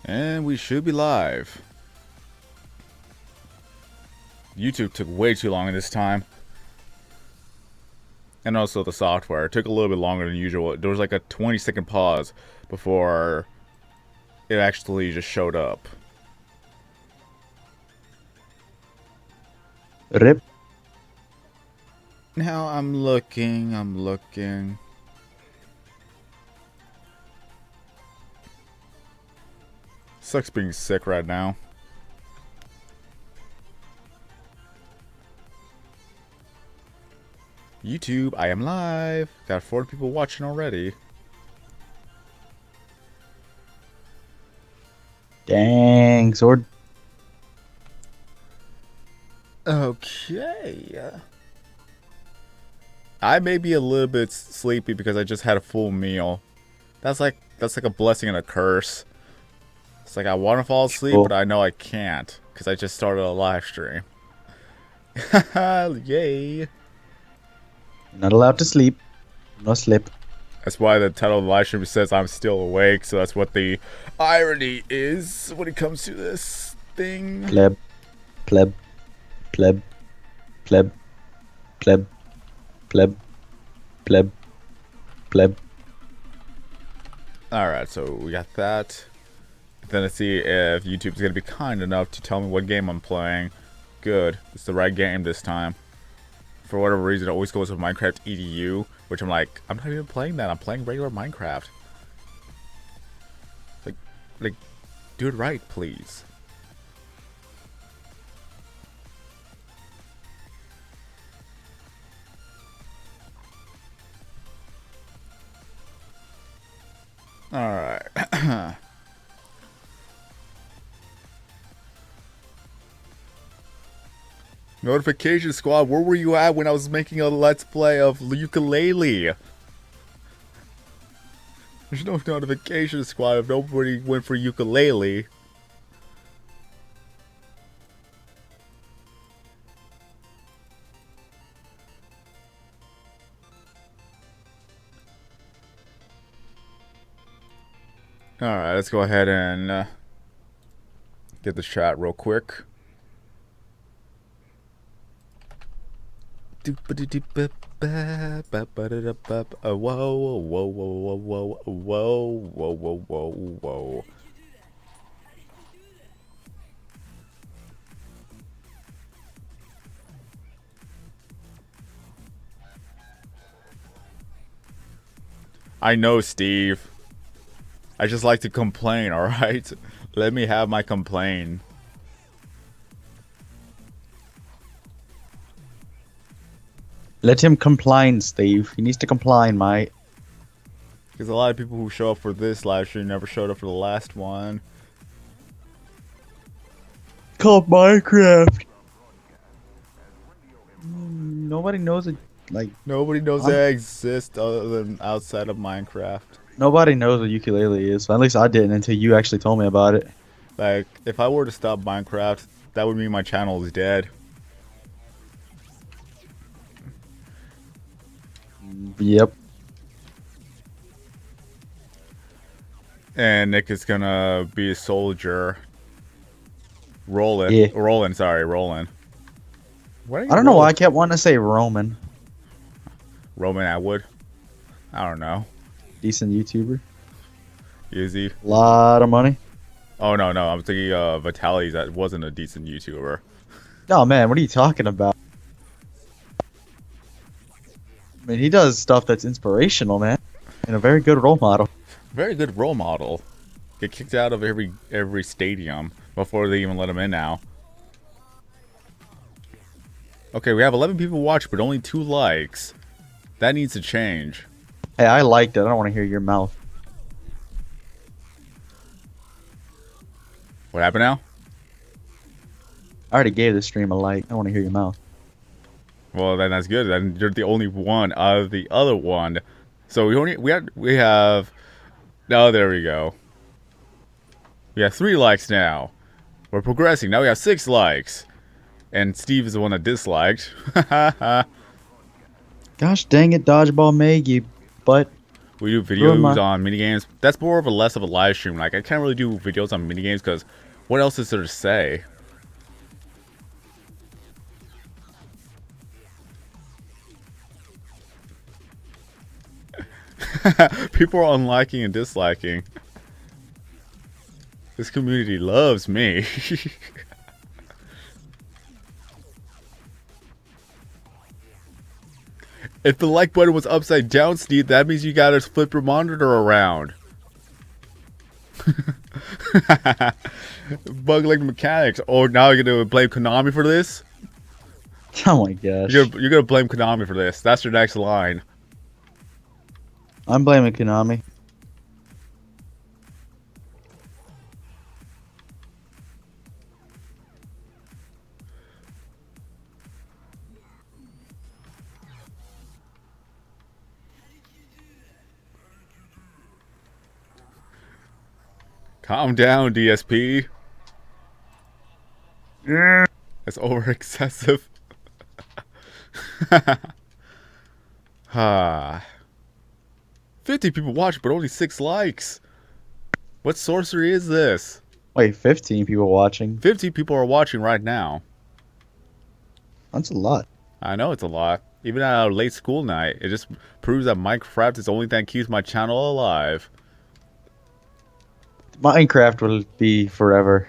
And we should be live. YouTube took way too long this time. And also the software. It took a little bit longer than usual. There was like a 20-second pause before it actually just showed up. Rip. Now I'm looking. Sucks being sick right now. YouTube, I am live. Got 40 people watching already. Dang, sword. Okay. I may be a little bit sleepy because I just had a full meal. That's like a blessing and a curse. It's like I want to fall asleep, Cool. but I know I can't because I just started a live stream. Yay! You're not allowed to sleep. No slip. That's why the title of the live stream says I'm still awake. So that's what the irony is when it comes to this thing. Pleb. Pleb. Pleb. Pleb. Pleb. Pleb. Pleb. Pleb. Alright, so we got that. Then let's see if YouTube's gonna be kind enough to tell me what game I'm playing. Good. It's the right game this time. For whatever reason, it always goes with Minecraft EDU, which I'm like, I'm not even playing that. I'm playing regular Minecraft. Like, do it right, please. Alright. Notification squad, where were you at when I was making a let's play of ukulele? There's no notification squad if nobody went for ukulele. Alright, let's go ahead and get the chat real quick. Whoa, whoa, whoa, whoa, whoa, whoa, whoa, whoa, whoa. I know, Steve. I just like to complain, alright? Let me have my complaint. Let him compline, Steve. He needs to compline, mate. Because a lot of people who show up for this live stream never showed up for the last one. Called Minecraft. Nobody knows it. Like, Nobody knows they exist other than outside of Minecraft. nobody knows what ukulele is. At least I didn't until you actually told me about it. Like, if I were to stop Minecraft, that would mean my channel is dead. Yep. And Nick is gonna be a soldier. Rolling. Yeah. Rolling. I don't know why I kept wanting to say Roman. Roman Atwood? I don't know. Decent YouTuber. Easy. Lot of money. Oh, no. I'm thinking Vitaly's that wasn't a decent YouTuber. Oh man, what are you talking about? I mean, he does stuff that's inspirational, man. And a very good role model. Very good role model. Get kicked out of every stadium before they even let him in now. Okay, we have 11 people watching, but only 2 likes. That needs to change. Hey, I liked it. I don't want to hear your mouth. What happened now? I already gave the stream a like. I don't want to hear your mouth. Well, then that's good. Then you're the only one out of the other one. So we have. Oh, there we go. We have 3 likes now. We're progressing. Now we have 6 likes. And Steve is the one that disliked. Gosh dang it, Dodgeball Meg, you butt. We do Ruin videos my. on minigames. That's more of a less of a live stream. Like I can't really do videos on minigames because what else is there to say? People are unliking and disliking. This community loves me. If the like button was upside down, Steve, that means you gotta flip your monitor around. Bug-like mechanics. Oh, now you're gonna blame Konami for this? Oh my gosh. You're gonna blame Konami for this. That's your next line. I'm blaming Konami. Calm down, DSP. Yeah. That's over excessive. Ah. 50 people watching, but only 6 likes. What sorcery is this? Wait, 15 people watching. 50 people are watching right now. That's a lot. I know it's a lot. Even at a late school night, it just proves that Minecraft is the only thing that keeps my channel alive. Minecraft will be forever.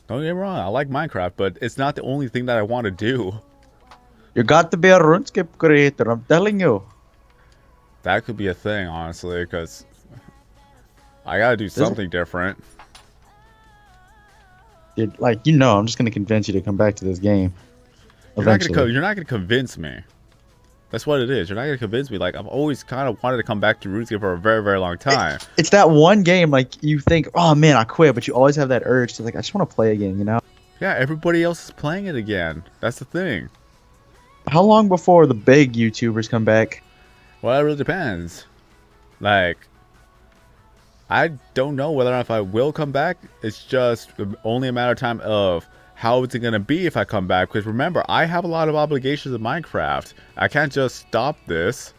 Don't get me wrong, I like Minecraft, but it's not the only thing that I want to do. You got to be a RuneScape creator, I'm telling you. That could be a thing, honestly, because I gotta do something different. I'm just gonna convince you to come back to this game. You're not gonna convince me. That's what it is. You're not gonna convince me. Like I've always kind of wanted to come back to RuneScape for a very, very long time. It's that one game, like you think, oh man, I quit, but you always have that urge to like, I just want to play again, you know? Yeah, everybody else is playing it again. That's the thing. How long before the big YouTubers come back? Well, it really depends. Like, I don't know whether or not if I will come back. It's just only a matter of time of how it's going to be if I come back. Because remember, I have a lot of obligations in Minecraft. I can't just stop this.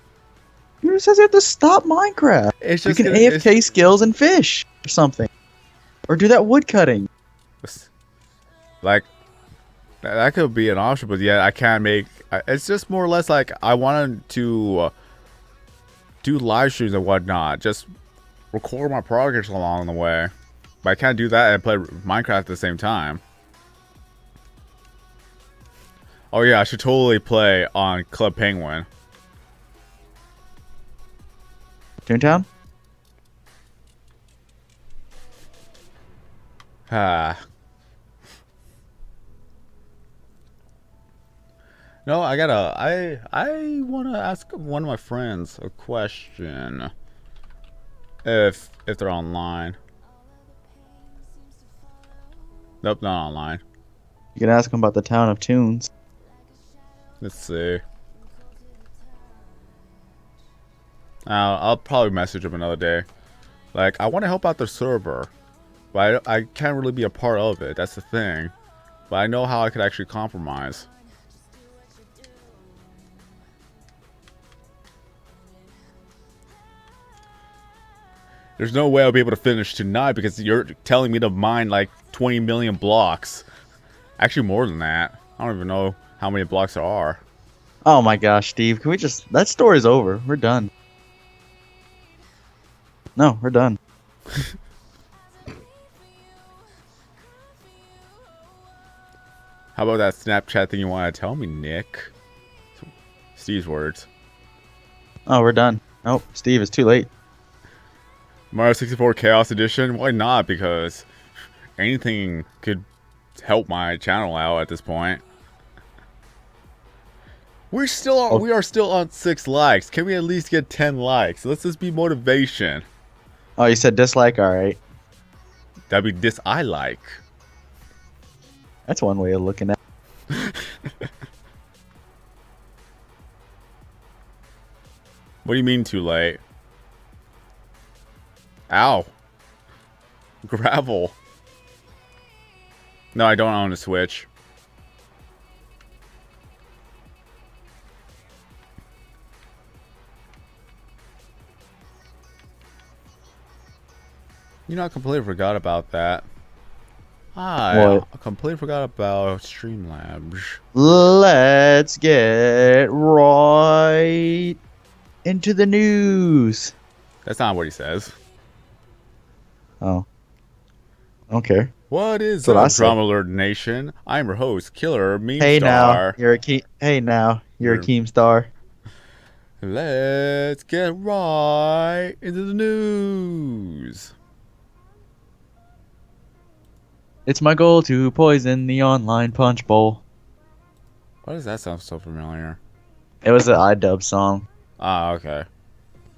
Who says you have to stop Minecraft? It's just you can AFK skills and fish or something. Or do that wood cutting. Like, that could be an option, but yeah, I can't make... It's just more or less like I wanted to do live streams and whatnot. Just record my progress along the way. But I can't do that and play Minecraft at the same time. Oh yeah, I should totally play on Club Penguin. Toontown? Ah. No, I wanna ask one of my friends a question. If they're online. Nope, not online. You can ask them about the town of Tunes. Let's see. I'll probably message them another day. Like, I want to help out their server, but I can't really be a part of it. That's the thing. But I know how I could actually compromise. There's no way I'll be able to finish tonight because you're telling me to mine like 20 million blocks. Actually, more than that. I don't even know how many blocks there are. Oh my gosh, Steve. Can we just... That story's over. We're done. No, we're done. How about that Snapchat thing you want to tell me, Nick? Steve's words. Oh, we're done. Nope, Steve, it's too late. Mario 64 Chaos Edition? Why not? Because anything could help my channel out at this point. We are still on 6 likes. Can we at least get 10 likes? Let's just be motivation. Oh, you said dislike? Alright. That'd be this I like. That's one way of looking at it. What do you mean too late? Ow. Gravel. No, I don't own a Switch. You know, I completely forgot about that. I What? completely forgot about Streamlabs. Let's get right into the news. That's not what he says. Oh, I don't care. What is That's what I up, said. Drama Lord Nation? I'm your host, Killer Meme Hey now, Star. you're a Hey now, you're a We're Keemstar. Let's get right into the news. It's my goal to poison the online punch bowl. Why does that sound so familiar? It was an iDub song. Ah, okay.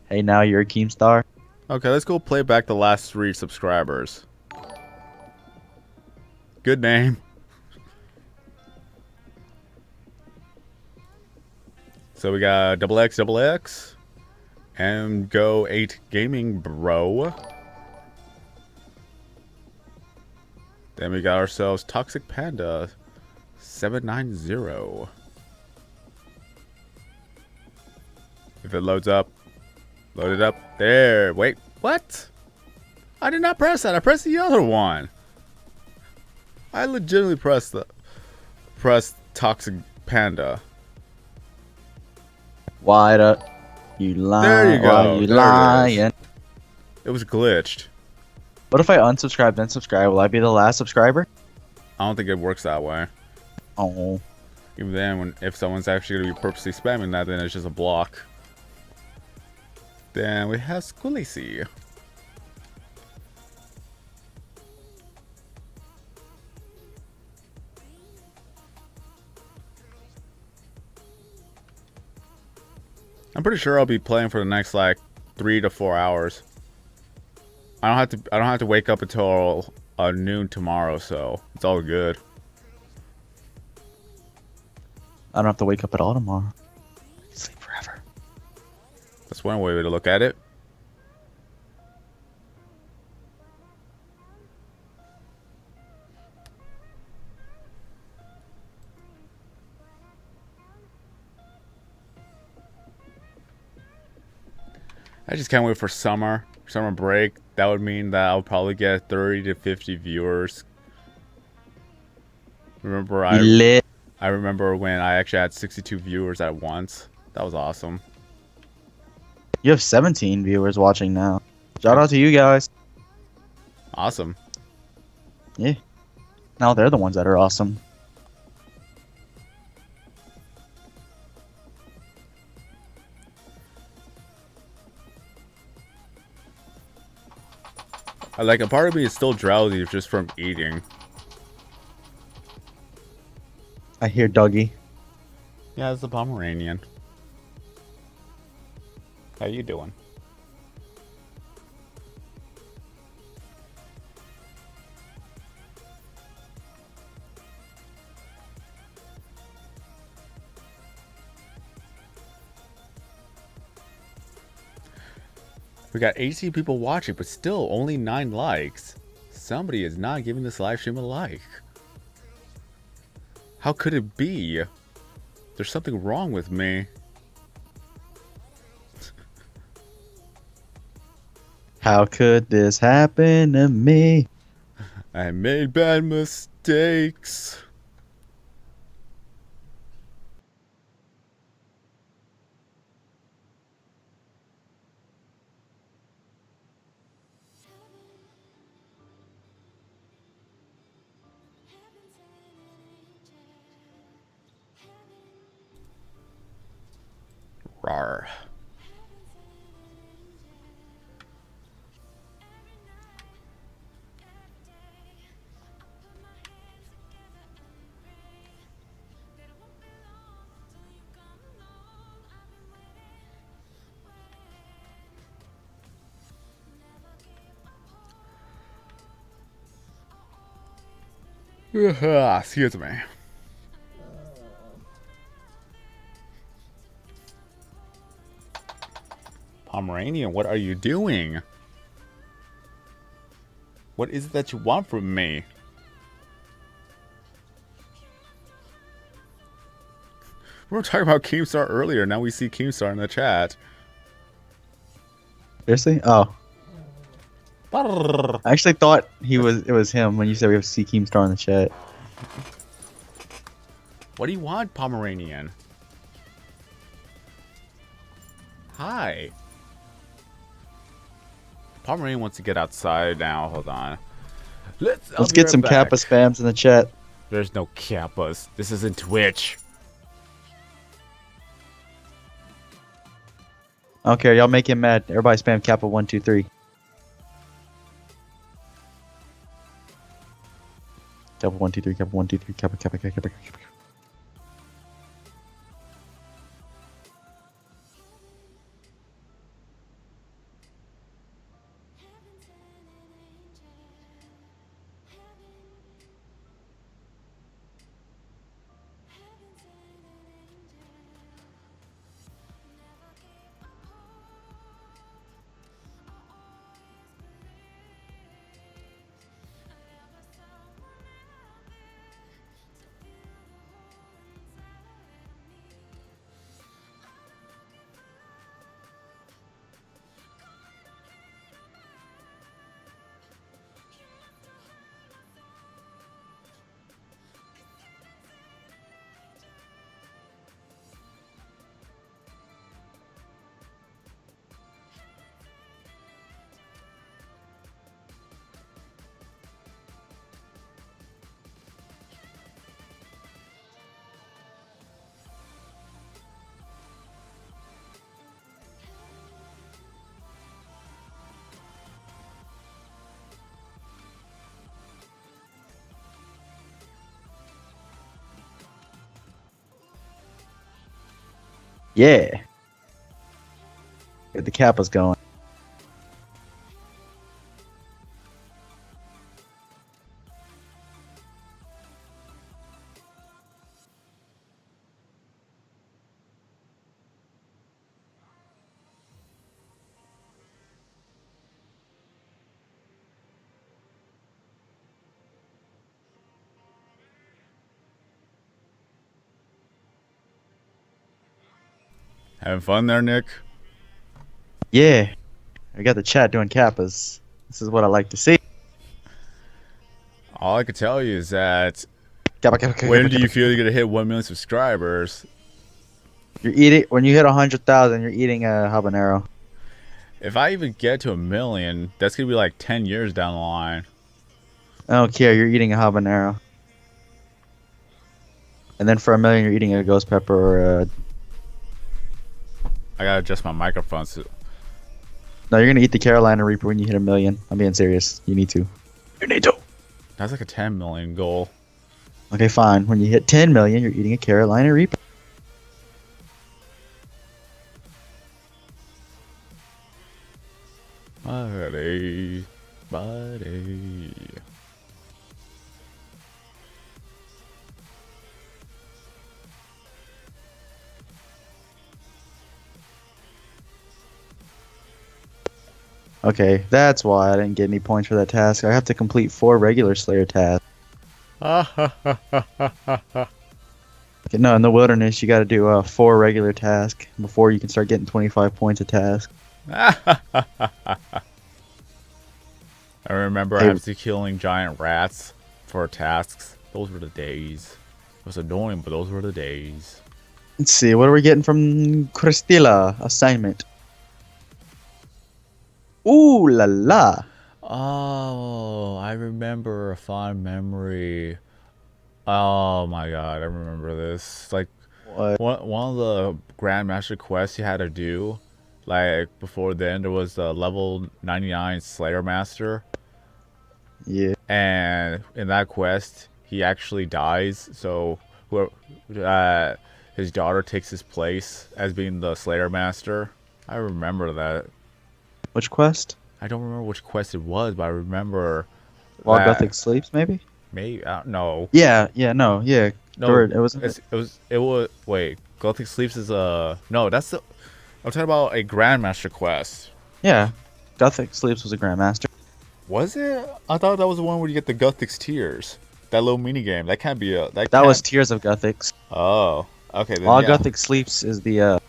Hey now, you're a Keemstar. Okay, let's go play back the last 3 subscribers. Good name. So we got double X, and Go 8 Gaming Bro. Then we got ourselves Toxic Panda 790. If it loads up, load it up. There. Wait, what? I did not press that. I pressed the other one. I legitimately pressed Toxic Panda. Why the you There you lying? Why go. you There it is. lying? It was glitched. What if I unsubscribe then subscribe? Will I be the last subscriber? I don't think it works that way. Oh, Even then, if someone's actually going to be purposely spamming that, then it's just a block. Then we have Squillicy. I'm pretty sure I'll be playing for the next like 3 to 4 hours. I don't have to wake up until noon tomorrow, so it's all good. I don't have to wake up at all tomorrow. Sleep forever. That's one way to look at it. I just can't wait for summer break. That would mean that I'll probably get 30 to 50 viewers. Remember Be lit. I remember when I actually had 62 viewers at once. That was awesome. You have 17 viewers watching now. Shout Yep. out to you guys. Awesome. Yeah. Now they're the ones that are awesome. Like, a part of me is still drowsy just from eating. I hear Dougie. Yeah, it's a Pomeranian. How you doing? We got 18 people watching, but still only 9 likes. Somebody is not giving this live stream a like. How could it be? There's something wrong with me. How could this happen to me? I made bad mistakes. Rawr. Excuse me. Pomeranian, what are you doing? What is it that you want from me? We were talking about Keemstar earlier. Now we see Keemstar in the chat. Seriously? Oh. Brrr. I actually thought it was him when you said we have C Keemstar in the chat. What do you want, Pomeranian? Hi. Pomeranian wants to get outside now. Hold on. Let's get some Kappa spams in the chat. There's no Kappas. This isn't Twitch. Okay, y'all make him mad. Everybody spam Kappa 123. Kappa 123. Kappa 123. Kappa Kappa Kappa Kappa Kappa. Yeah. Get the Kappas going. Having fun there, Nick? Yeah. We got the chat doing Kappas. This is what I like to see. All I can tell you is that Kappa, kappa, kappa, when kappa, do you kappa. feel you're gonna hit 1 million subscribers? You're eating when you hit 100,000. You're eating a habanero. If I even get to 1 million, that's gonna be like 10 years down the line. I don't care. You're eating a habanero. And then for 1 million, you're eating a ghost pepper or a... I gotta adjust my microphone. So No, you're gonna eat the Carolina Reaper when you hit 1 million. I'm being serious. You need to. You need to. that's like a 10 million goal. Okay, fine. When you hit 10 million, you're eating a Carolina Reaper. Buddy, buddy. Okay, that's why I didn't get any points for that task. I have to complete 4 regular Slayer tasks. Okay, no, in the wilderness, you got to do 4 regular tasks before you can start getting 25 points a task. I remember Hey. actually killing giant rats for tasks. Those were the days. It was annoying, but those were the days. Let's see, what are we getting from Christilla? Assignment. Ooh la la. Oh, I remember a fond memory. Oh my god, I remember this. Like What? one of the Grandmaster quests you had to do, like before then, there was the level 99 Slayer Master, Yeah. and in that quest, he actually dies. So whoever, his daughter takes his place as being the Slayer Master. I remember that. Which quest? I don't remember which quest it was, but I remember While that. Gothic sleeps, maybe? Maybe I don't know. Yeah. No, Bird, it was. it was. Wait, Gothic Sleeps is no. That's the. I'm talking about a Grandmaster quest. Yeah. Gothic sleeps was a Grandmaster. Was it? I thought that was the one where you get the Gothic's Tears. That little mini game. That can't be a. That was Tears of Gothics. Oh, okay. Then, While yeah. Gothic sleeps is the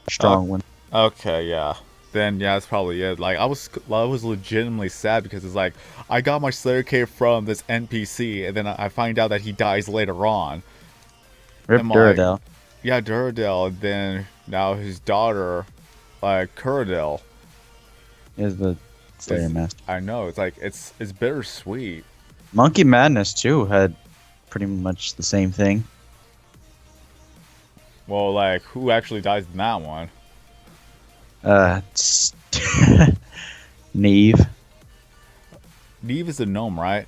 strong one. Okay, yeah. then yeah, that's probably it. Like I was legitimately sad because it's like I got my Slayer cape from this NPC, and then I find out that he dies later on. Rip I'm like, Duradel yeah, Duradel, and then now his daughter, like Kuradel, is the Slayer is master. I know it's bittersweet. Monkey Madness too had pretty much the same thing. Well, like who actually dies in that one? It's Neve. Neve is a gnome, right?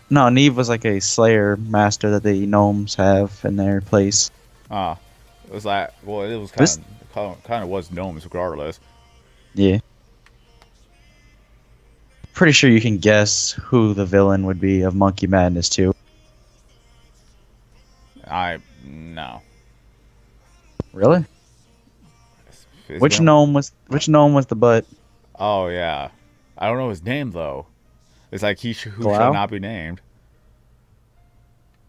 No, Neve was like a Slayer master that the gnomes have in their place. Ah, it was like well, it was This, kind of was gnomes regardless. yeah. Pretty sure you can guess who the villain would be of Monkey Madness too. I no. Really? It's Which been gnome was the butt? oh yeah, I don't know his name though. It's like who shall Glau? not be named.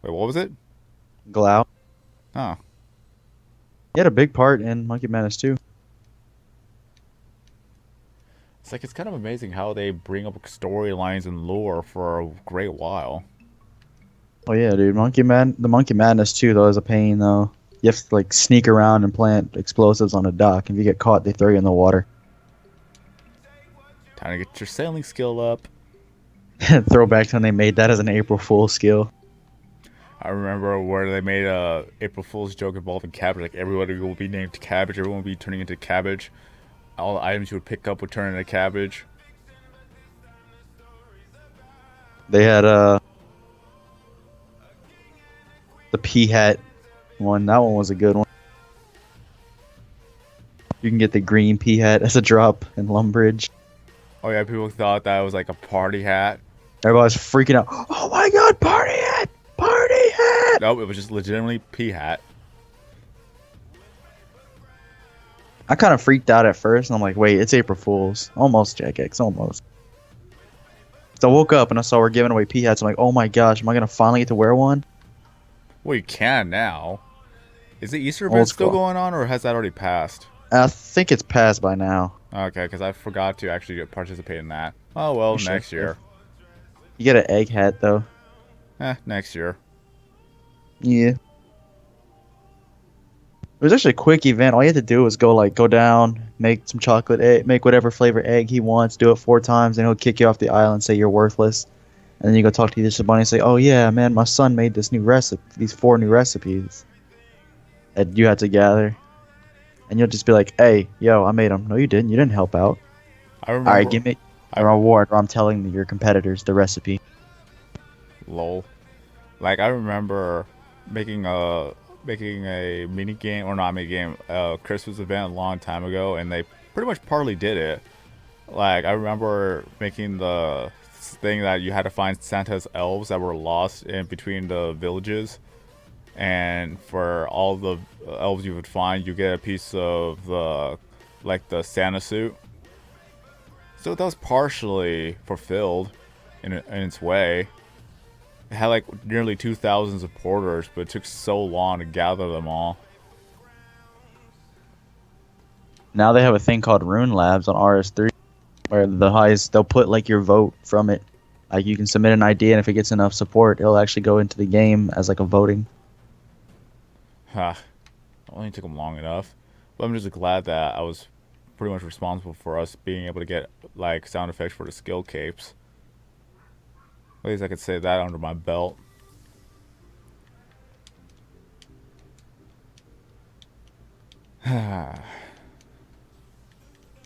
Wait, what was it? Glau. Huh. He had a big part in Monkey Madness too. It's like it's kind of amazing how they bring up storylines and lore for a great while. Oh yeah, dude. The Monkey Madness too though is a pain though. You have to like sneak around and plant explosives on a dock. If you get caught, they throw you in the water. Time to get your sailing skill up. Throwback to when they made that as an April Fool's skill. I remember where they made a April Fool's joke involving cabbage. Like everybody will be named Cabbage. Everyone will be turning into cabbage. All the items you would pick up would turn into cabbage. They had the pea hat one. That one was a good one. You can get the green pea hat as a drop in Lumbridge. Oh yeah, people thought that was like a party hat. Everybody's freaking out. Oh my god, party hat! Party hat! Nope, it was just legitimately pea hat. I kind of freaked out at first, and I'm like, wait, it's April Fool's. Almost, Jack X, almost. So I woke up and I saw we're giving away pea hats. I'm like, oh my gosh, am I going to finally get to wear one? Well, you can now. Is the Easter Old event still school. going on, or has that already passed? I think it's passed by now. Okay, because I forgot to actually participate in that. Oh well, You should next year. You get an egg hat, though. Next year. Yeah. It was actually a quick event. All you had to do was go down, make some chocolate egg, make whatever flavor egg he wants, do it 4 times, and he'll kick you off the island, say you're worthless. And then you go talk to the bunny and say, oh yeah, man, my son made this new recipe, these 4 new recipes that you had to gather. And you'll just be like, hey, yo, I made them. No, you didn't. You didn't help out. I remember. Alright, give me a reward, or I'm telling your competitors the recipe. Lol. Like I remember making a mini game or not mini game, Christmas event a long time ago, and they pretty much partly did it. Like I remember making the thing that you had to find Santa's elves that were lost in between the villages, and for all the elves you would find, you get a piece of the the Santa suit. So that was partially fulfilled in its way. It had like nearly 2,000 supporters, but it took so long to gather them all. Now they have a thing called Rune Labs on RS3, where the highest, they'll put like your vote from it. Like you can submit an idea, and if it gets enough support, it'll actually go into the game as like a voting. Huh. It only took them long enough. But I'm just glad that I was pretty much responsible for us being able to get like sound effects for the skill capes. At least I could say that under my belt.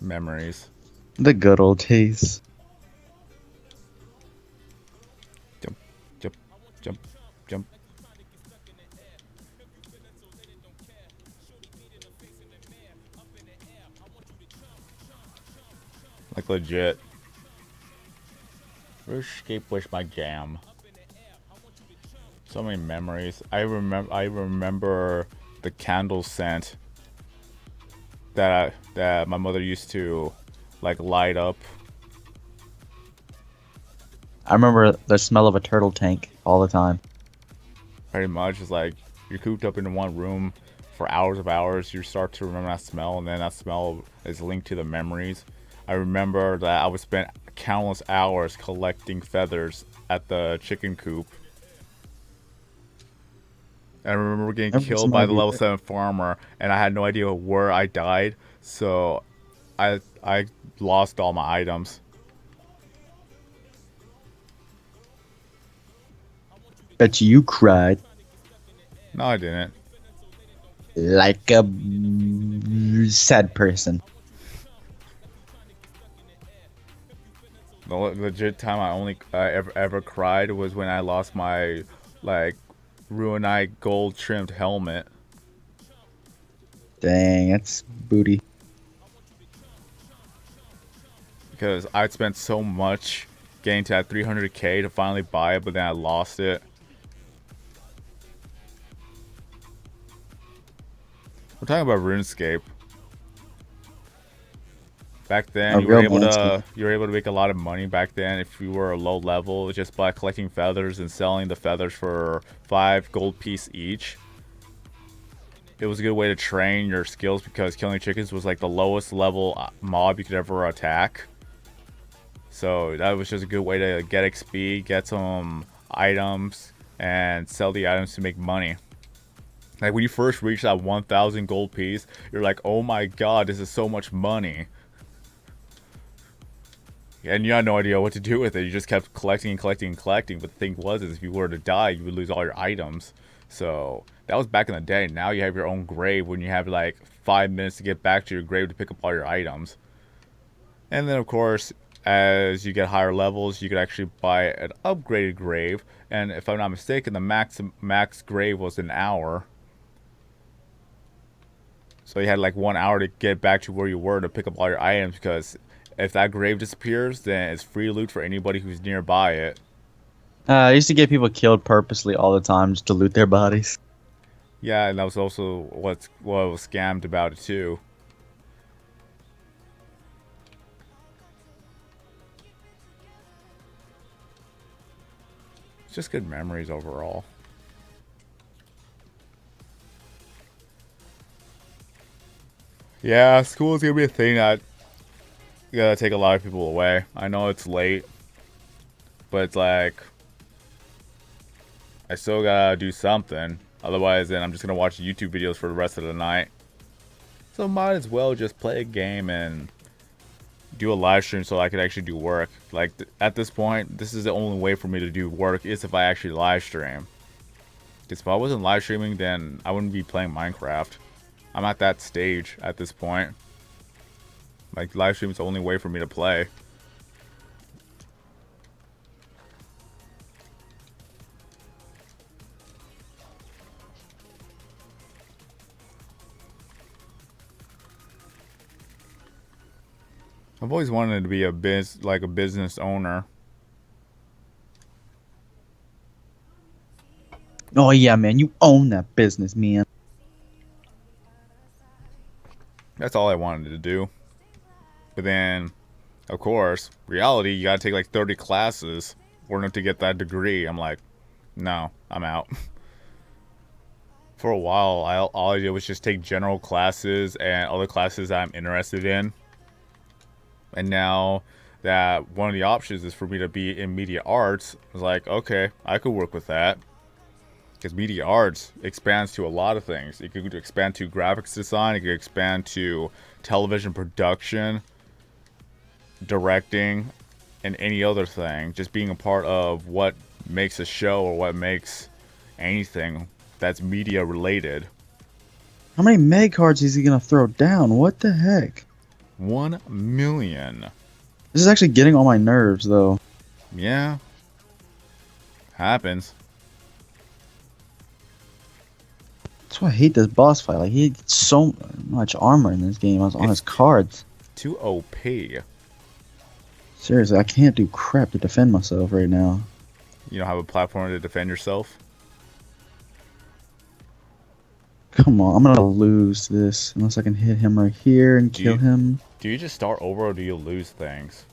Memories. The good old days. Jump, jump, jump, jump. Like legit. RuneScape was my jam. So many memories. I remember the candle scent that my mother used to like light up. I remember the smell of a turtle tank all the time. Pretty much, it's like you're cooped up in one room for hours of hours, you start to remember that smell, and then that smell is linked to the memories. I remember that I would spend countless hours collecting feathers at the chicken coop. I remember getting Every killed time by I the do level that. 7 farmer, and I had no idea where I died, so I lost all my items. Bet you cried No, I didn't. like a sad person. The legit time I only ever cried was when I lost my like Ruinite gold trimmed helmet. Dang, that's booty. Because I'd spent so much getting to that 300k to finally buy it, but then I lost it. We're talking about RuneScape. Back then, A real manscape. you were able to make a lot of money back then if you were a low level just by collecting feathers and selling the feathers for 5 gold piece each. It was a good way to train your skills because killing chickens was like the lowest level mob you could ever attack. So that was just a good way to get XP, get some items, and sell the items to make money. Like when you first reach that 1,000 gold piece, you're like, oh my god, this is so much money. And you had no idea what to do with it. You just kept collecting and collecting and collecting. But the thing was, is if you were to die, you would lose all your items. So that was back in the day. Now you have your own grave when you have like 5 minutes to get back to your grave to pick up all your items. And then of course, as you get higher levels, you could actually buy an upgraded grave. And if I'm not mistaken, the max grave was an hour. So you had like 1 hour to get back to where you were to pick up all your items, because if that grave disappears, then it's free loot for anybody who's nearby it. I used to get people killed purposely all the time just to loot their bodies. Yeah, and that was also what was scammed about it too. It's just good memories overall. Yeah, school is gonna be a thing that gonna take a lot of people away. I know it's late, but it's like I still gotta do something. Otherwise, then I'm just gonna watch YouTube videos for the rest of the night. So might as well just play a game and do a live stream so I could actually do work. Like at this point, this is the only way for me to do work is if I actually live stream. Because if I wasn't live streaming, then I wouldn't be playing Minecraft. I'm at that stage at this point. Like live stream is the only way for me to play. I've always wanted to be a business owner. Oh yeah, man, you own that business, man. That's all I wanted to do. But then, of course, reality, you gotta take like 30 classes for enough to get that degree. I'm like, no, I'm out. For a while, all I did was just take general classes and other classes that I'm interested in. And now that one of the options is for me to be in media arts, I was like, okay, I could work with that. Because media arts expands to a lot of things. It could expand to graphics design, it could expand to television production, directing, and any other thing. Just being a part of what makes a show or what makes anything that's media related. How many meg cards is he gonna throw down? What the heck? 1 million. This is actually getting on my nerves, though. Yeah. Happens. That's why I hate this boss fight. Like, he gets so much armor in this game on his cards. Too OP. Seriously, I can't do crap to defend myself right now. You don't have a platform to defend yourself? Come on, I'm gonna lose this unless I can hit him right here and kill him. Do you just start over or do you lose things?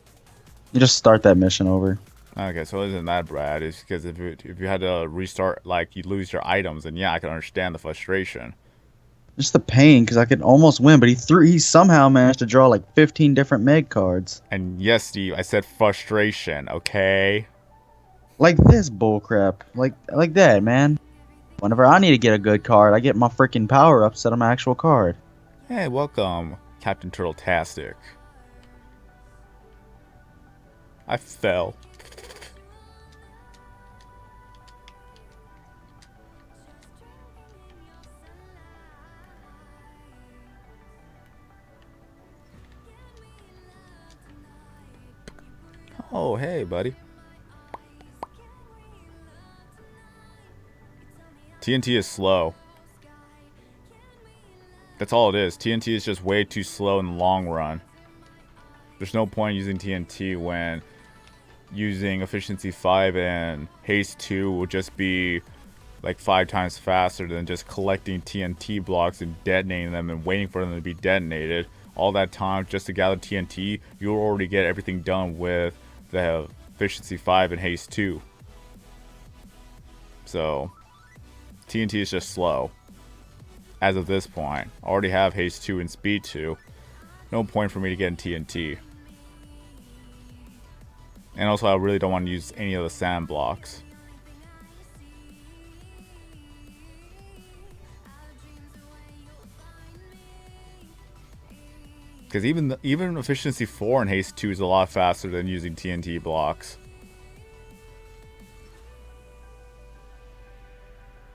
You just start that mission over. Okay, so it isn't that bad. It's because if you had to restart, like, you lose your items, then yeah, I can understand the frustration. Just the pain, because I could almost win, but he somehow managed to draw like 15 different Meg cards. And yes, Steve, I said frustration, okay? Like this bullcrap. Like that, man. Whenever I need to get a good card, I get my freaking power up set on my actual card. Hey, welcome, Captain Turtle-tastic. I fell. Oh, hey, buddy. TNT is slow. That's all it is. TNT is just way too slow in the long run. There's no point using TNT when using efficiency 5 and haste 2 will just be like 5 times faster than just collecting TNT blocks and detonating them and waiting for them to be detonated. All that time just to gather TNT, you'll already get everything done with the efficiency 5 and haste 2. So TNT is just slow. As of this point, I already have haste 2 and speed 2. No point for me to get in TNT. And also, I really don't want to use any of the sand blocks. Because even efficiency 4 and haste 2 is a lot faster than using TNT blocks.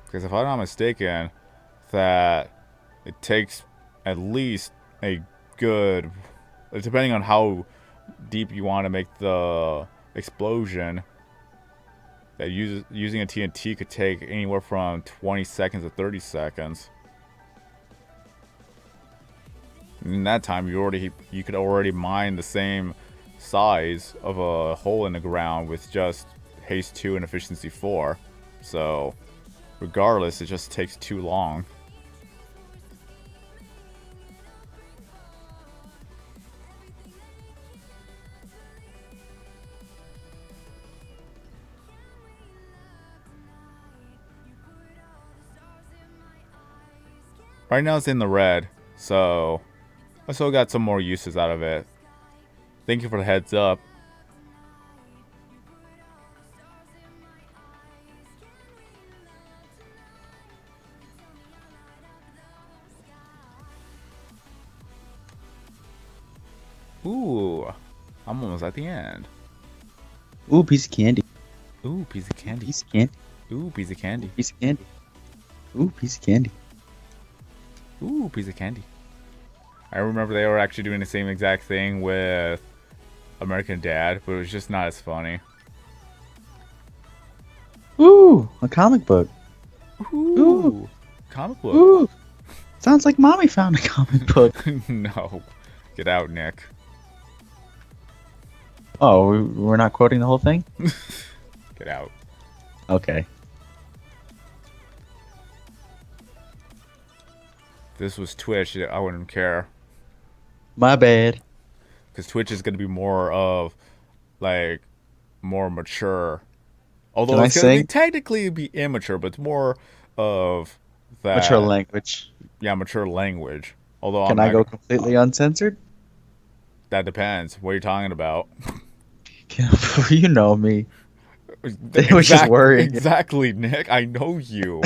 Because if I'm not mistaken, that it takes at least a good, depending on how deep you want to make the explosion, that using a TNT could take anywhere from 20 seconds to 30 seconds. In that time, you could already mine the same size of a hole in the ground with just haste 2 and efficiency 4. So regardless, it just takes too long. Right now it's in the red, so I still got some more uses out of it. Thank you for the heads up. Ooh, I'm almost at the end. Ooh, piece of candy. Ooh, piece of candy. Piece of candy. Ooh, piece of candy. Piece of candy. Ooh, piece of candy. Ooh, piece of candy. I remember they were actually doing the same exact thing with American Dad, but it was just not as funny. Ooh, a comic book. Ooh, comic book. Ooh, sounds like mommy found a comic book. No, get out, Nick. Oh, we're not quoting the whole thing? Get out. Okay. If this was Twitch, I wouldn't care. My bad. Because Twitch is going to be more of, like, more mature. Although Can I it's going to be sing? technically be immature, but it's more of that. Mature language. Yeah, mature language. Although Can I'm I not. go completely uncensored? That depends. What are you talking about? You know me. It was just worrying. Exactly, Nick. I know you.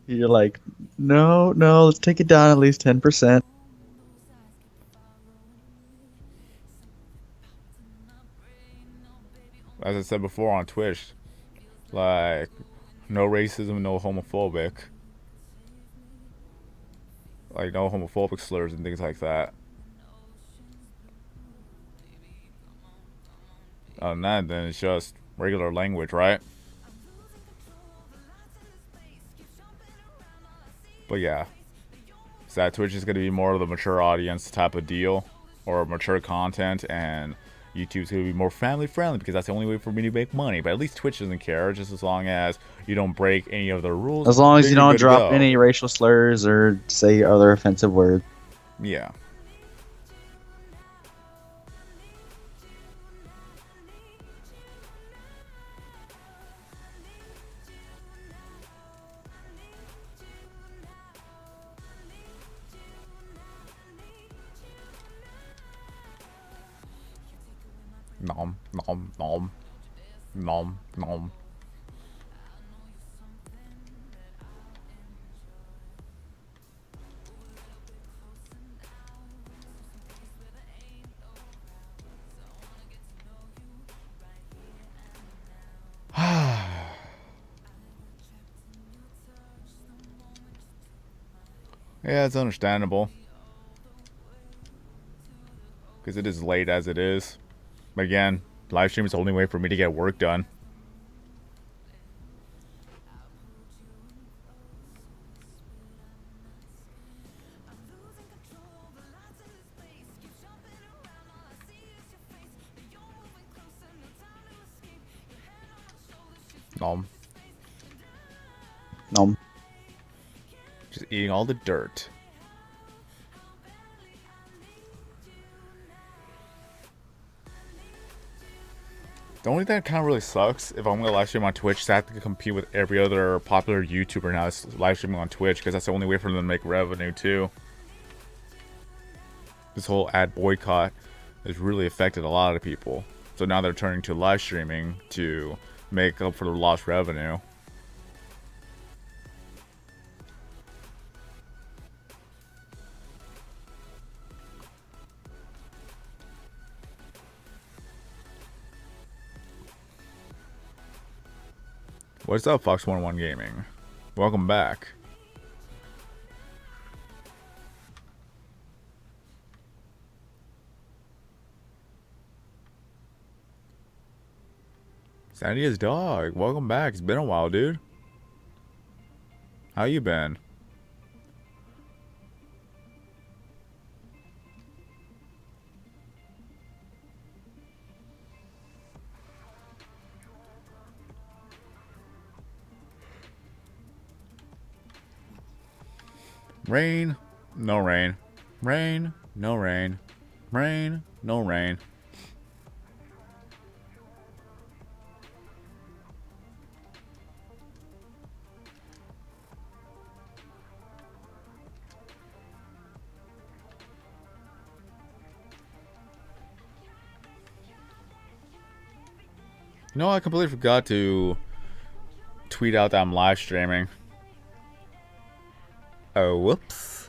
You're like, no, let's take it down at least 10%. As I said before on Twitch, like, no racism, no homophobic. Like, no homophobic slurs and things like that. Other than that, then it's just regular language, right? But yeah. So that Twitch is going to be more of the mature audience type of deal. Or mature content, and YouTube's going to be more family friendly because that's the only way for me to make money. But at least Twitch doesn't care, just as long as you don't break any of the rules. As long as then you you're don't good to drop go. any racial slurs or say other offensive words. Yeah. Nom, nom, nom. Nom, nom. Yeah, it's understandable. Because it is late as it is. But again, live stream is the only way for me to get work done. Nom. No. Just eating all the dirt. The only thing that kind of really sucks if I'm going to live stream on Twitch is I have to compete with every other popular YouTuber now that's live streaming on Twitch because that's the only way for them to make revenue too. This whole ad boycott has really affected a lot of people. So now they're turning to live streaming to make up for the lost revenue. What's up, Fox11 Gaming? Welcome back. Sandy's dog, welcome back. It's been a while, dude. How you been? Rain, no rain. Rain, no rain. Rain, no rain. No, I completely forgot to tweet out that I'm live streaming. Oh, whoops.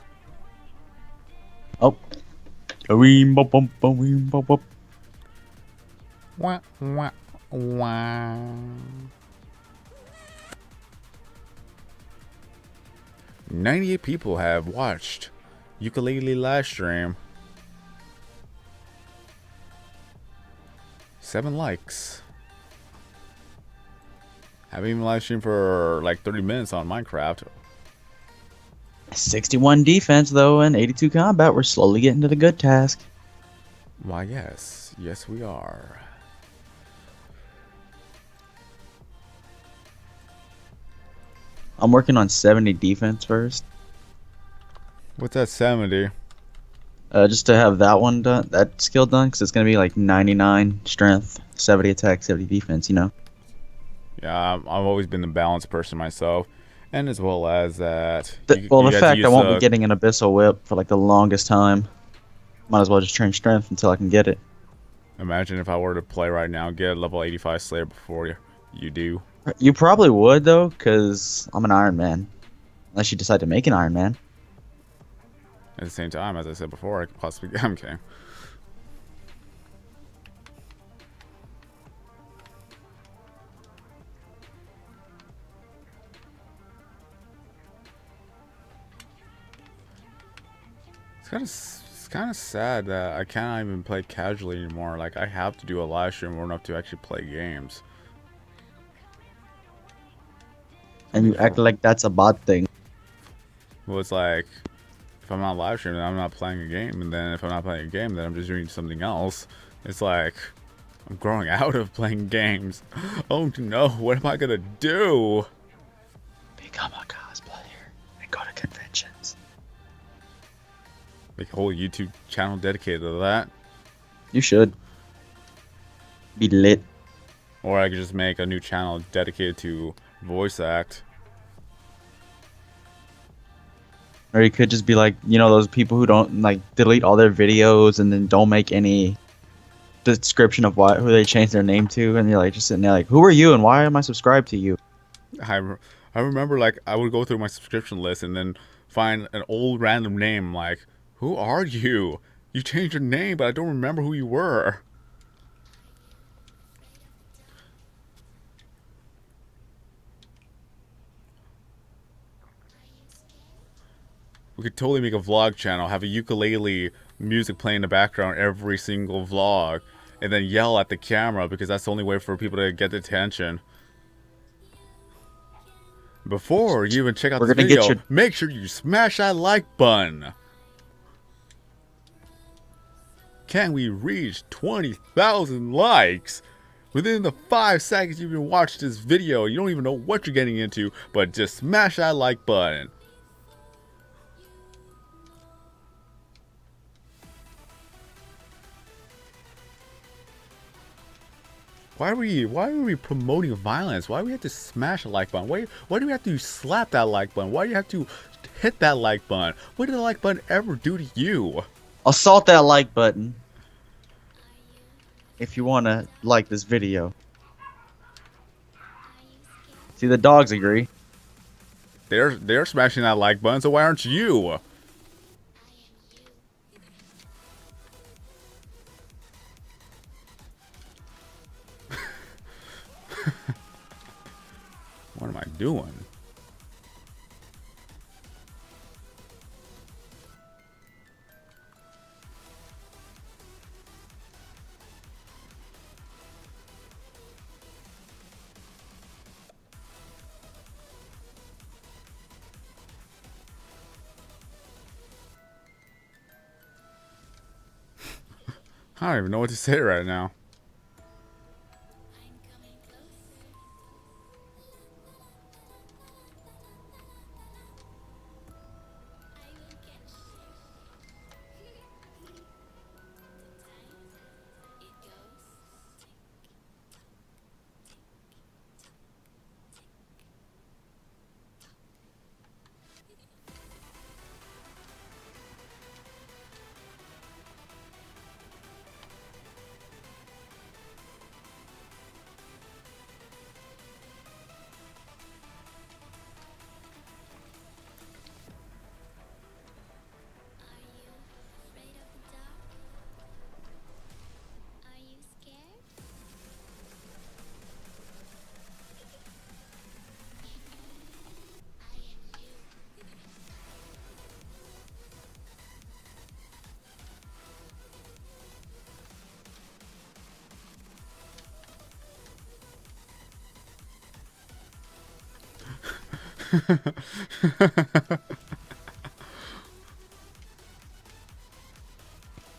Oh. Wah, wah, wah. 98 people have watched Ukulele live stream. 7 likes. Haven't even live streamed for like 30 minutes on Minecraft. 61 defense though, and 82 combat. We're slowly getting to the good task. Why, yes. Yes, we are. I'm working on 70 defense first. What's that 70? Just to have that one done, that skill done, because it's gonna be like 99 strength, 70 attack, 70 defense. You know. Yeah, I've always been the balanced person myself. And as well as that. The fact I won't be getting an abyssal whip for like the longest time. Might as well just train strength until I can get it. Imagine if I were to play right now, get a level 85 Slayer before you do. You probably would though, because I'm an Iron Man. Unless you decide to make an Iron Man. At the same time, as I said before, I could possibly. I'm kidding. It's kind of sad that I can't even play casually anymore. Like, I have to do a live stream more enough to actually play games. And you act like that's a bad thing. Well, it's like, if I'm not live streaming, I'm not playing a game. And then if I'm not playing a game, then I'm just doing something else. It's like, I'm growing out of playing games. Oh no, what am I gonna do? Become a cosplayer and go to conventions. Make a whole YouTube channel dedicated to that. You should. Be lit. Or I could just make a new channel dedicated to voice act. Or you could just be like, you know, those people who don't like delete all their videos and then don't make any description of who they changed their name to, and you're like just sitting there like, who are you and why am I subscribed to you? I remember like I would go through my subscription list and then find an old random name like, who are you? You changed your name, but I don't remember who you were. We could totally make a vlog channel, have a ukulele music playing in the background every single vlog, and then yell at the camera because that's the only way for people to get attention. Before you even check out We're this gonna get video, your make sure you smash that like button. Can we reach 20,000 likes? Within the 5 seconds you've been watching this video, you don't even know what you're getting into, but just smash that like button. Why are we promoting violence? Why do we have to smash a like button? Why do we have to slap that like button? Why do you have to hit that like button? What did the like button ever do to you? assault that like button if you want to like this video. See, the dogs agree. They're smashing that like button, so why aren't you? What am I doing? I don't even know what to say right now.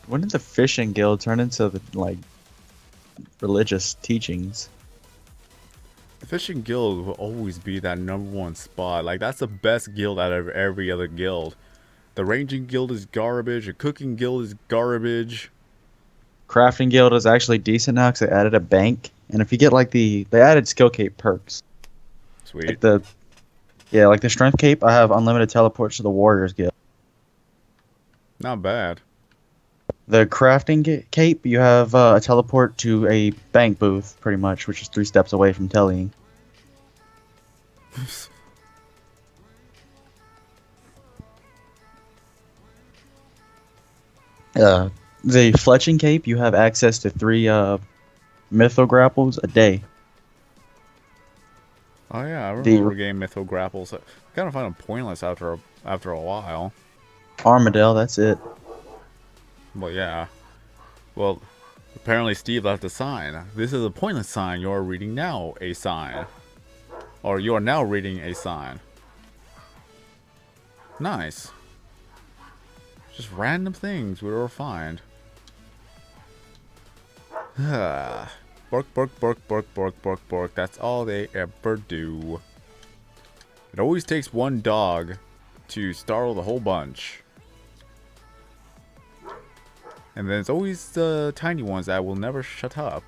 When did the fishing guild turn into like religious teachings? The fishing guild will always be that #1 spot. Like, that's the best guild out of every other guild. The ranging guild is garbage. The cooking guild is garbage. Crafting guild is actually decent now because they added a bank, and if you get like they added skill cape perks, Sweet. like like the strength cape, I have unlimited teleports to the warriors guild. Not bad. The crafting cape, you have a teleport to a bank booth, pretty much, which is 3 steps away from tellying. The fletching cape, you have access to 3 mytho grapples a day. Oh yeah, I remember game Mytho Grapples. I kind of find them pointless after a while. Armadale, that's it. Well, yeah. Well, apparently Steve left a sign. This is a pointless sign. You are reading now a sign. Or you are now reading a sign. Nice. Just random things we will find. Bork, bork, bork, bork, bork, bork, bork. That's all they ever do. It always takes one dog to startle the whole bunch. And then it's always the tiny ones that will never shut up.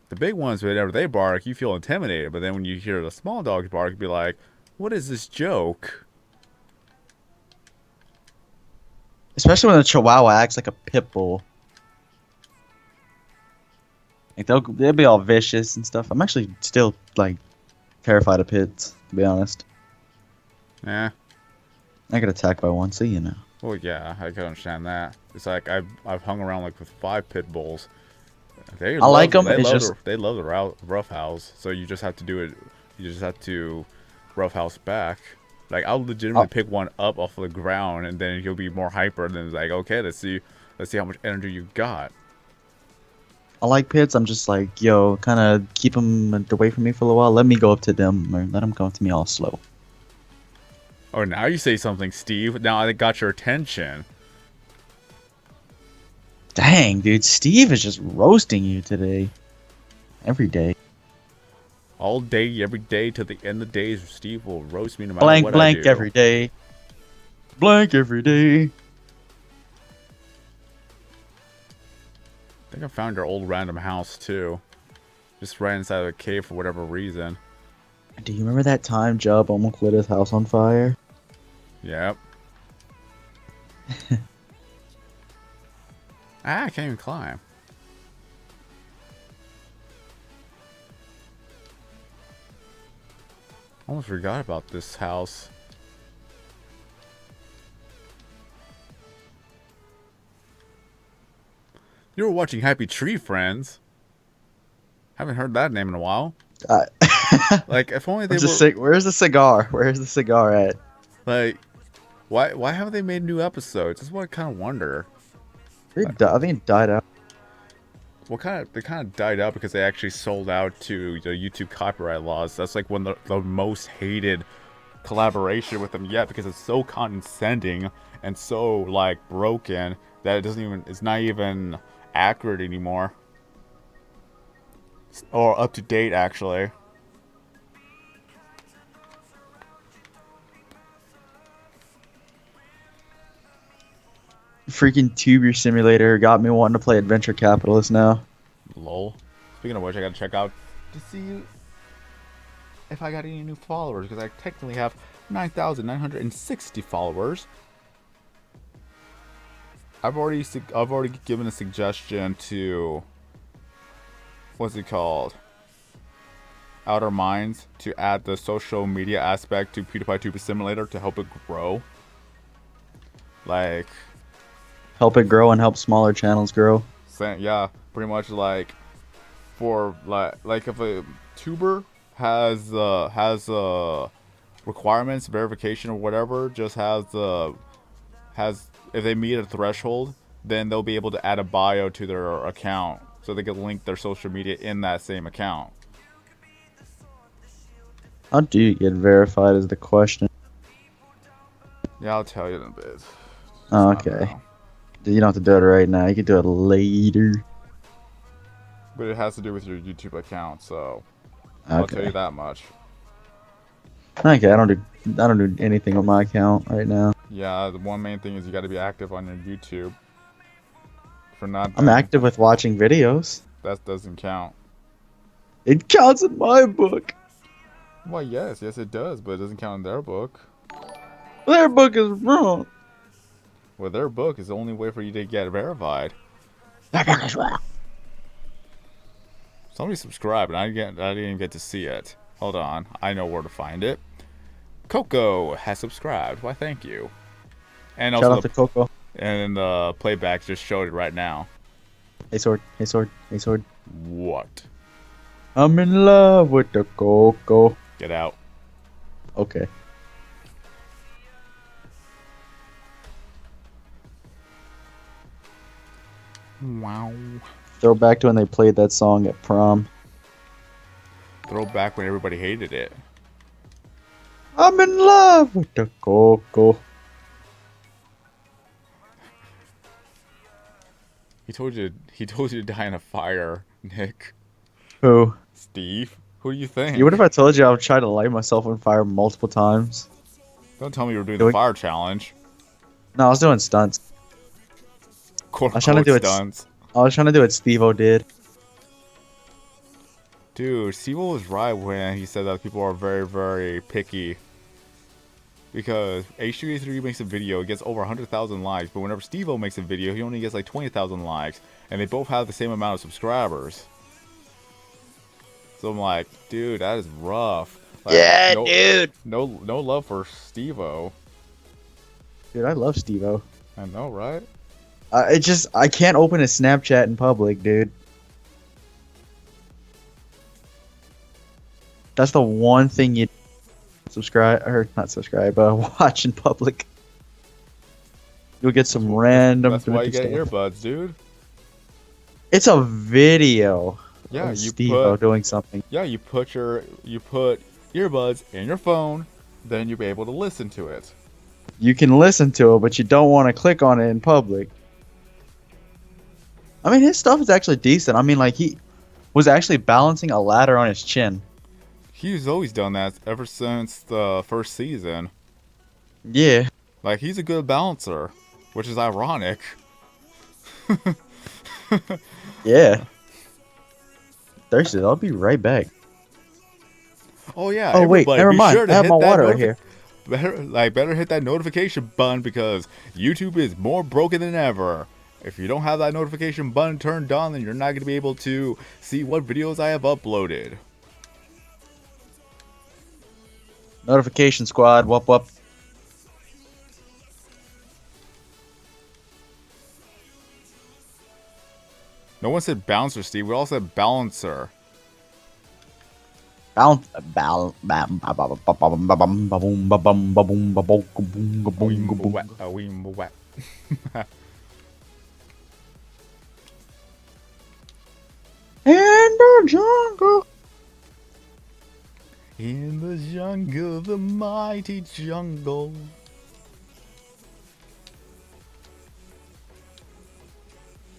The big ones, whenever they bark, you feel intimidated. But then when you hear the small dogs bark, you be like, what is this joke? Especially when the Chihuahua acts like a pit bull. Like they'll be all vicious and stuff. I'm actually still like terrified of pits, to be honest. Yeah. I get attacked by one, so you know. Well, yeah, I can understand that. It's like I've hung around like with 5 pit bulls. They I love like them. they It's love just they love the rough house. So you just have to do it. You just have to rough house back. Like I'll legitimately pick one up off of the ground, and then he'll be more hyper. And then it's like, okay, let's see how much energy you got. I like pits. I'm just like, yo, kind of keep them away from me for a little while. Let me go up to them, or let them come up to me all slow. Oh, now you say something, Steve. Now I got your attention. Dang, dude, Steve is just roasting you today. Every day. All day, every day, till the end of the days, Steve will roast me no matter Blank, what I blank do. every day. Blank every day. I think I found our old random house too. Just right inside of a cave for whatever reason. Do you remember that time Jubb almost lit his house on fire? Yep. I can't even climb. Almost forgot about this house. You were watching Happy Tree Friends. Haven't heard that name in a while. Like, if only they were... Where's the cigar? Where's the cigar at? Like, why haven't they made new episodes? That's what I kind of wonder. I think it died out. They kind of died out because they actually sold out to the YouTube copyright laws. That's like one of the most hated collaboration with them yet, because it's so condescending and so like broken that it's not even accurate anymore, or up to date actually. Freaking Tuber Simulator got me wanting to play Adventure Capitalist now. Lol. Speaking of which, I gotta check out to see if I got any new followers, because I technically have 9,960 followers. I've already given a suggestion to, what's it called, Outer Minds, to add the social media aspect to PewDiePie Tuber Simulator to help it grow. Like, Help it grow and help smaller channels grow. yeah, pretty much like, for like if a tuber has requirements, verification or whatever, just if they meet a threshold, then they'll be able to add a bio to their account, so they can link their social media in that same account. How do you get verified is the question. Yeah, I'll tell you in a bit. Oh, okay. You don't have to do it right now. You can do it later. But it has to do with your YouTube account, so Okay. I'll tell you that much. Okay, I don't do anything with my account right now. Yeah, the one main thing is you got to be active on your YouTube. For not, I'm active with watching videos. That doesn't count. It counts in my book. Well, yes it does, but it doesn't count in their book. Their book is wrong. Well, their book is the only way for you to get verified. Their book is wrong. Somebody subscribed, and I didn't even get to see it. Hold on, I know where to find it. Coco has subscribed. Why, thank you. And also, shout out to Coco. And the playback just showed it right now. Hey sword, hey sword, hey sword. What? I'm in love with the Coco. Get out. Okay. Wow. Throw back to when they played that song at prom. Throw back when everybody hated it. I'm in love with the Coco. He told you to die in a fire, Nick. Who? Steve? Who do you think? What if I told you I would try to light myself on fire multiple times? Don't tell me you were doing the fire challenge. No, I was doing stunts. Quote, I was trying to do stunts. I was trying to do what Steve-O did. Dude, Steve-O was right when he said that people are very, very picky. because H2A3 makes a video, it gets over 100,000 likes, but whenever Steve-O makes a video, he only gets like 20,000 likes, and they both have the same amount of subscribers. So I'm like, dude, that is rough. Like, Yeah, dude. no love for Steve-O. Dude, I love Steve-O. I know, right? I can't open his Snapchat in public, dude. That's the one thing you subscribe or not subscribe, watch in public. You'll get some random. That's why you get stuff. earbuds, dude. It's a video. Yeah, of Steve-O doing something. Yeah, you put earbuds in your phone, then you'll be able to listen to it. You can listen to it, but you don't want to click on it in public. I mean, his stuff is actually decent. I mean, like, he was actually balancing a ladder on his chin. He's always done that ever since the first season. Yeah. Like, he's a good balancer, which is ironic. Yeah. Thursday, I'll be right back. Oh yeah. Oh wait, never mind. Sure I have my water right here. Better hit that notification button because YouTube is more broken than ever. If you don't have that notification button turned on, then you're not going to be able to see what videos I have uploaded. Notification squad, whoop whoop. No one said bouncer, Steve. We all said balancer. Bounce, in the jungle. In the jungle, the mighty jungle.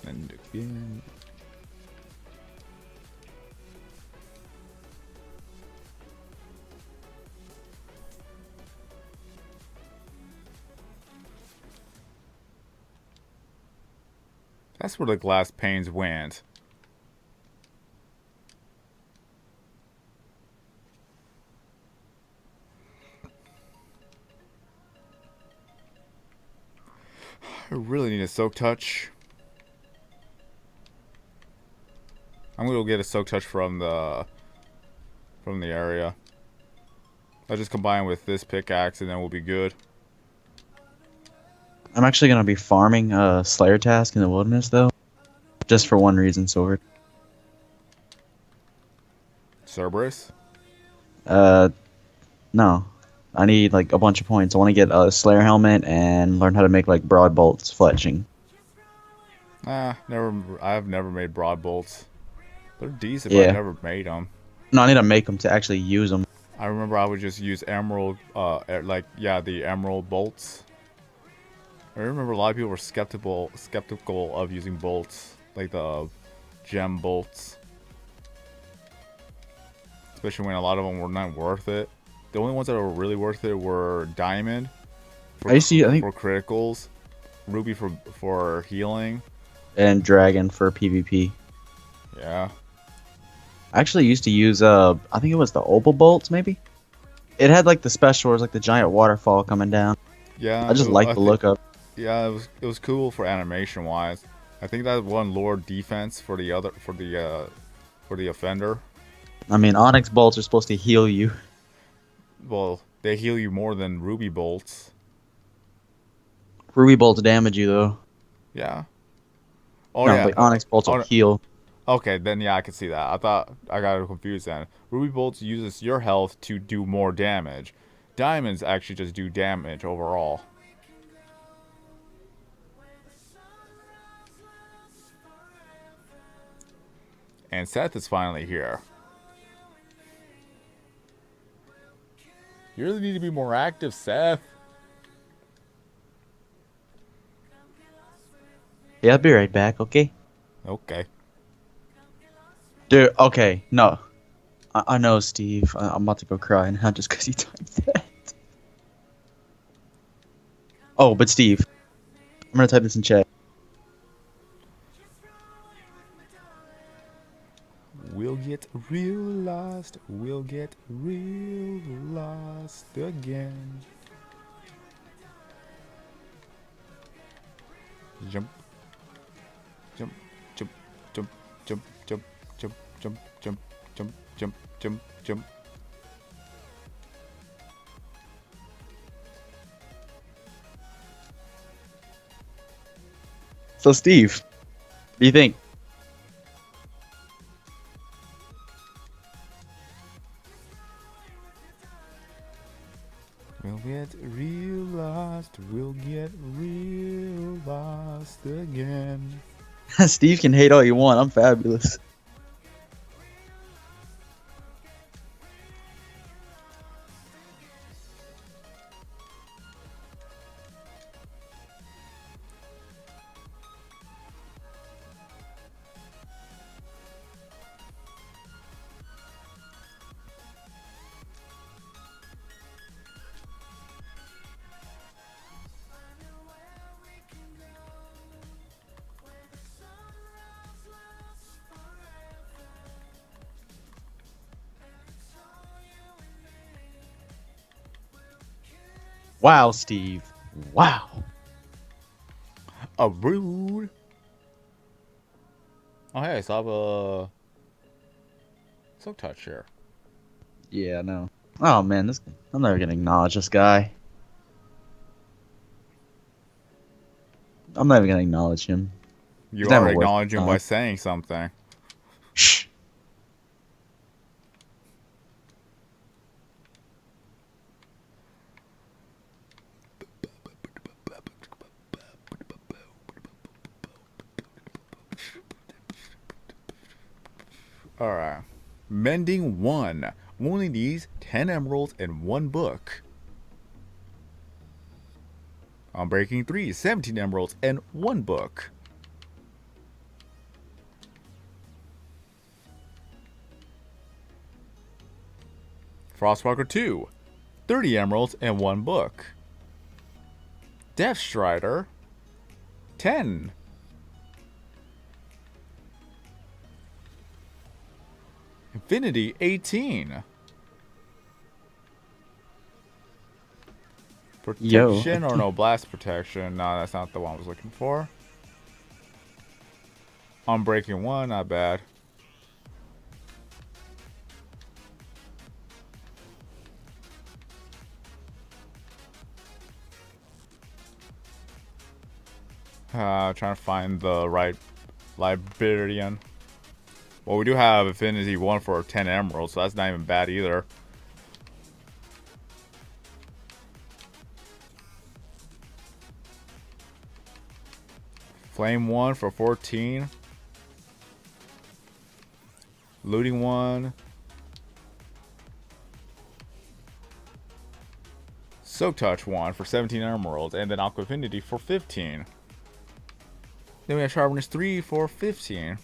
And again. That's where the glass panes went. I really need a soak touch. I'm gonna go get a soak touch from the area. I'll just combine with this pickaxe and then we'll be good. I'm actually gonna be farming a Slayer task in the wilderness though, just for one reason, sword. Cerberus? No. I need like a bunch of points. I want to get a Slayer helmet and learn how to make like broad bolts fletching. I've never made broad bolts. They're decent, Yeah. but I've never made them. No, I need to make them to actually use them. I remember I would just use emerald, the emerald bolts. I remember a lot of people were skeptical of using bolts, like the gem bolts. Especially when a lot of them were not worth it. The only ones that were really worth it were diamond for criticals, ruby for healing, and dragon for PvP. Yeah. I actually used to use I think it was the opal bolts maybe. It had like the special, like the giant waterfall coming down. Yeah. I just like the look of. Yeah, it was cool for animation wise. I think that one lowered defense for the offender. I mean, onyx bolts are supposed to heal you. Well, they heal you more than ruby bolts. Ruby bolts damage you though. Yeah. Oh no, yeah. but onyx bolts will heal. Okay, then yeah, I can see that. I thought I got confused then. Ruby bolts uses your health to do more damage. Diamonds actually just do damage overall. And Seth is finally here. You really need to be more active, Seth. Yeah, I'll be right back, okay? Okay. Dude, okay, no. I know, Steve. I'm about to go cry now just because you typed that. Oh, but Steve, I'm going to type this in chat. We'll get real lost. We'll get real lost again. Jump. Jump. Jump. Jump. Jump. Jump. Jump. Jump. Jump. Jump. Jump. Jump. Jump. So Steve, what do you think? We'll get real lost. We'll get real lost again. Steve can hate all you want. I'm fabulous. Wow, Steve. Wow. A rude. Oh hey, so I have a silk touch here. Yeah, no. Oh man, this I'm never gonna acknowledge this guy. I'm never gonna acknowledge him. He's You are never worth acknowledging my by time. saying something. Shh. Alright. Mending 1. Only needs 10 emeralds and 1 book. Unbreaking 3. 17 emeralds and 1 book. Frostwalker 2. 30 emeralds and 1 book. Death Strider. 10. Infinity 18. Protection or no blast protection? No, that's not the one I was looking for. Unbreaking 1, not bad. Trying to find the right librarian. Well, we do have Infinity 1 for 10 emeralds, so that's not even bad either. Flame 1 for 14. Looting 1. Soak Touch 1 for 17 emeralds. And then Aqua Affinity for 15. Then we have Sharpness 3 for 15.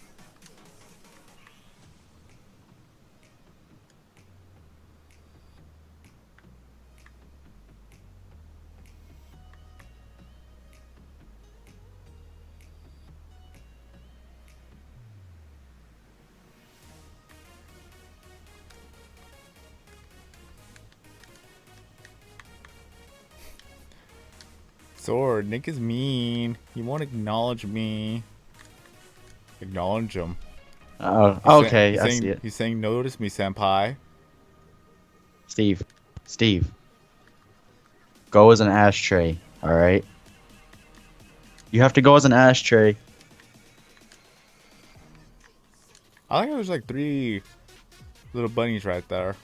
Sword, Nick is mean. He won't acknowledge me. Acknowledge him. Oh, okay, I see it. He's saying, notice me, senpai. Steve. Go as an ashtray, alright? You have to go as an ashtray. I think there's like 3 little bunnies right there.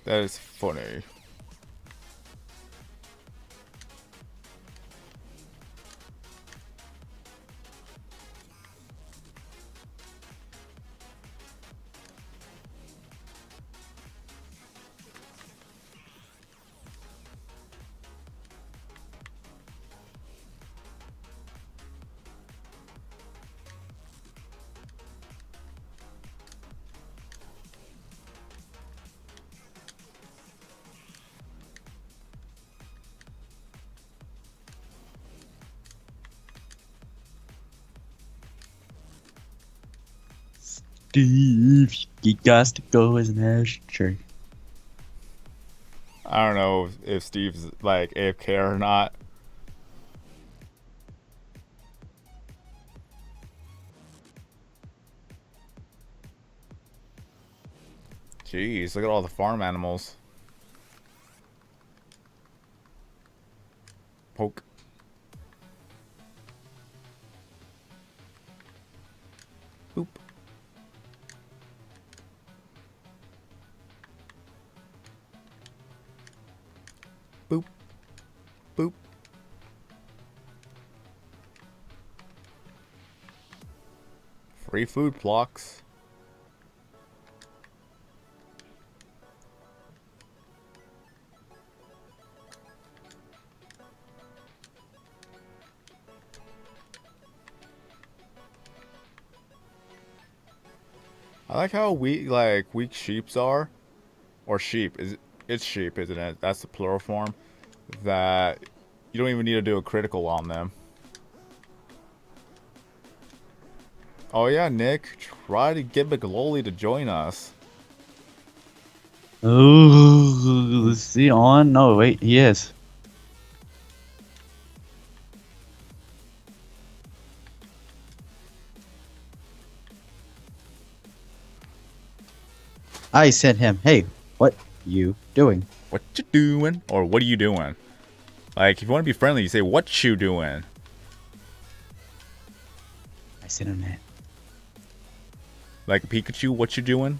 That is funny. Steve, you got to go as an ashtray. I don't know if Steve's like AFK or not. Jeez, look at all the farm animals. Poke. Boop. Boop. Boop. Free food blocks. I like how weak sheeps are, or sheep. It's sheep, isn't it? That's the plural form. That you don't even need to do a critical on them. Oh yeah, Nick, try to get McLolly to join us. Oh, is he on? No, wait, he is. I sent him, hey, what you doing? What you doing? Or what are you doing? Like, if you want to be friendly, you say, what you doing? I sent him that. Like Pikachu, what you doing?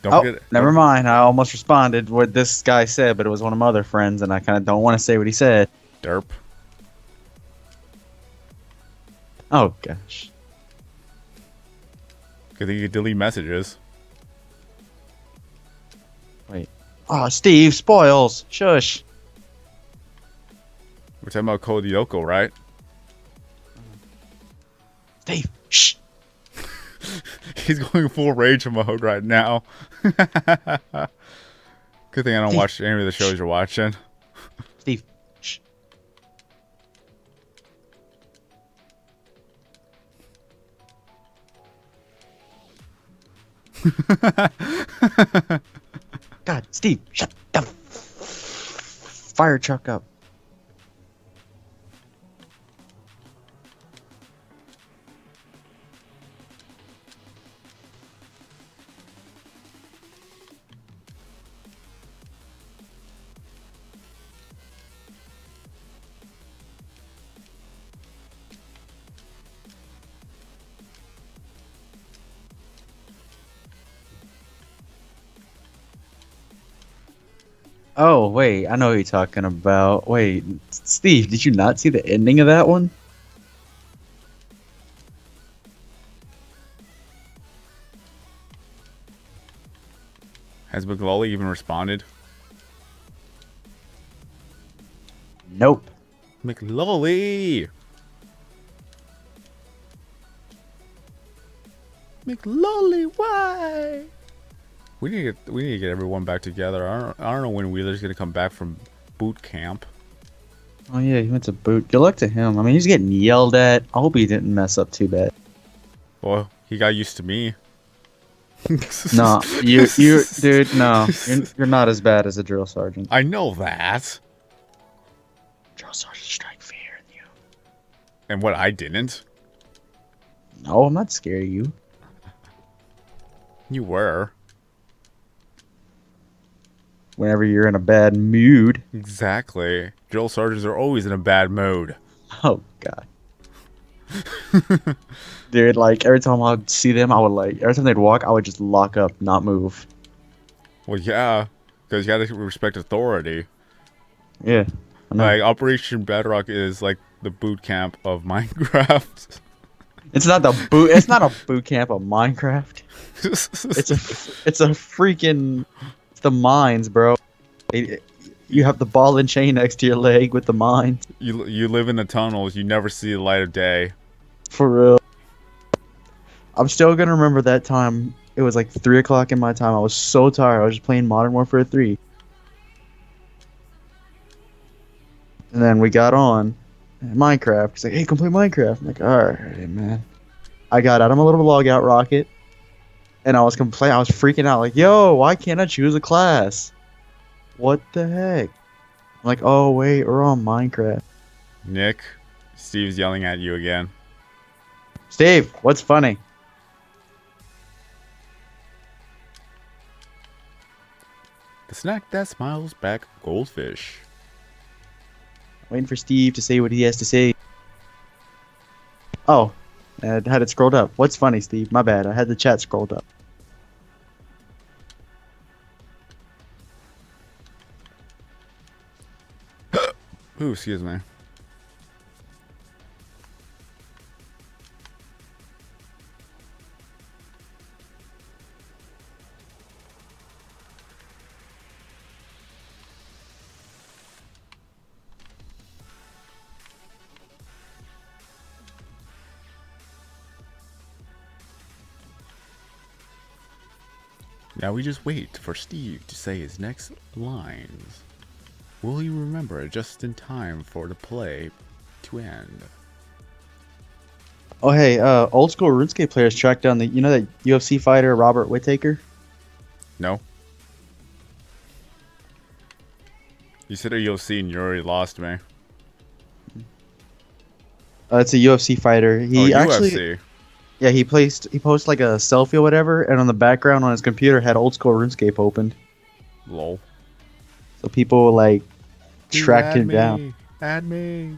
Oh, never mind. I almost responded what this guy said, but it was one of my other friends, and I kind of don't want to say what he said. Derp. Oh, gosh. Good thing you can delete messages. Wait. Oh, Steve, spoils. Shush. We're talking about Code Yoko, right? Steve, shh. He's going full rage mode right now. Good thing I don't watch any of the shows you're watching. Steve, shh. God, Steve, shut the fire truck up. Oh, wait, I know what you're talking about. Wait, Steve, did you not see the ending of that one? Has McLolly even responded? Nope. McLolly! McLolly, why? We need to get everyone back together. I don't know when Wheeler's gonna come back from boot camp. Oh yeah, he went to boot. Good luck to him. I mean, he's getting yelled at. I hope he didn't mess up too bad. Well, he got used to me. No, you, dude, no, you're not as bad as a drill sergeant. I know that. Drill sergeant strike fear in you. And what, I didn't? No, I'm not scared of you. You were. Whenever you're in a bad mood. Exactly. Drill sergeants are always in a bad mood. Oh god. Dude, like every time I'd see them, I would like every time they'd walk, I would just lock up, not move. Well, yeah, because you gotta respect authority. Yeah. I know. Like Operation Bedrock is like the boot camp of Minecraft. It's not the boot. It's not a boot camp of Minecraft. It's a freaking. It's the mines, bro. You have the ball and chain next to your leg with the mines. You live in the tunnels. You never see the light of day. For real. I'm still gonna remember that time. It was like 3 o'clock in my time. I was so tired. I was just playing Modern Warfare 3. And then we got on Minecraft. He's like, "Hey, come play Minecraft." I'm like, "All right, man." I got out of my little logout rocket, and I was complaining. I was freaking out, like, "Yo, why can't I choose a class? What the heck?" I'm like, "Oh wait, we're on Minecraft." Nick, Steve's yelling at you again. Steve, what's funny? The snack that smiles back, goldfish. Waiting for Steve to say what he has to say. Oh, I had it scrolled up. What's funny, Steve? My bad. I had the chat scrolled up. Ooh, excuse me. Now we just wait for Steve to say his next lines. Will he remember it just in time for the play to end? Oh, hey, old school RuneScape players tracked down the, that UFC fighter Robert Whittaker? No? You said a UFC and you already lost me. It's a UFC fighter. He actually, UFC. yeah, he posted like a selfie or whatever, and on the background on his computer had old school RuneScape opened. Lol. So people like tracked Add him me. down. Add me.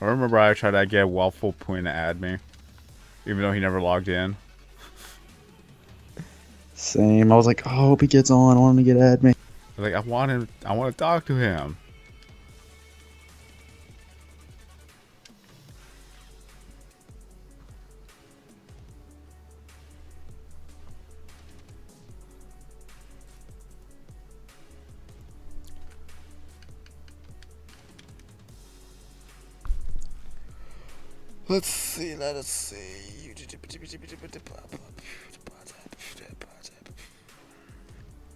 I remember I tried to get Waffle Point to add me, even though he never logged in. Same. I was like, oh, I hope he gets on. I want him to get at me. Like I want to talk to him. Let's see. Let us see.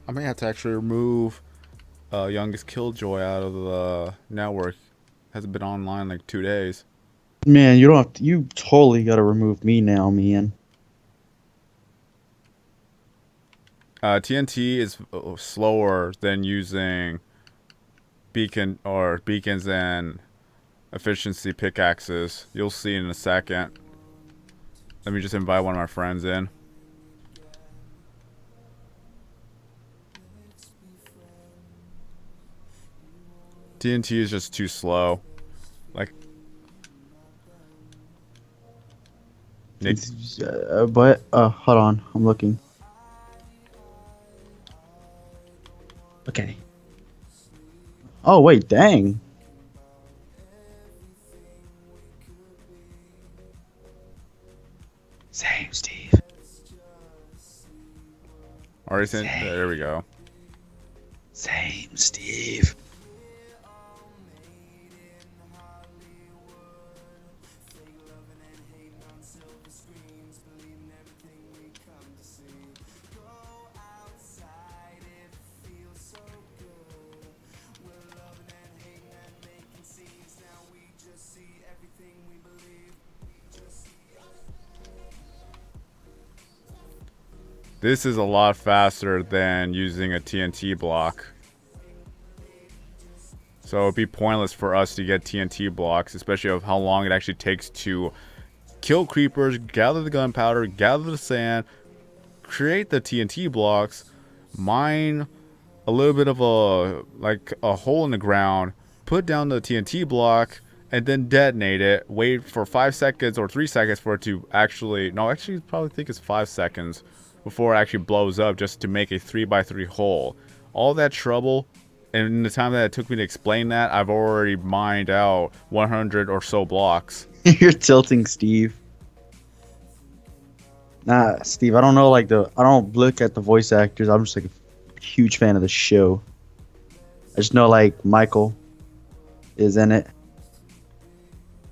I may have to actually remove Youngest Killjoy out of the network. Hasn't been online like 2 days. Man, you don't have to, you totally got to remove me now, man. TNT is slower than using beacons and efficiency pickaxes. You'll see in a second. Let me just invite one of my friends in. TNT is just too slow. Like Nick, But hold on, I'm looking. Okay. Oh wait, dang. Same, Steve. already sent. There we go. Same, Steve. This is a lot faster than using a TNT block. So it'd be pointless for us to get TNT blocks, especially of how long it actually takes to kill creepers, gather the gunpowder, gather the sand, create the TNT blocks, mine a little bit of a hole in the ground, put down the TNT block, and then detonate it. Wait for 5 seconds or 3 seconds for it to actually probably think it's 5 seconds before it actually blows up, just to make a 3x3 hole. All that trouble, and in the time that it took me to explain that, I've already mined out 100 or so blocks. You're tilting, Steve. Nah, Steve, I don't know, I don't look at the voice actors. I'm just like a huge fan of the show. I just know like Michael is in it.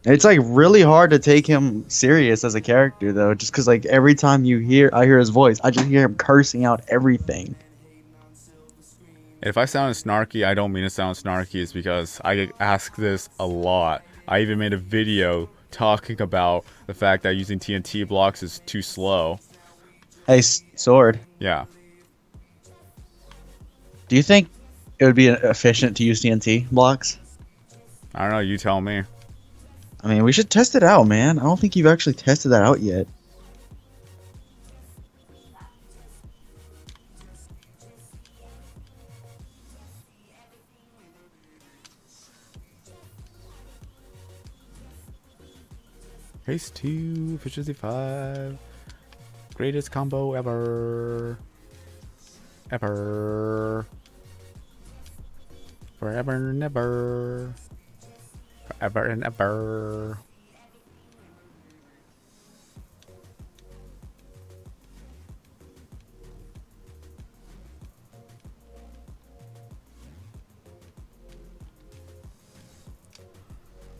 It's like really hard to take him serious as a character though, just because like every time I hear his voice, I just hear him cursing out everything. If I sound snarky, I don't mean to sound snarky. It's because I get asked this a lot. I even made a video talking about the fact that using TNT blocks is too slow. Hey, Sword. Yeah. Do you think it would be efficient to use TNT blocks? I don't know. You tell me. I mean, we should test it out, man. I don't think you've actually tested that out yet. Haste 2, efficiency 5. Greatest combo ever. Ever. Forever and ever. Forever and ever.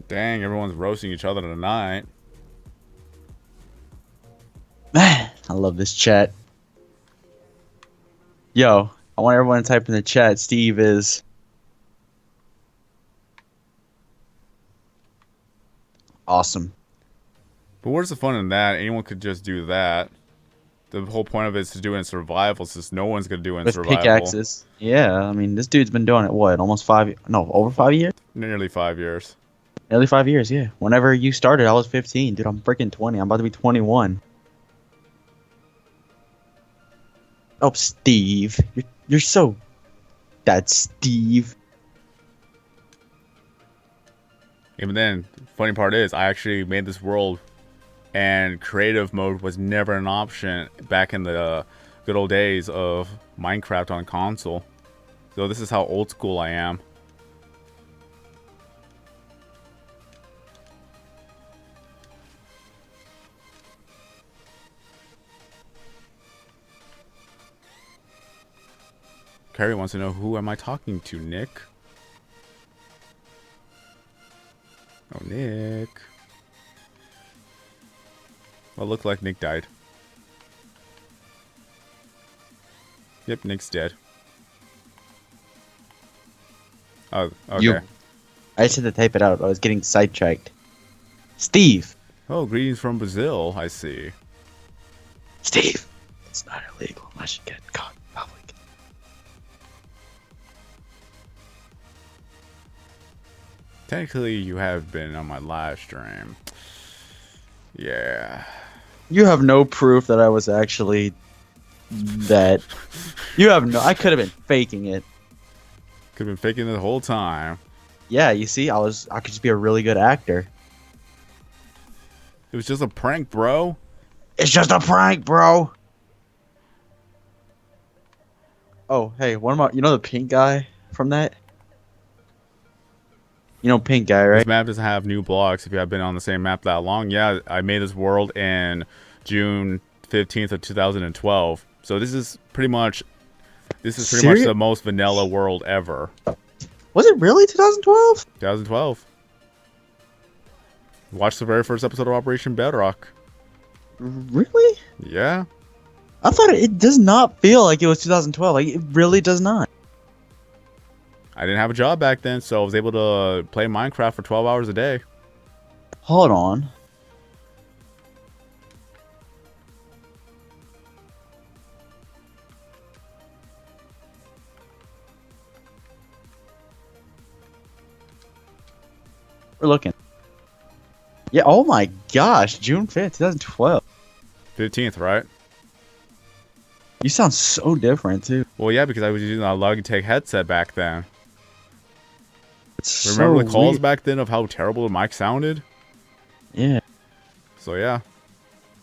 Dang, everyone's roasting each other tonight. Man, I love this chat. Yo, I want everyone to type in the chat. Steve is awesome. But where's the fun in that? Anyone could just do that. The whole point of it is to do it in survival, since no one's gonna do it in With survival. pickaxes. Yeah, I mean, this dude's been doing it, what, almost 5... No, over 5 years? Nearly 5 years. Nearly 5 years, yeah. Whenever you started, I was 15. Dude, I'm freaking 20. I'm about to be 21. Oh, Steve. You're so... That's Steve. Even then, funny part is, I actually made this world, and creative mode was never an option back in the good old days of Minecraft on console. So this is how old school I am. Carrie wants to know, who am I talking to, Nick? Oh, Nick. Well, it looked like Nick died. Yep, Nick's dead. Oh, okay. I just had to type it out. I was getting sidetracked. Steve. Oh, greetings from Brazil, I see. Steve. It's not illegal unless you get caught in public. Technically, you have been on my live stream. Yeah. You have no proof that I was actually that. You have no. I could have been faking it. Could have been faking it the whole time. Yeah, you see, I could just be a really good actor. It was just a prank, bro. It's just a prank, bro. Oh, hey, what about the pink guy from that? You know pink guy, right? This map doesn't have new blocks if you have been on the same map that long. Yeah, I made this world in June 15th of 2012. So this is pretty much the most vanilla world ever. Was it really 2012? 2012. Watch the very first episode of Operation Bedrock. Really? Yeah. I thought it does not feel like it was 2012. Like, it really does not. I didn't have a job back then, so I was able to play Minecraft for 12 hours a day. Hold on. We're looking. Yeah, oh my gosh, June 5th, 2012. 15th, right? You sound so different, too. Well, yeah, because I was using a Logitech headset back then. It's Remember so the calls weird. back then of how terrible the mic sounded? Yeah. So, yeah.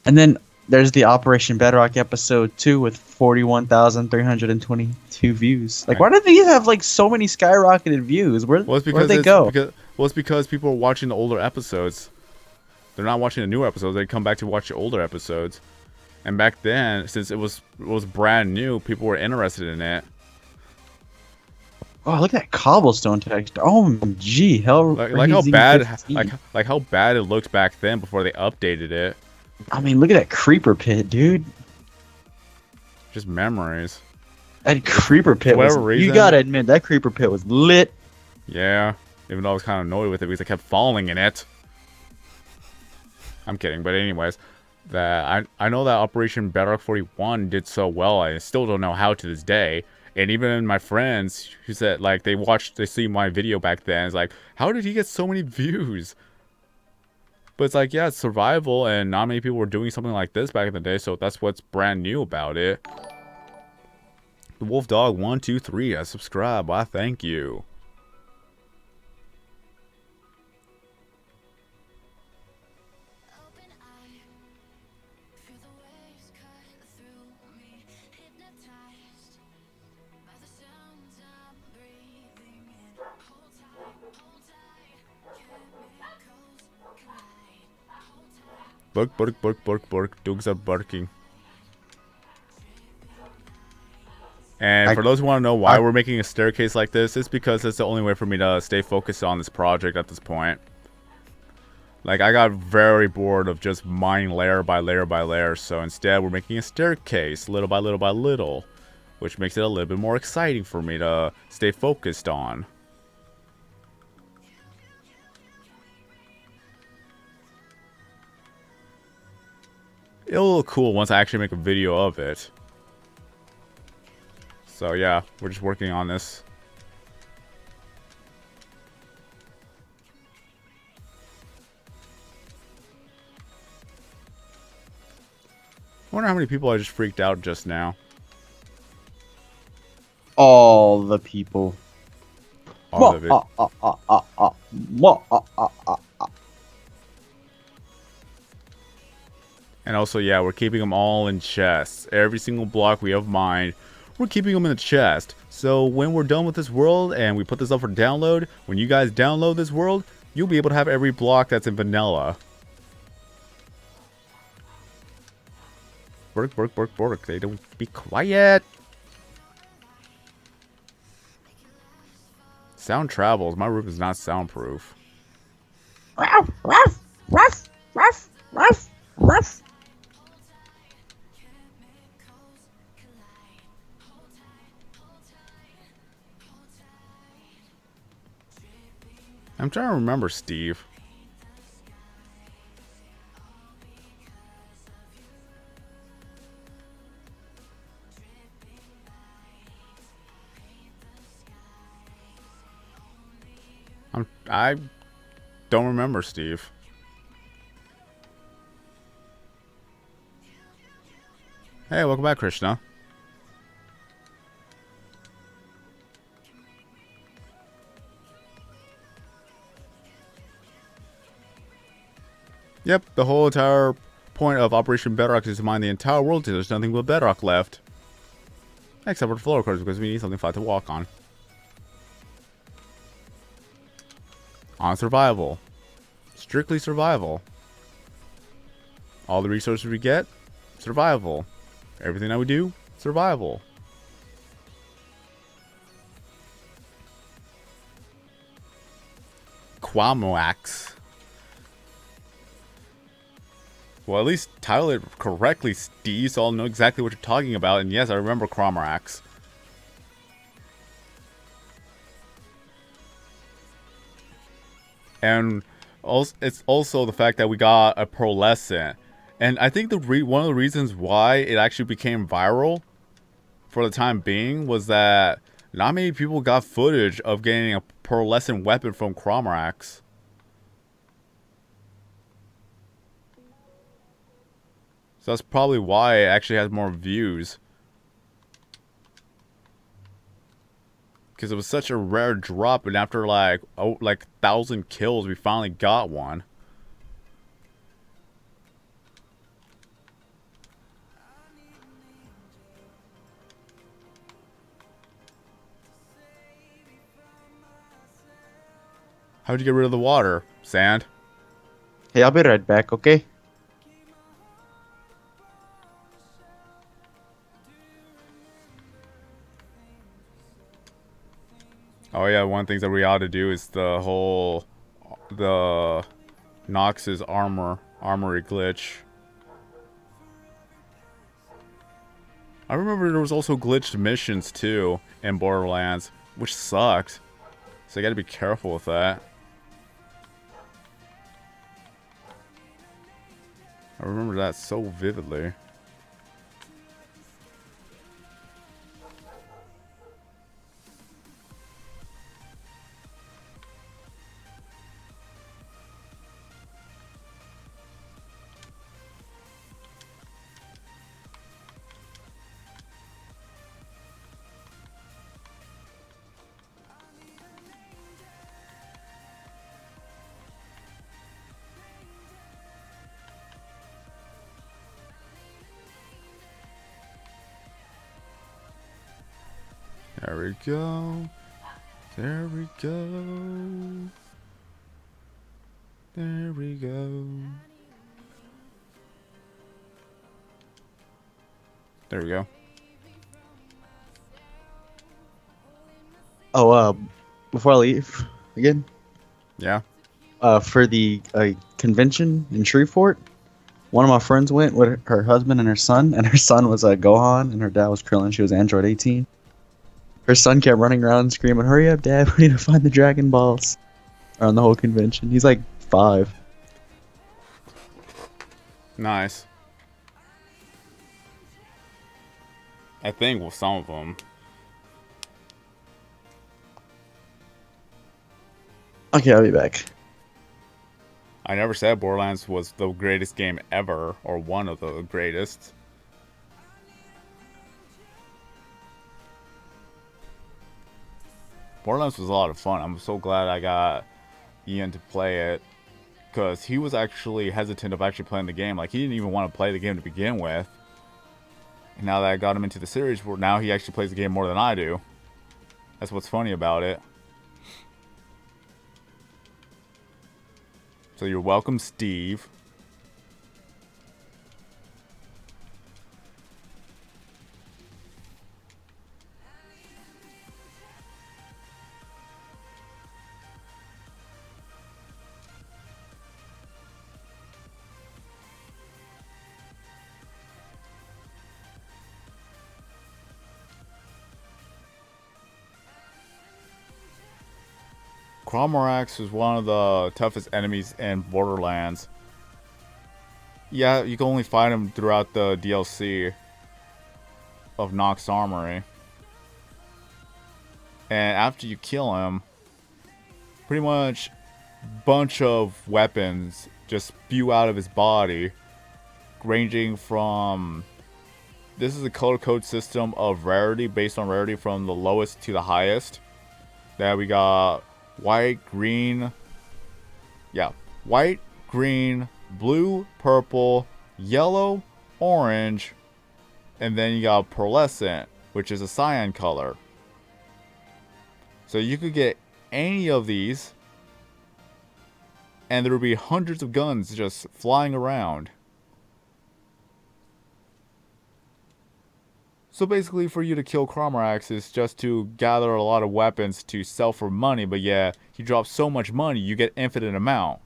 And then there's the Operation Bedrock episode 2 with 41,322 views. Like, why do these have, like, so many skyrocketed views? Where'd they go? It's because people are watching the older episodes. They're not watching the newer episodes. They come back to watch the older episodes. And back then, since it was brand new, people were interested in it. Oh, look at that cobblestone texture. Oh, gee, hell. Like how bad, like how bad it looked back then before they updated it. I mean, look at that creeper pit, dude. Just memories. That creeper pit was. Reason, you gotta admit, that creeper pit was lit. Yeah, even though I was kind of annoyed with it because I kept falling in it. I'm kidding, but anyways, that I know that Operation Bedrock 41 did so well. I still don't know how to this day. And even my friends who said like they see my video back then, it's like, how did he get so many views? But it's like, yeah, it's survival, and not many people were doing something like this back in the day, so that's what's brand new about it. The Wolf Dog 123, I subscribe. Why, thank you. Bark, bark, bark, bark, bark. Dogs are barking. And for those who want to know why we're making a staircase like this, it's because it's the only way for me to stay focused on this project at this point. Like, I got very bored of just mining layer by layer by layer, so instead we're making a staircase little by little by little, which makes it a little bit more exciting for me to stay focused on. It'll look cool once I actually make a video of it. So yeah, we're just working on this. I wonder how many people I just freaked out just now. All the people. All of it. And also, yeah, we're keeping them all in chests. Every single block we have mined, we're keeping them in the chest. So when we're done with this world and we put this up for download, when you guys download this world, you'll be able to have every block that's in vanilla. Work, work, work, work. They don't be quiet. Sound travels. My room is not soundproof. Ruff, ruff, ruff, ruff, ruff, ruff. I'm trying to remember, Steve. I don't remember, Steve. Hey, welcome back, Krishna. Yep, the whole entire point of Operation Bedrock is to mine the entire world till there's nothing but bedrock left. Except for the floor, of course, because we need something flat to walk on. On survival. Strictly survival. All the resources we get, survival. Everything that we do, survival. Quamoax. Well, at least title it correctly, Steve, so I'll know exactly what you're talking about. And yes, I remember Cromorax. And also, it's also the fact that we got a pearlescent. And I think one of the reasons why it actually became viral for the time being was that not many people got footage of getting a pearlescent weapon from Cromorax. So that's probably why it actually has more views. Because it was such a rare drop, and after like 1,000 kills, we finally got one. How'd you get rid of the water? Sand? Hey, I'll be right back, okay? Oh yeah, one of the things that we ought to do is the Nox's armory glitch. I remember there was also glitched missions too in Borderlands, which sucked. So you gotta be careful with that. I remember that so vividly. There we go. There we go. There we go. There we go. Oh, before I leave again, Yeah. for the convention in Shreveport, one of my friends went with her husband and her son, and her son was Gohan, and her dad was Krillin. She was Android 18. Her son kept running around screaming, "Hurry up, Dad! We need to find the Dragon Balls!" Around the whole convention. He's like 5. Nice. I think with some of them. Okay, I'll be back. I never said Borderlands was the greatest game ever, or one of the greatest. Borderlands was a lot of fun. I'm so glad I got Ian to play it, because he was actually hesitant of actually playing the game. Like, he didn't even want to play the game to begin with. And now that I got him into the series, where now he actually plays the game more than I do. That's what's funny about it. So you're welcome, Steve. Crawmerax is one of the toughest enemies in Borderlands. Yeah, you can only fight him throughout the DLC of Nox Armory. And after you kill him, pretty much bunch of weapons just spew out of his body, ranging from... This is a color code system of rarity, based on rarity from the lowest to the highest. That we got white, green... Yeah, white, green, blue, purple, yellow, orange, and then you got pearlescent, which is a cyan color. So you could get any of these, and there would be hundreds of guns just flying around. So basically, for you to kill Crawmerax is just to gather a lot of weapons to sell for money, but yeah, he drops so much money, you get infinite amount.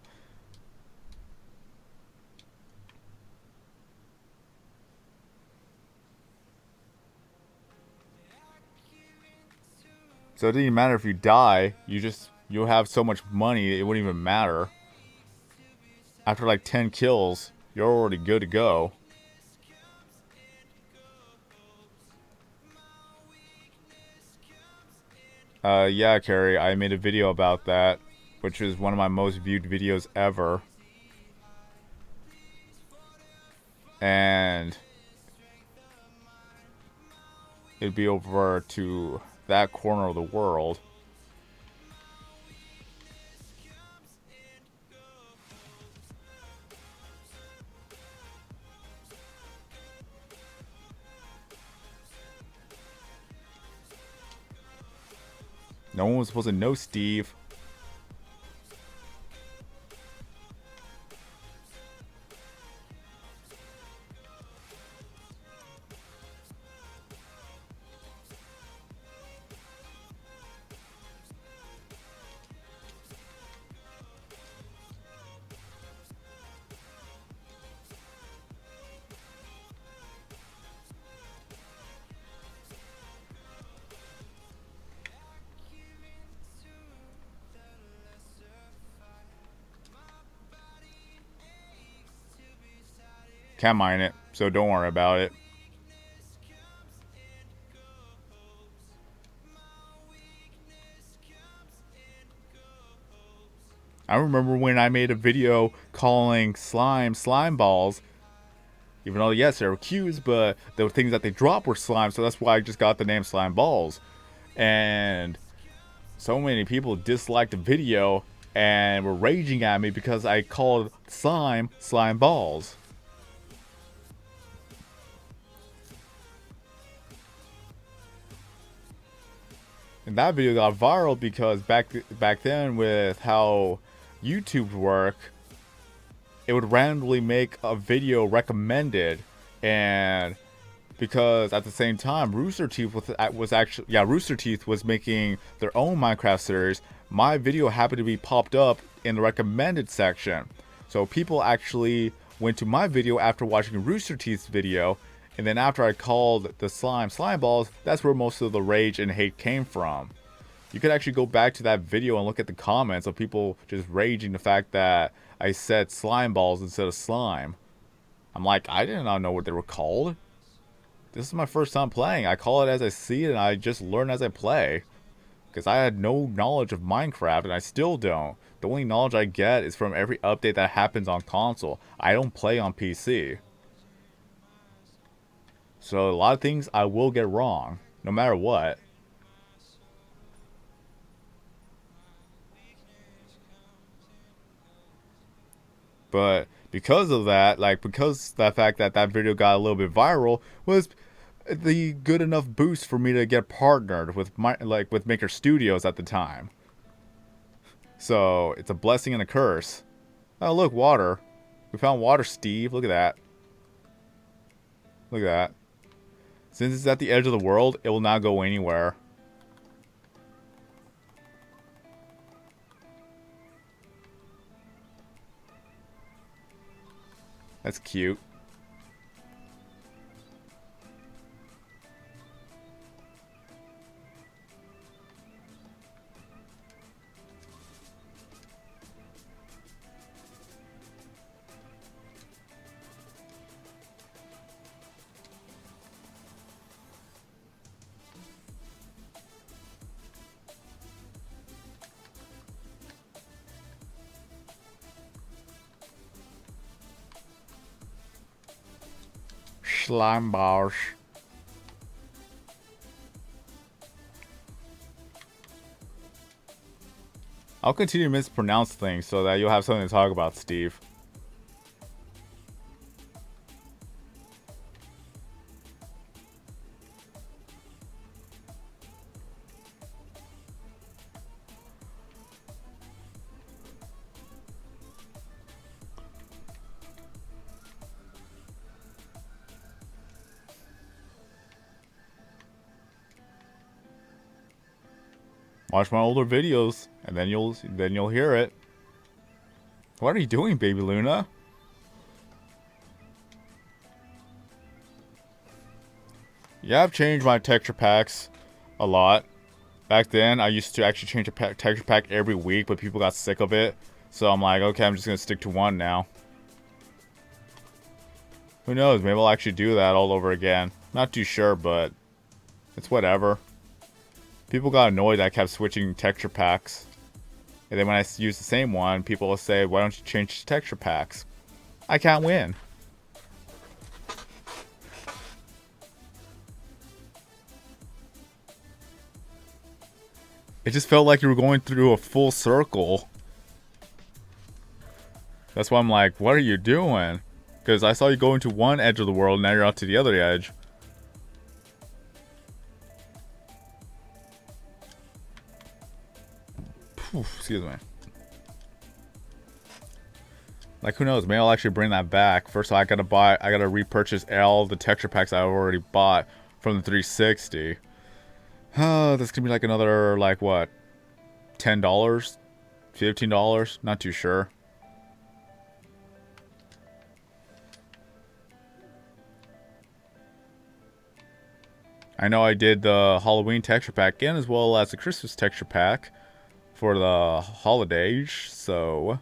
So it didn't even matter if you die, you'll have so much money, it wouldn't even matter. After like 10 kills, you're already good to go. Yeah, Carrie, I made a video about that, which is one of my most viewed videos ever. And it'd be over to that corner of the world. No one was supposed to know, Steve. Can't mine it, so don't worry about it. I remember when I made a video calling slime balls. Even though, yes, they were cubes, but the things that they dropped were slime, so that's why I just got the name slime balls. And so many people disliked the video and were raging at me because I called slime balls. And that video got viral because back then, with how YouTube work, it would randomly make a video recommended, and because at the same time Rooster Teeth Rooster Teeth was making their own Minecraft series, my video happened to be popped up in the recommended section. So people actually went to my video after watching Rooster Teeth's video, and then after I called the slime balls, that's where most of the rage and hate came from. You could actually go back to that video and look at the comments of people just raging the fact that I said slime balls instead of slime. I'm like, I did not know what they were called. This is my first time playing. I call it as I see it, and I just learn as I play. Because I had no knowledge of Minecraft, and I still don't. The only knowledge I get is from every update that happens on console. I don't play on PC. So a lot of things I will get wrong, no matter what. But because of that, because the fact that that video got a little bit viral was the good enough boost for me to get partnered with with Maker Studios at the time. So it's a blessing and a curse. Oh, look, water. We found water, Steve. Look at that. Look at that. Since it's at the edge of the world, it will not go anywhere. That's cute. Slime bars. I'll continue to mispronounce things so that you'll have something to talk about, Steve. Watch my older videos, and then you'll hear it. What are you doing, baby Luna? Yeah, I've changed my texture packs a lot. Back then, I used to actually change a texture pack every week, but people got sick of it. So I'm like, okay, I'm just gonna stick to one now. Who knows? Maybe I'll actually do that all over again. Not too sure, but it's whatever. People got annoyed that I kept switching texture packs. And then when I use the same one, people will say, why don't you change texture packs? I can't win. It just felt like you were going through a full circle. That's why I'm like, what are you doing? Because I saw you go into one edge of the world, and now you're out to the other edge. Excuse me. Like, who knows? Maybe I'll actually bring that back. First of all, I gotta repurchase all the texture packs I've already bought from the 360. Oh, that's gonna be like another, like, what? $10? $15? Not too sure. I know I did the Halloween texture pack in, as well as the Christmas texture pack for the holidays, so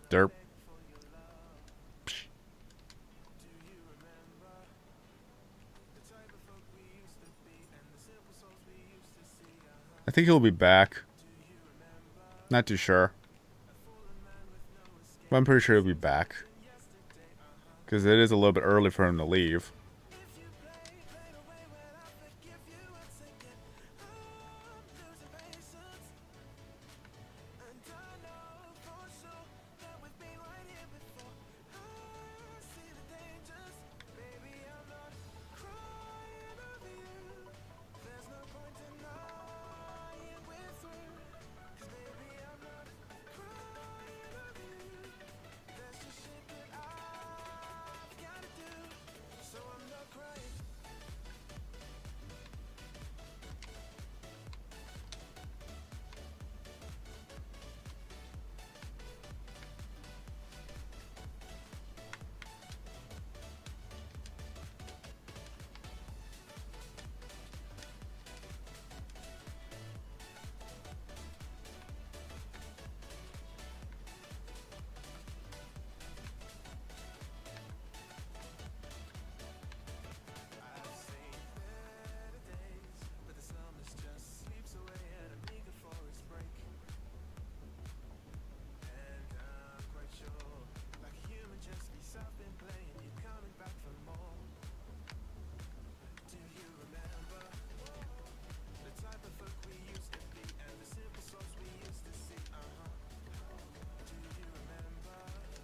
Derp. I think he'll be back. Not too sure. But I'm pretty sure he'll be back. Because it is a little bit early for him to leave.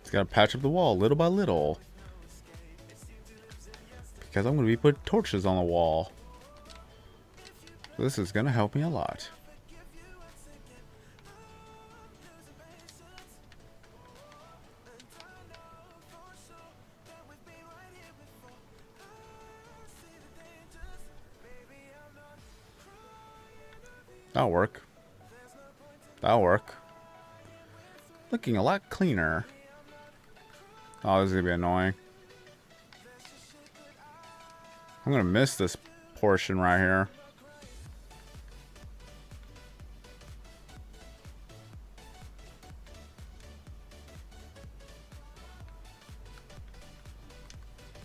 Just gotta patch up the wall little by little. Because I'm gonna be putting torches on the wall. This is gonna help me a lot. That'll work. That'll work. Looking a lot cleaner. Oh, this is gonna be annoying. I'm gonna miss this portion right here.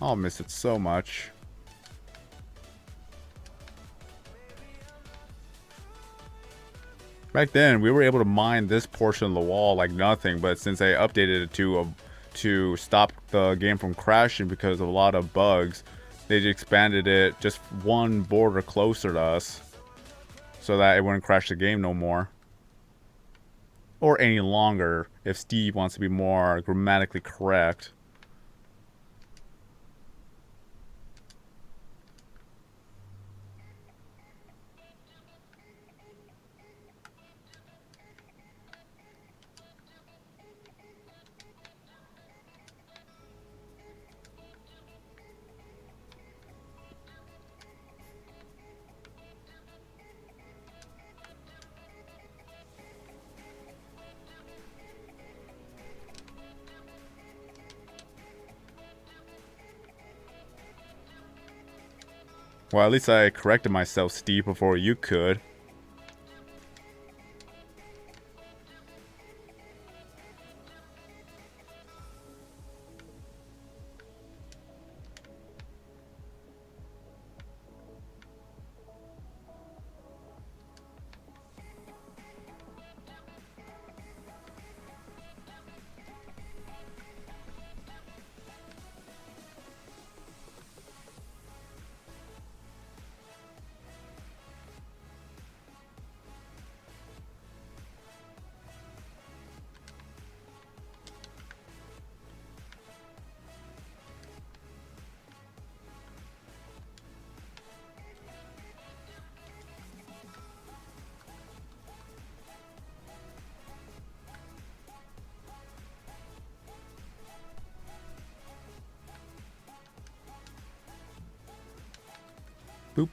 I'll miss it so much. Back then, we were able to mine this portion of the wall like nothing, but since they updated it to stop the game from crashing because of a lot of bugs, they just expanded it just one border closer to us so that it wouldn't crash the game no more. Or any longer, if Steve wants to be more grammatically correct. Well, at least I corrected myself, Steve, before you could. Boop.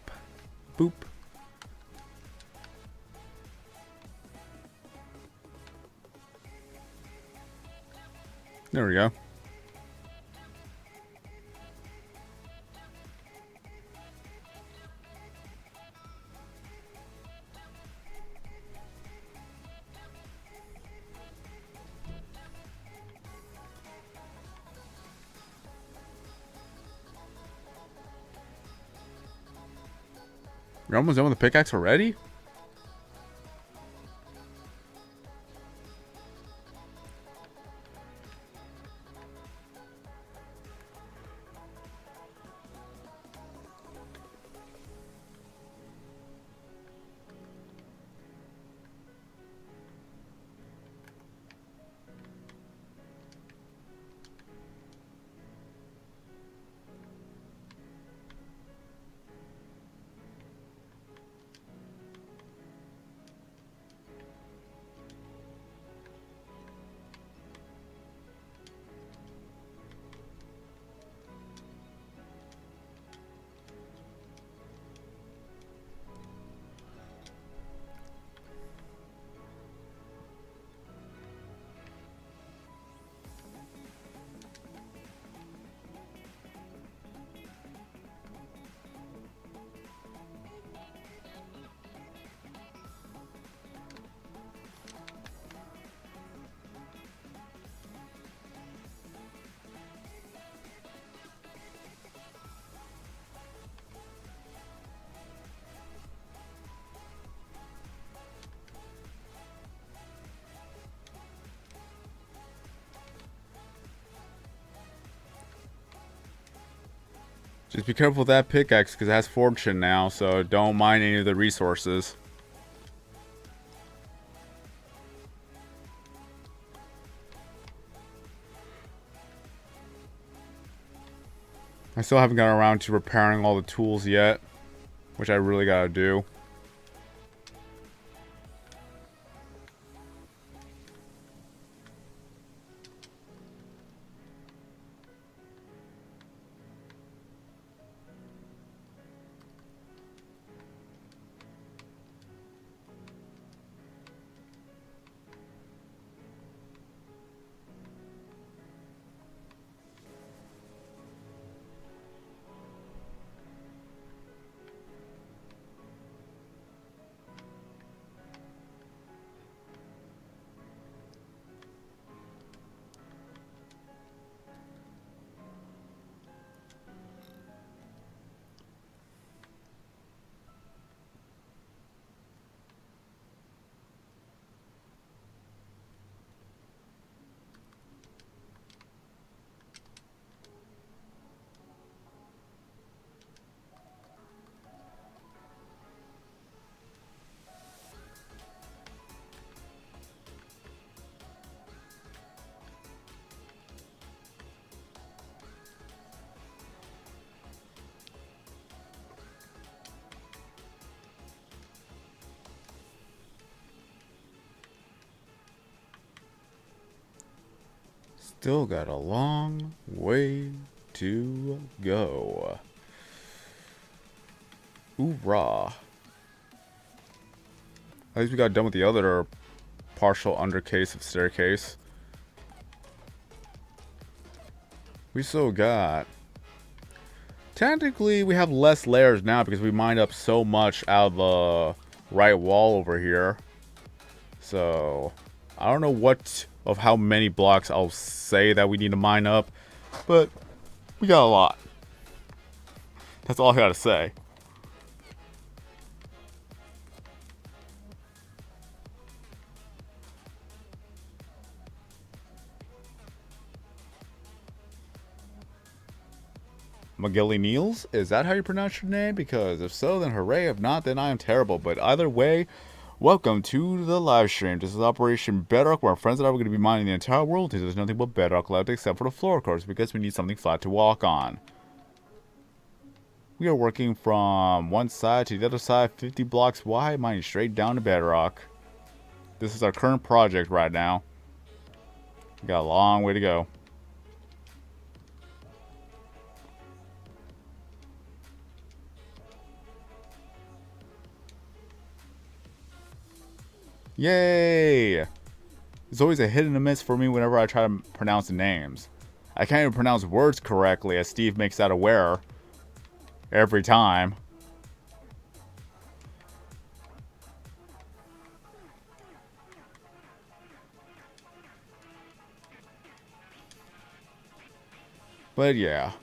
Boop. There we go. You're almost done with the pickaxe already? Just be careful with that pickaxe because it has fortune now, so don't mind any of the resources. I still haven't gotten around to repairing all the tools yet, which I really gotta do. Still got a long way to go. Hoorah. At least we got done with the other partial undercase of staircase. We still got... Technically, we have less layers now because we mined up so much out of the right wall over here. So, I don't know what of how many blocks I'll say that we need to mine up, but we got a lot. That's all I gotta say. McGilly Niels? Is that how you pronounce your name? Because if so, then hooray. If not, then I am terrible. But either way, welcome to the live stream. This is Operation Bedrock, where our friends and I are going to be mining the entire world until there's nothing but bedrock left except for the floor, of course, because we need something flat to walk on. We are working from one side to the other side, 50 blocks wide, mining straight down to bedrock. This is our current project right now. We got a long way to go. Yay! There's always a hit and a miss for me whenever I try to pronounce the names. I can't even pronounce words correctly, as Steve makes that aware every time. But yeah.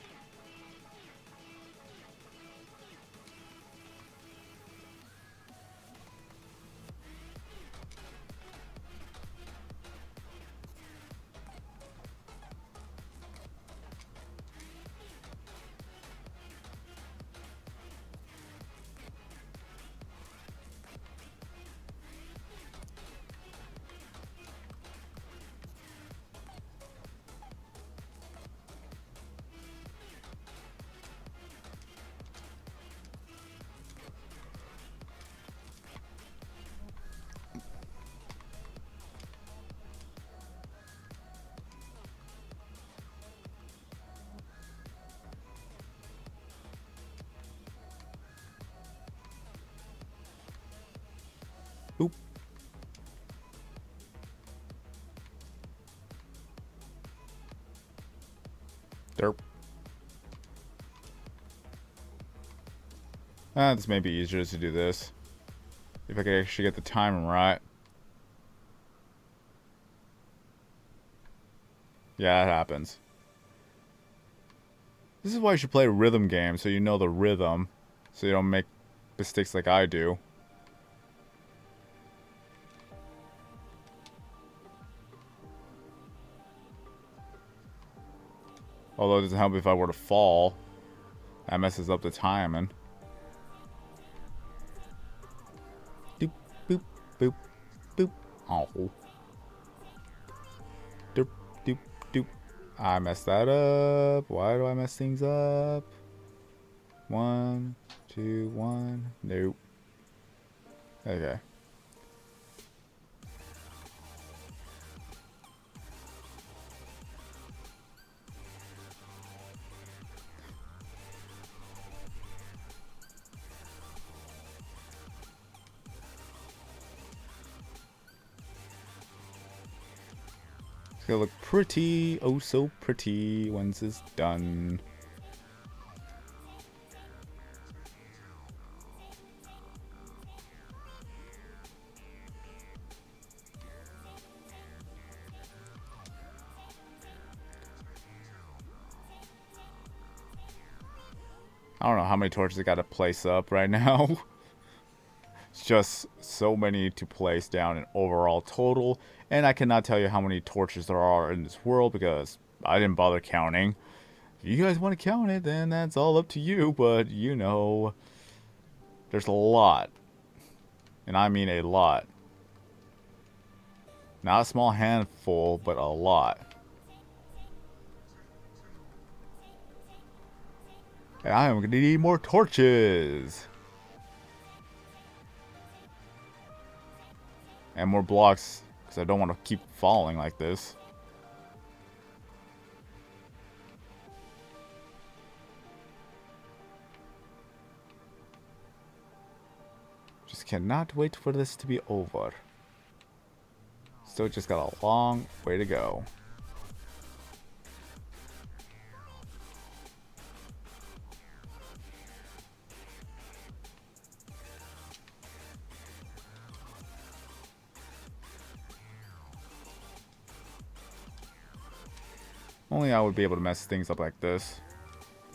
Boop. Derp. This may be easier to do this. If I could actually get the timing right. Yeah, that happens. This is why you should play a rhythm game, so you know the rhythm. So you don't make mistakes like I do. Although it doesn't help if I were to fall. That messes up the timing. Doop, boop, boop, boop. Oh. Doop, doop, doop. I messed that up. Why do I mess things up? 1, 2, 1. Nope. Okay. It's gonna look pretty, oh so pretty once it's done. I don't know how many torches I gotta place up right now. It's just so many to place down in overall total. And I cannot tell you how many torches there are in this world because I didn't bother counting. If you guys want to count it, then that's all up to you. But, you know, there's a lot. And I mean a lot. Not a small handful, but a lot. And I am going to need more torches. And more blocks, because I don't want to keep falling like this. Just cannot wait for this to be over. Still just got a long way to go. Only I would be able to mess things up like this.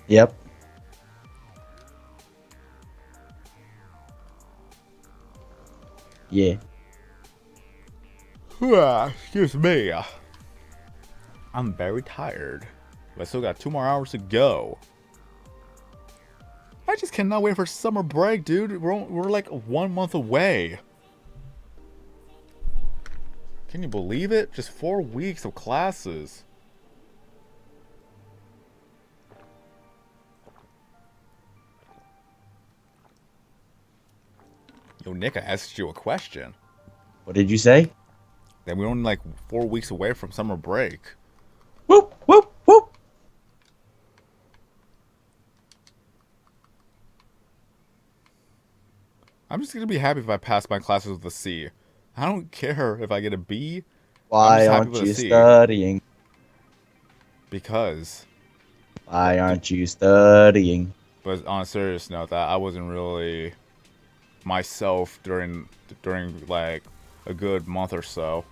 Yep. Yeah. Excuse me. I'm very tired. But I still got 2 more hours to go. I just cannot wait for summer break, dude. We're like 1 month away. Can you believe it? Just 4 weeks of classes. Yo, Nick, I asked you a question. What did you say? That we're only like 4 weeks away from summer break. Whoop, whoop, whoop. I'm just gonna be happy if I pass my classes with a C. I don't care if I get a B. Why happy aren't with a you C. studying? Because. Why aren't you studying? But on a serious note, that I wasn't really myself during like a good month or so.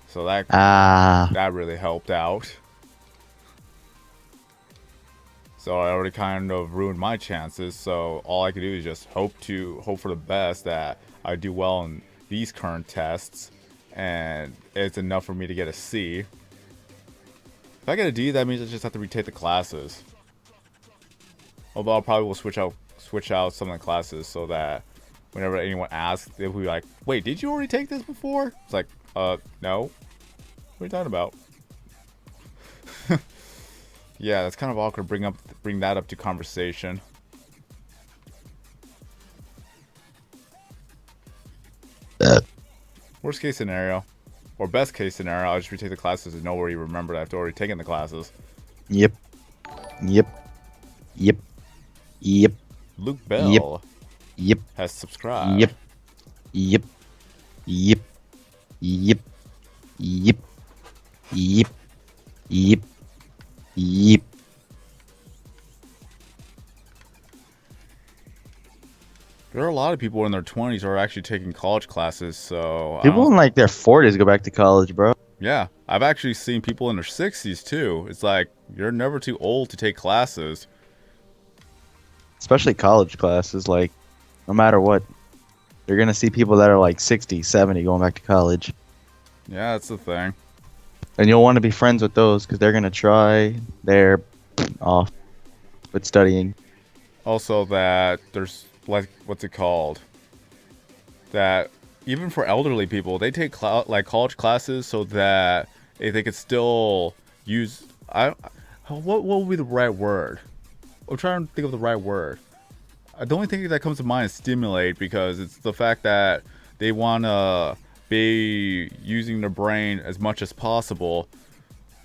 So that really helped out. So I already kind of ruined my chances. So all I can do is just hope for the best that I do well in these current tests, and it's enough for me to get a C. If I get a D, that means I just have to retake the classes. Although I probably will switch out some of the classes so that whenever anyone asks, they'll be like, "Wait, did you already take this before?" It's like, no. What are you talking about? Yeah, that's kind of awkward. Bring that up to conversation. Worst case scenario, or best case scenario, I'll just retake the classes and nobody remembered I've already taken the classes. Yep. Yep. Yep. Yep. Luke Bell Yep. has subscribed. Yep. Yep. Yep. Yep. Yep. Yep. Yep. Yep. There are a lot of people in their 20s who are actually taking college classes, so I People don't. in like their 40s go back to college, bro. Yeah, I've actually seen people in their 60s too. It's like you're never too old to take classes. Especially college classes. Like, no matter what, you're gonna see people that are like 60, 70 going back to college, Yeah, that's the thing. and you'll want to be friends with those because they're gonna try their off with studying. Also, that there's like what's it called? That even for elderly people, they take like college classes so that they could still use. What would be the right word? I'm trying to think of the right word. The only thing that comes to mind is stimulate, because it's the fact that they want to be using their brain as much as possible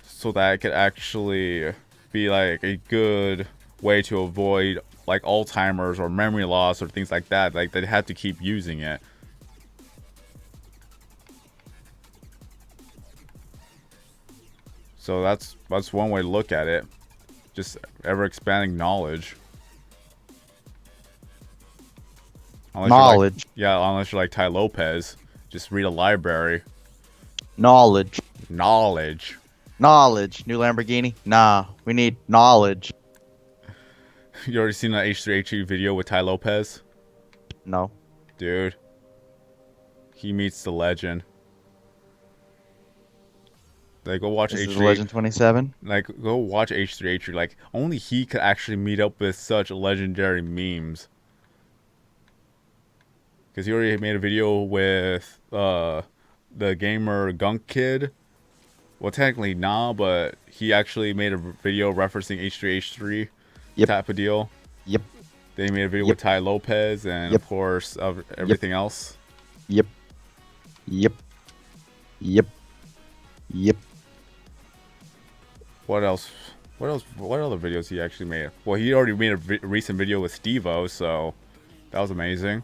so that it could actually be like a good way to avoid like Alzheimer's or memory loss or things like that. Like they have to keep using it. So that's one way to look at it. Just ever expanding knowledge. Unless Knowledge. unless you're like Ty Lopez, just read a library. Knowledge. Knowledge. Knowledge. New Lamborghini? Nah, we need knowledge. You already seen that H3H3 video with Ty Lopez? No. Dude. He meets the legend. Like, go watch This is H3. Legend 27. Like, go watch H3H3. Like, only he could actually meet up with such legendary memes. Because he already made a video with the gamer Gunk Kid. Well, technically, nah, but he actually made a video referencing H3H3 Yep. type of deal. Yep. Then he made a video Yep. with Ty Lopez and, Yep. of course, of everything else. Yep. Yep. Yep. Yep. What else? What else? What other videos he actually made? Well, he already made a recent video with Steve-O, so that was amazing.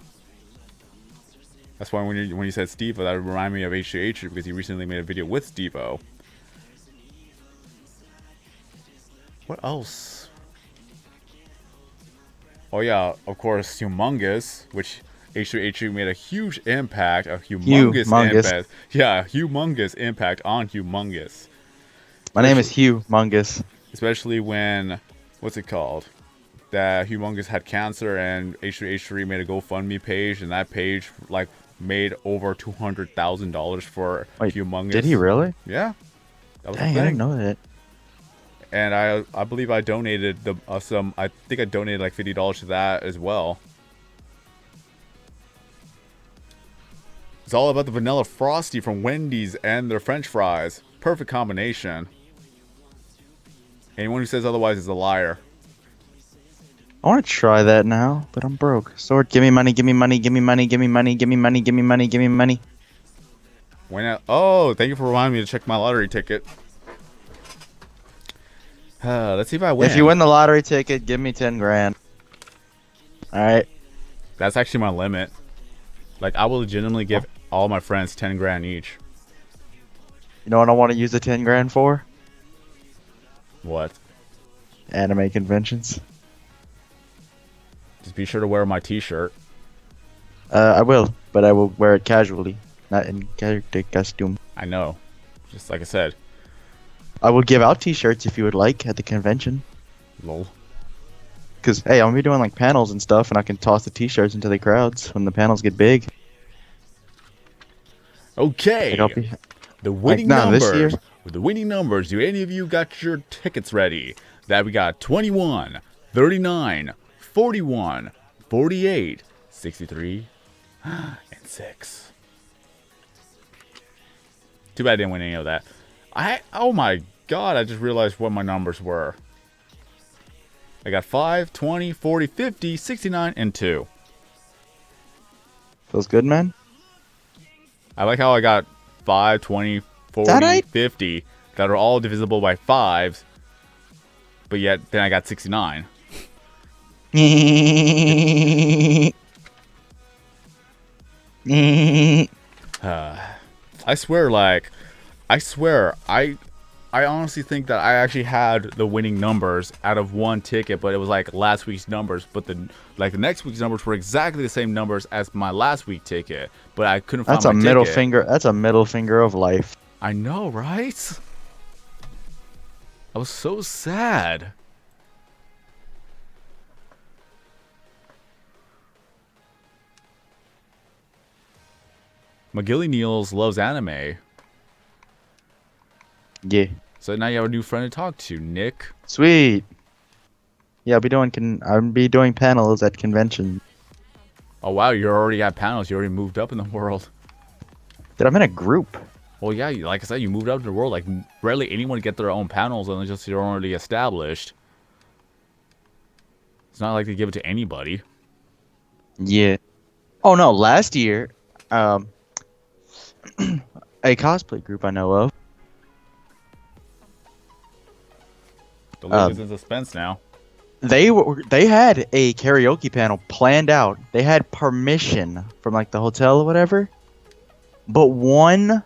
That's why when you said Steve-O, that reminded me of H3H3 because he recently made a video with Steve-O. What else? Oh yeah, of course, Humongous, which H3H3 made a huge impact, a humongous impact. Yeah, humongous impact on Humongous. My name is Hugh Mungus. Especially when, what's it called? That Humongous had cancer and H3H3 made a GoFundMe page, and that page like made over $200,000 for Humongous. Did he really? Yeah. That was Dang, the I thing. didn't know that. And I believe I donated some. I think I donated like $50 to that as well. It's all about the vanilla frosty from Wendy's and their French fries. Perfect combination. Anyone who says otherwise is a liar. I want to try that now, but I'm broke. Sword, give me money, give me money, give me money, give me money, give me money, give me money, give me money. When oh, thank you for reminding me to check my lottery ticket. Let's see if I win. If you win the lottery ticket, give me 10 grand. Alright. That's actually my limit. Like, I will legitimately give all my friends 10 grand each. You know what I want to use the 10 grand for? What? Anime conventions. Just be sure to wear my t-shirt. I will, but I will wear it casually, not in character costume. I know. Just like I said. I will give out t-shirts if you would like at the convention. Lol. Because, hey, I'm going to be doing like panels and stuff, and I can toss the t-shirts into the crowds when the panels get big. Okay. Like, I'll be... The winning Like, nah, this year- numbers. With the winning numbers, do any of you got your tickets ready? That we got 21, 39, 41, 48, 63, and 6. Too bad I didn't win any of that. Oh my god, I just realized what my numbers were. I got 5, 20, 40, 50, 69, and 2. Feels good, man? I like how I got 5, 20, 40, right? 50 that are all divisible by 5s, but yet then I got 69. I swear, like, I swear, I honestly think that I actually had the winning numbers out of one ticket, but it was like last week's numbers. But the next week's numbers were exactly the same numbers as my last week ticket, but I couldn't find That's my a middle ticket. finger. That's a middle finger of life. I know, right? I was so sad. McGilly Niels loves anime. Yeah. So now you have a new friend to talk to, Nick. Sweet. Yeah, I'll be doing panels at convention. Oh wow, you already at panels. You already moved up in the world. Dude, I'm in a group. Well, yeah, like I said, you moved up in the world. Like rarely anyone get their own panels unless you're already established. It's not like they give it to anybody. Yeah. Oh no, last year, a cosplay group I know of. The league is in suspense now. They had a karaoke panel planned out. They had permission from like the hotel or whatever. But one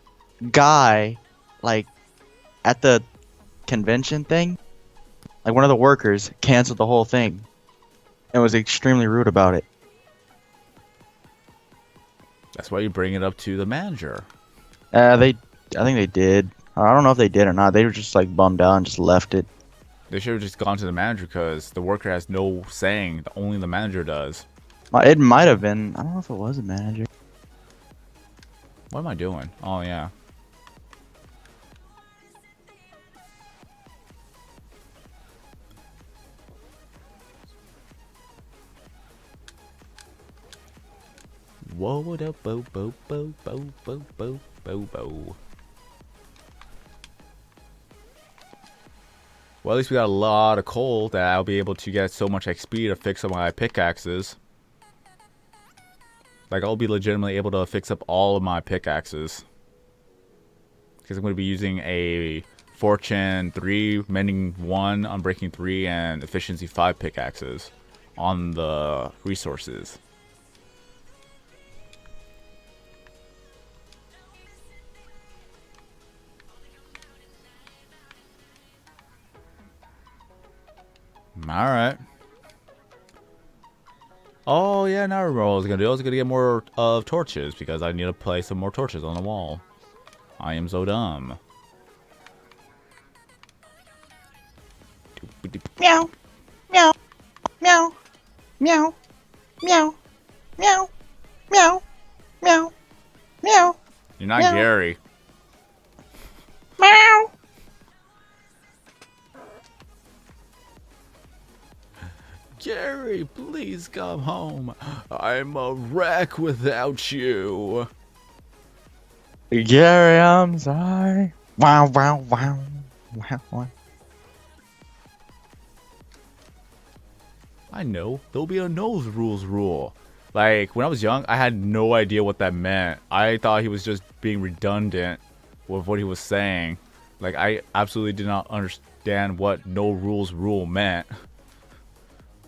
guy, like at the convention thing, like one of the workers canceled the whole thing and was extremely rude about it. That's why you bring it up to the manager. I think they did. I don't know if they did or not. They were just like bummed out and just left it. They should have just gone to the manager because the worker has no saying. Only the manager does. It might have been. I don't know if it was a manager. What am I doing? Oh, yeah. Whoa, what up, bo, bo, bo, bo, bo, bo, bo, bo. Well, at least we got a lot of coal that I'll be able to get so much XP to fix up my pickaxes. Like, I'll be legitimately able to fix up all of my pickaxes. Because I'm going to be using a Fortune 3, Mending 1, Unbreaking 3, and Efficiency 5 pickaxes on the resources. Alright. Oh, yeah, now I remember what I was going to do. I was going to get more of torches because I need to place some more torches on the wall. I am so dumb. Meow. Meow. Meow. Meow. Meow. Meow. Meow. Meow. Meow. You're not Meow. Gary. Meow. Gary, please come home. I'm a wreck without you. Gary, I'm sorry. Wow, wow, wow. Wow, wow. I know. There'll be a nose rules rule. Like, when I was young, I had no idea what that meant. I thought he was just being redundant with what he was saying. Like, I absolutely did not understand what no rules rule meant.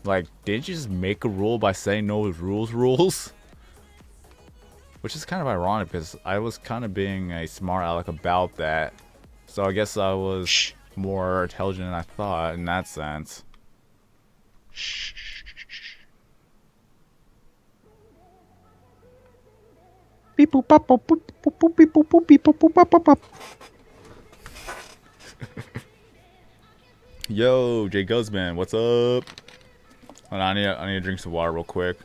Like, didn't you just make a rule by saying no rules? Which is kind of ironic because I was kind of being a smart aleck about that. So I guess I was more intelligent than I thought in that sense. Beep boop bop boop boop boop boop beep boop boop beep boop boop bop bop bop. Yo, Jay Guzman, what's up? Hold on, I need to drink some water real quick.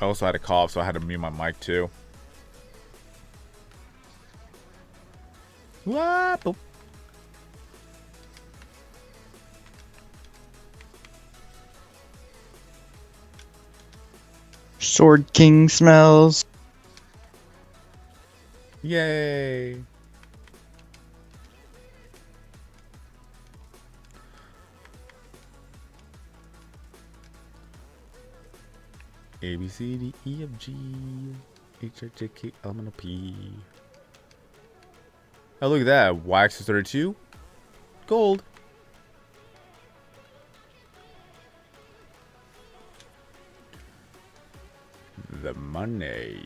I also had a cough, so I had to mute my mic too. What? Sword King smells. Yay! A B C D E F G H I J K L M N O P. Oh, look at that! Wax is 32. Gold. The money.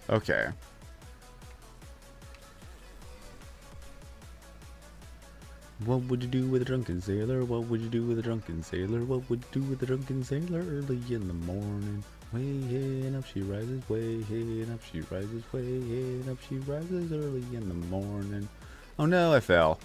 Okay. What would you do with a drunken sailor? What would you do with a drunken sailor? What would you do with a drunken sailor early in the morning? Way in up she rises, way in up she rises, way in up she rises early in the morning. Oh no, I fell.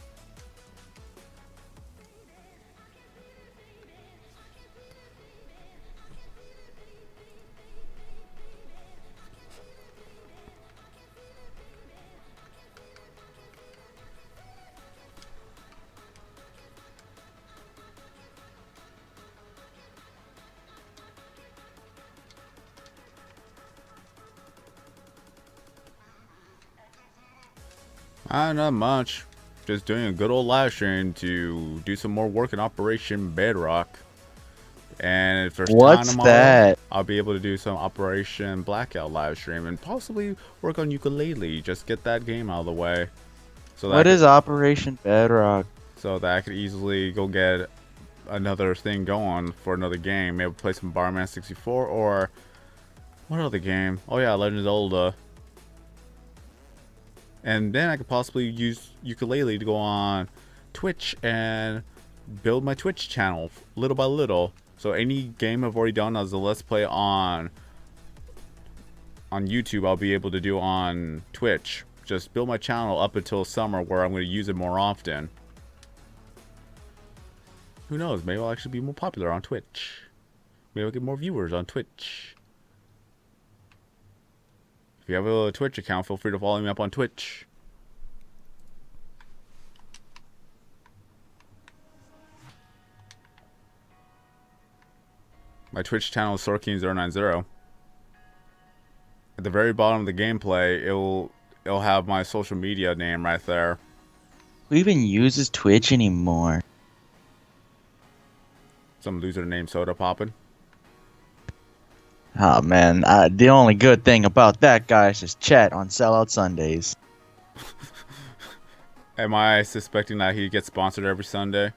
Not much. Just doing a good old live stream to do some more work in Operation Bedrock. And if there's time tomorrow, that? I'll be able to do some Operation Blackout live stream and possibly work on ukulele. Just get that game out of the way. So that What is Operation Bedrock? So that I could easily go get another thing going for another game. Maybe play some Barman 64 or what other game? Oh yeah, Legend of Zelda. And then I could possibly use ukulele to go on Twitch and build my Twitch channel little by little. So any game I've already done as a Let's Play on YouTube, I'll be able to do on Twitch. Just build my channel up until summer where I'm going to use it more often. Who knows? Maybe I'll actually be more popular on Twitch. Maybe I'll get more viewers on Twitch. If you have a Twitch account, feel free to follow me up on Twitch. My Twitch channel is Sorkin090. At the very bottom of the gameplay, it'll have my social media name right there. Who even uses Twitch anymore? Some loser named Soda Poppin'. Oh man, the only good thing about that guy is his chat on Sellout Sundays. Am I suspecting that he gets sponsored every Sunday?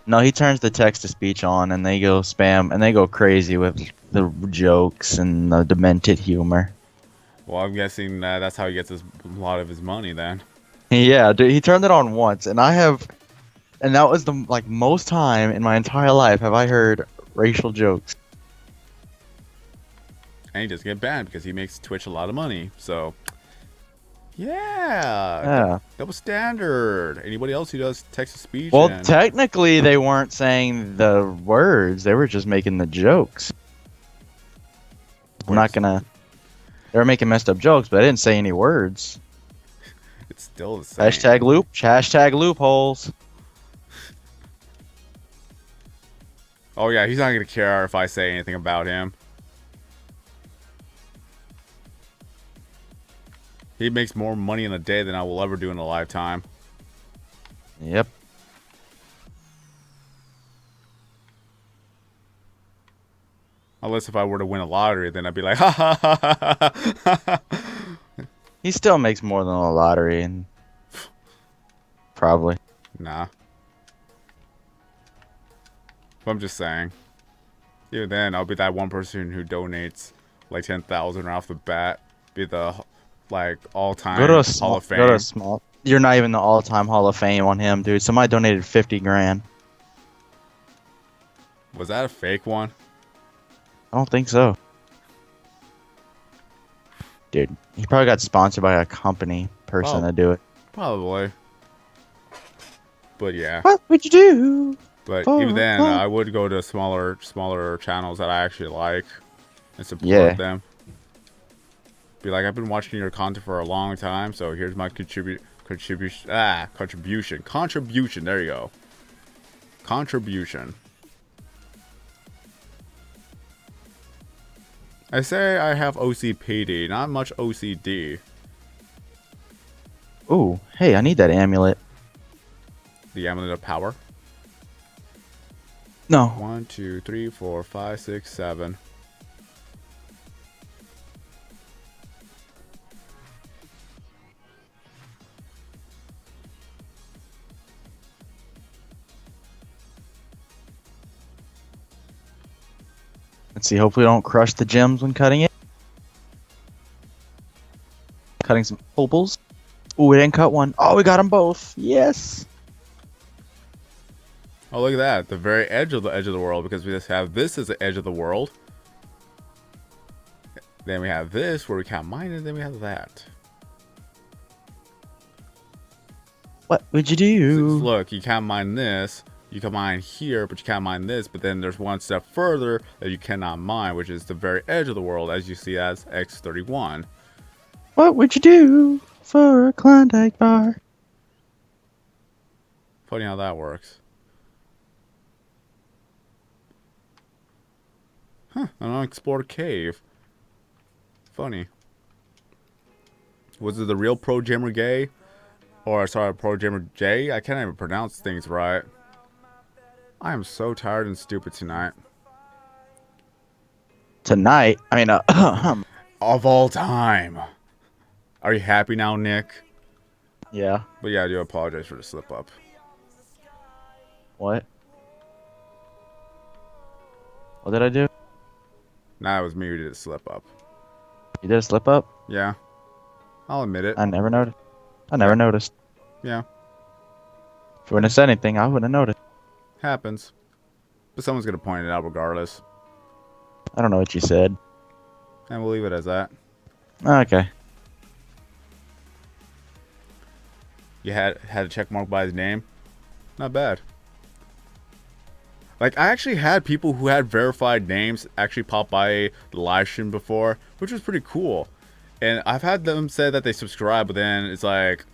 No, he turns the text-to-speech on and they go spam and they go crazy with the jokes and the demented humor. Well, I'm guessing that's how he gets a lot of his money then. Yeah, dude, he turned it on once, and that was the most time in my entire life have I heard racial jokes. And he doesn't get banned because he makes Twitch a lot of money. So, yeah. Yeah. Double standard. Anybody else who does text-to-speech? Well, technically, they weren't saying the words; they were just making the jokes. I'm not gonna. They were making messed up jokes, but I didn't say any words. It's still the same. Hashtag loopholes. Oh yeah, he's not gonna care if I say anything about him. He makes more money in a day than I will ever do in a lifetime. Yep. Unless if I were to win a lottery, then I'd be like, ha ha ha ha ha ha. He still makes more than a lottery, and probably. Nah. But I'm just saying. Even then, I'll be that one person who donates like 10,000 right off the bat. Be the all-time Hall of Fame. Go to small. You're not even the all-time Hall of Fame on him, dude. Somebody donated 50 grand. Was that a fake one? I don't think so. Dude, he probably got sponsored by a company person to do it. Probably. But yeah. What would you do? But even then, I would go to smaller channels that I actually like and support them. Be like, I've been watching your content for a long time, so here's my contribution. Contribution. There you go. Contribution. I say I have OCPD, not much OCD. Ooh, hey, I need that amulet. The amulet of power. No. 1, 2, 3, 4, 5, 6, 7. Let's see, hopefully we don't crush the gems when cutting it. Cutting some opals. Ooh, we didn't cut one. Oh, we got them both. Yes. Oh, look at that. The very edge of the world, because we just have this as the edge of the world. Then we have this where we can't mine it, then we have that. What would you do? So look, you can't mine this. You can mine here, but you can't mine this. But then there's one step further that you cannot mine, which is the very edge of the world, as you see as X31. What would you do for a Klondike bar? Funny how that works. Huh, an unexplored cave. Funny. Was it the real Pro Gamer Gay? Or, sorry, Pro Gamer J? I can't even pronounce things right. I am so tired and stupid tonight. Tonight? I mean, Of all time. Are you happy now, Nick? yeah. But yeah, I do apologize for the slip up. What? What did I do? Nah, it was me who did a slip up. You did a slip up? Yeah. I'll admit it. I never noticed. I never noticed. Yeah. If you wouldn't have said anything, I wouldn't have noticed. Happens. But someone's gonna point it out regardless. I don't know what you said. And we'll leave it as that. Okay. You had a check mark by his name. Not bad. Like, I actually had people who had verified names actually pop by the live stream before, which was pretty cool. And I've had them say that they subscribe, but then it's like,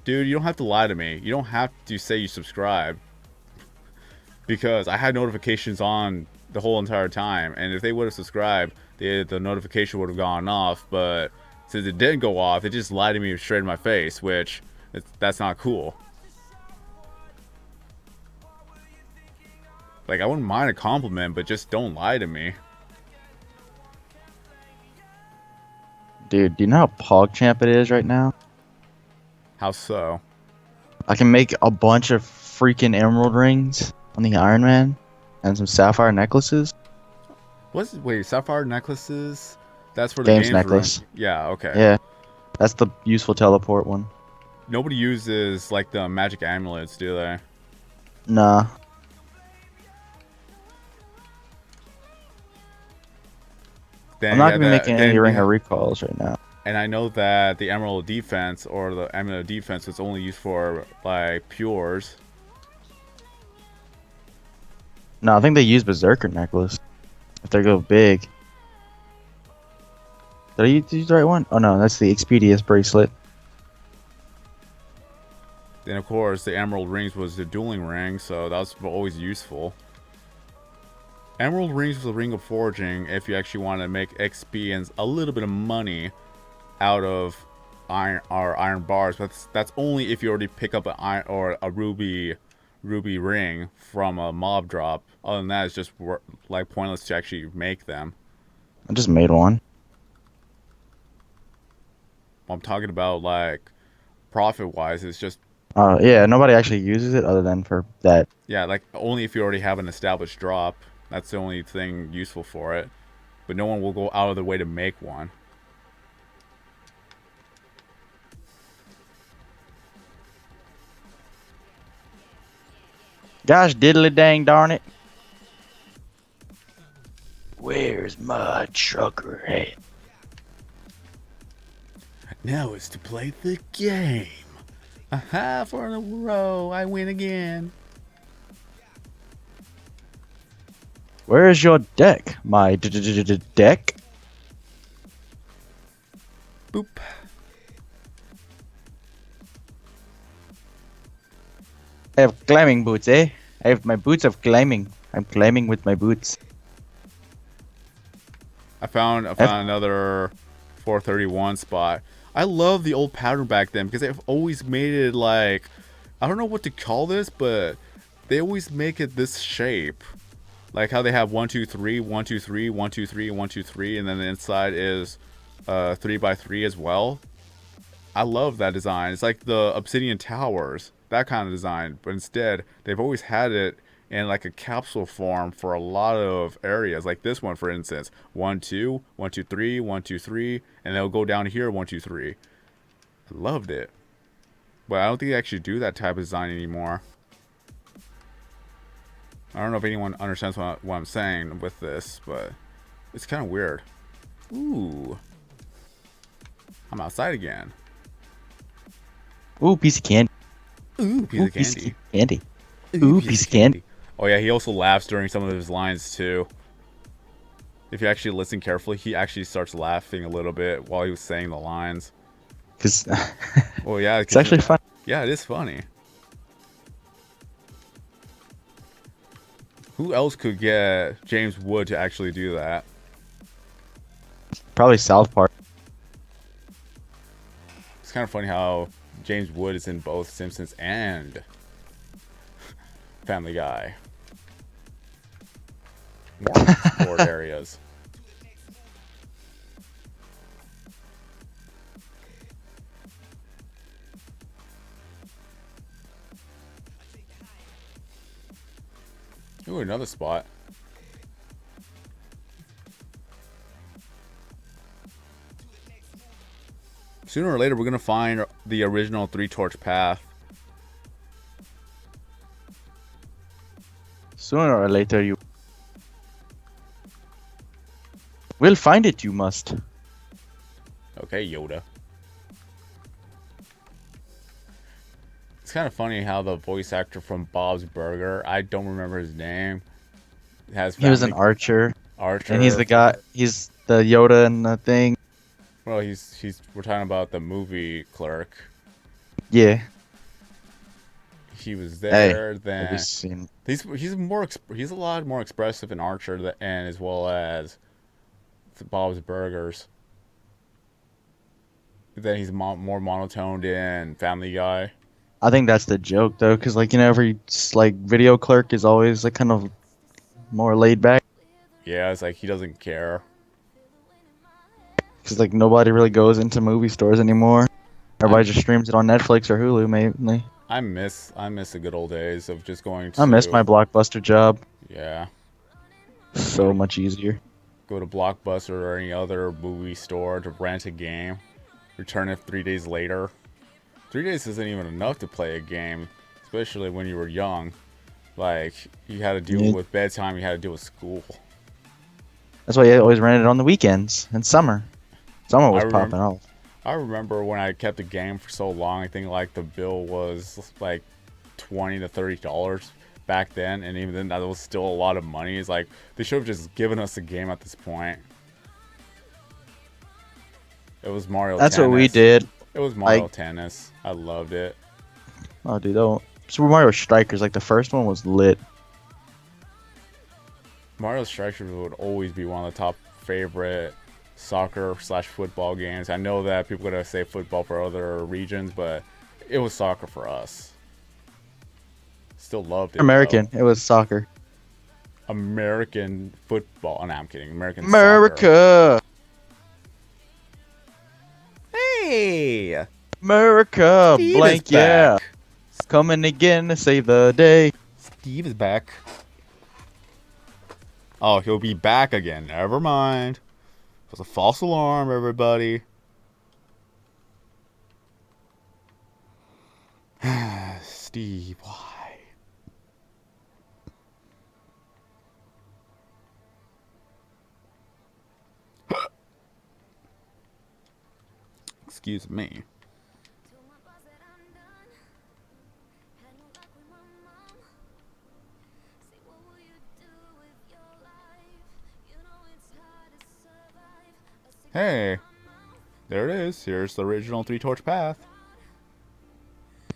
dude, you don't have to lie to me. You don't have to say you subscribe. Because I had notifications on the whole entire time. And if they would have subscribed, the notification would have gone off. But since it didn't go off, they just lied to me straight in my face, which that's not cool. Like, I wouldn't mind a compliment, but just don't lie to me. Dude, do you know how PogChamp it is right now? How so? I can make a bunch of freaking emerald rings on the Iron Man and some sapphire necklaces. Wait, sapphire necklaces? That's for the Games games necklace. room. Yeah, okay. Yeah. That's the useful teleport one. Nobody uses, like, the magic amulets, do they? Nah. Then, I'm not yeah, gonna be making any then, ring yeah. of recalls right now. And I know that the emerald defense, or the amulet defense, is only used for, like, pures. No, I think they use Berserker necklace. If they go big. Did I use the right one? Oh no, that's the Expedius bracelet. Then, of course, the emerald rings was the dueling ring, so that was always useful. Emerald rings was a ring of forging if you actually want to make XP and a little bit of money out of iron bars, but that's only if you already pick up an iron or a ruby ring from a mob drop. Other than that, it's just like pointless to actually make them. I just made one. I'm talking about, like, profit wise, it's just, Yeah, nobody actually uses it other than for that. yeah, like, only if you already have an established drop. That's the only thing useful for it. But no one will go out of their way to make one. Gosh diddly dang darn it. Where's my trucker at? Now it's to play the game. Aha, for in a row, I win again. Where is your deck? My deck? Boop. I have climbing boots, eh? I have my boots of climbing. I'm climbing with my boots. I found another 431 spot. I love the old pattern back then because they've always made it like, I don't know what to call this, but they always make it this shape. Like how they have 1 2 3 1 2 3 1 2 3 1 2 3, and then the inside is 3 by 3 as well. I love that design. It's like the Obsidian Towers, that kind of design, but instead they've always had it in like a capsule form for a lot of areas. Like this one, for instance, 1 2 1 2 3 1 2 3, and they'll go down here 1 2 3. I loved it, but I don't think they actually do that type of design anymore. I don't know if anyone understands what I'm saying with this, but it's kind of weird. Ooh, I'm outside again. Ooh, piece of candy. Ooh, piece of Piece candy. of candy. Ooh, piece of candy. Oh yeah, he also laughs during some of his lines too. If you actually listen carefully, he actually starts laughing a little bit while he was saying the lines. Cause Well, yeah, it's actually fun. Yeah, it is funny. Who else could get James Wood to actually do that? Probably South Park. It's kind of funny how James Wood is in both Simpsons and Family Guy. More explored areas. Ooh, another spot. Sooner or later, we're going to find the original 3-torch path. Sooner or later, you will find it. You must. Okay, Yoda. It's kind of funny how the voice actor from Bob's Burger, I don't remember his name, He was an archer, Archer. and he's the guy. He's the Yoda and the thing. Well, we're talking about the movie Clerk. Yeah. He was there. Then Have you seen? he's a lot more expressive in Archer and as well as Bob's Burgers. Then he's more monotoned in Family Guy. I think that's the joke, though, because like every like video clerk is always like kind of more laid back. Yeah, it's like he doesn't care. Because like nobody really goes into movie stores anymore. Everybody just streams it on Netflix or Hulu, mainly. I miss the good old days of just going to. I miss my Blockbuster job. Yeah. So much easier. Go to Blockbuster or any other movie store to rent a game, return it 3 days later. 3 days isn't even enough to play a game, especially when you were young. Like, you had to deal with bedtime, you had to deal with school. That's why I always rented it on the weekends and summer. Summer was popping off. I remember when I kept the game for so long, I think like the bill was like $20 to $30 back then, and even then that was still a lot of money. It's like they should have just given us the game at this point. It was Mario That's Tennis. what we did. It was Mario Tennis. I loved it. Oh, dude, Super Mario Strikers, like the first one was lit. Mario Strikers would always be one of the top favorite soccer/football games. I know that people are gonna say football for other regions, but it was soccer for us. Still loved it. American. Though. It was soccer. American football. Oh, no, I'm kidding. American America. Soccer. Hey, America. Steve Blank. is back. Yeah. Coming again to save the day. Steve is back. Oh, he'll be back again. Never mind. It was a false alarm, everybody. Steve, why? Excuse me. Hey, There it is. Here's the original 3-torch path.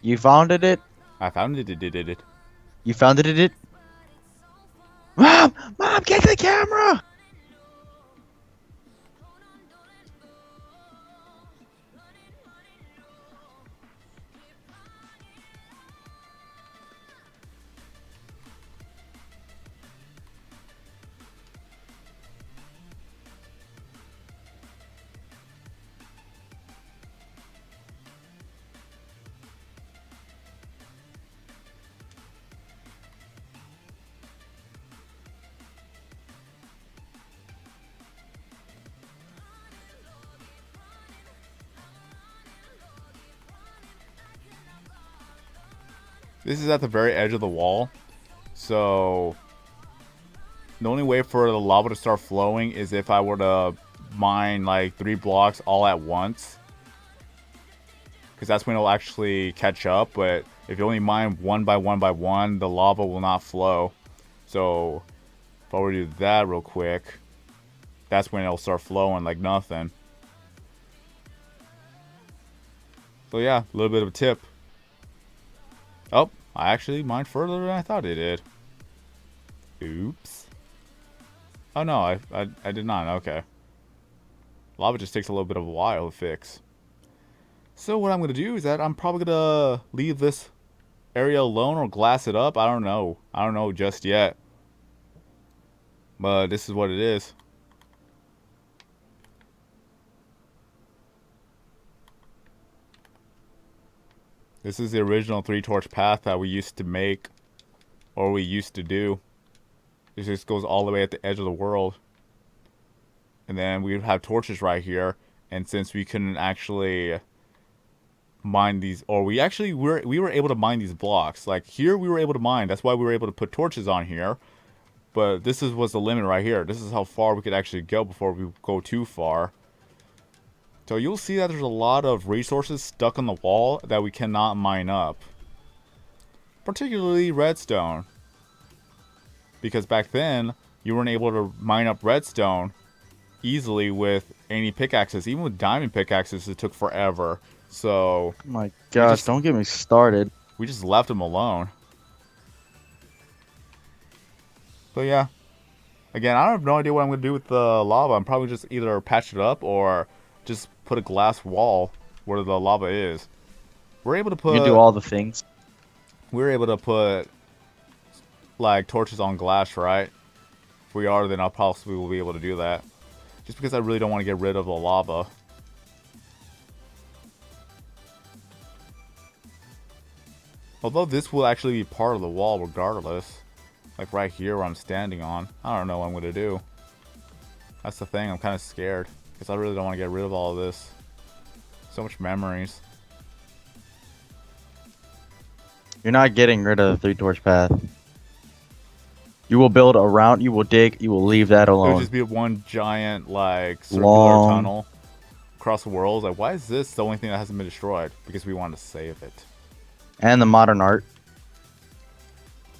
You founded it? I found it. You founded it? Mom! Mom, get the camera! This is at the very edge of the wall. So the only way for the lava to start flowing is if I were to mine like 3 blocks all at once. Because that's when it'll actually catch up. But if you only mine one by one, the lava will not flow. So if I were to do that real quick, that's when it'll start flowing like nothing. So yeah, a little bit of a tip. Oh, I actually mined further than I thought it did. Oops. Oh no, I did not. Okay. Lava just takes a little bit of a while to fix. So what I'm going to do is that I'm probably going to leave this area alone or glass it up. I don't know. I don't know just yet. But this is what it is. This is the original 3-torch path that we used to make. Or we used to do. It just goes all the way at the edge of the world. And then we would have torches right here. And since we couldn't actually mine these, or we were able to mine these blocks. Like here we were able to mine. That's why we were able to put torches on here. But this was the limit right here. This is how far we could actually go before we go too far. So you'll see that there's a lot of resources stuck on the wall that we cannot mine up. Particularly redstone. Because back then, you weren't able to mine up redstone easily with any pickaxes. Even with diamond pickaxes, it took forever. So... Oh my gosh, don't get me started. We just left them alone. So yeah. Again, I have no idea what I'm going to do with the lava. I'm probably just either patch it up or just put a glass wall where the lava is. We're able to put... You can do all the things. We're able to put like torches on glass, right? If we are, then I'll possibly will be able to do that. Just because I really don't want to get rid of the lava. Although this will actually be part of the wall regardless. Like right here where I'm standing on. I don't know what I'm going to do. That's the thing, I'm kind of scared. Because I really don't want to get rid of all of this. So much memories. You're not getting rid of the 3-torch path. You will build around, you will dig, you will leave that It alone. would just be one giant, like, circular Long tunnel across the world. Like, why is this the only thing that hasn't been destroyed? Because we wanted to save it. And the modern art.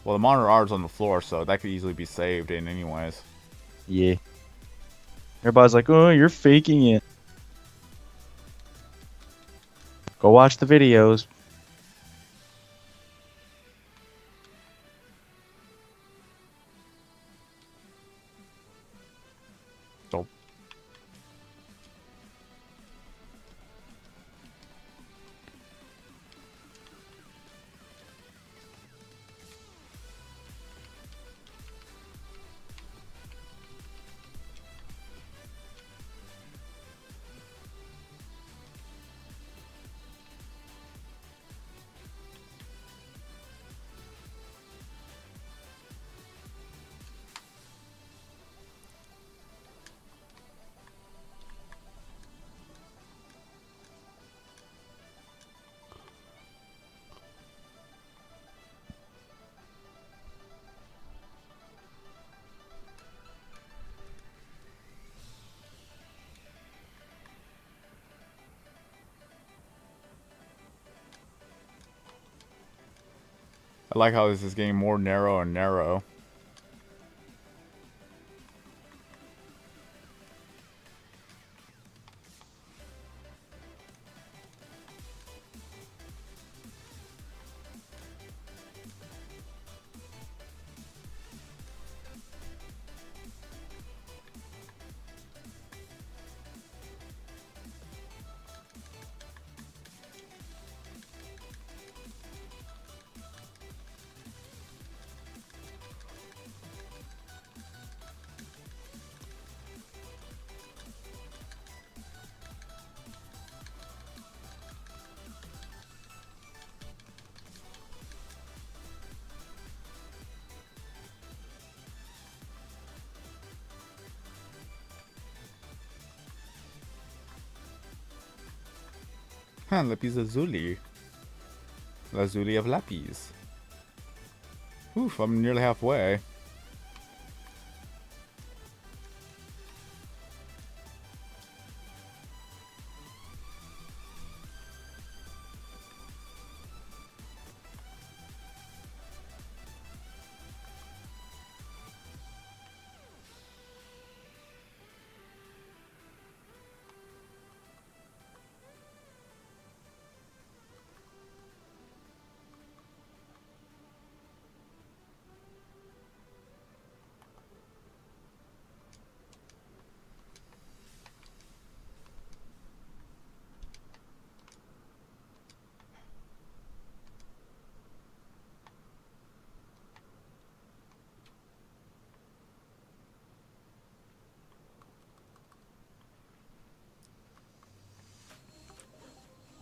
Well, the modern art's on the floor, so that could easily be saved in anyways. Yeah. Everybody's like, oh, you're faking it. Go watch the videos. So, I like how this is getting more narrow and narrow. Huh, lapis lazuli. Lazuli of lapis. Oof, I'm nearly halfway.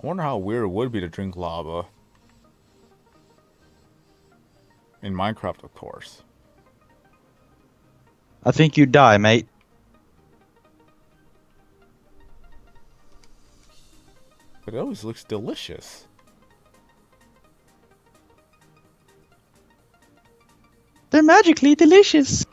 I wonder how weird it would be to drink lava. In Minecraft, of course. I think you die, mate. But it always looks delicious. They're magically delicious.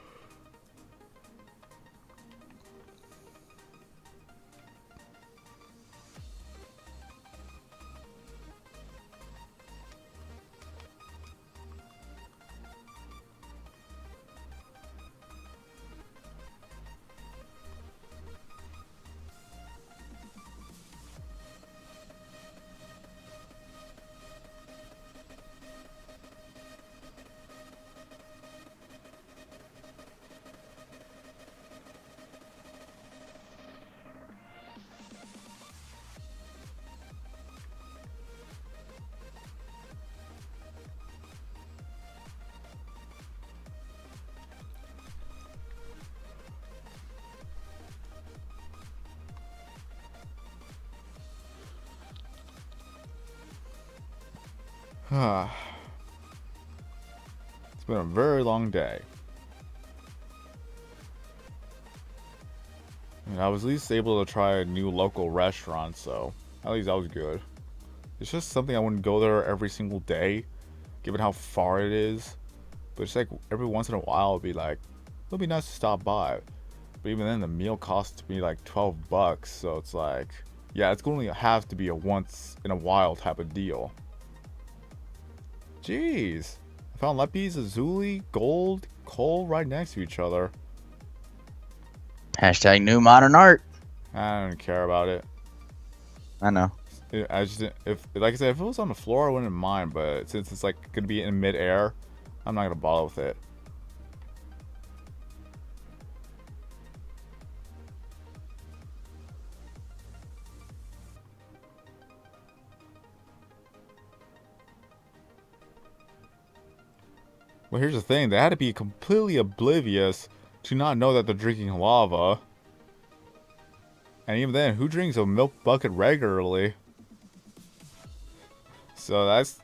It's been a very long day. And I was at least able to try a new local restaurant, so at least that was good. It's just something I wouldn't go there every single day, given how far it is. But it's like every once in a while, it'll be like, it'll be nice to stop by. But even then, the meal costs me like $12, so it's like, yeah, it's going to have to be a once in a while type of deal. Jeez, I found lapis, lazuli, gold, coal right next to each other. Hashtag new modern art. I don't care about it. I know. I just, if like I said, if it was on the floor, I wouldn't mind. But since it's like gonna be in mid-air, I'm not gonna bother with it. Well, here's the thing: they had to be completely oblivious to not know that they're drinking lava. And even then, who drinks a milk bucket regularly? So that's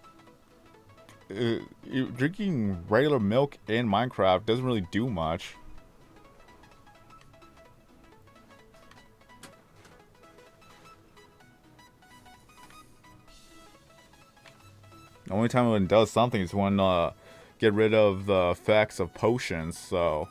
drinking regular milk in Minecraft doesn't really do much. The only time it does something is when get rid of the effects of potions. So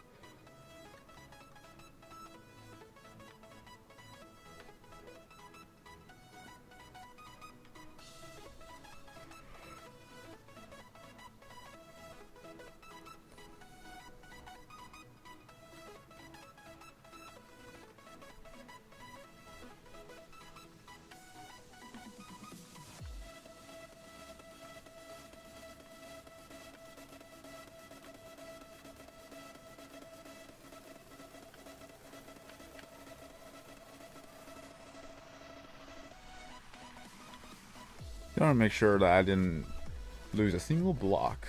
I want to make sure that I didn't lose a single block.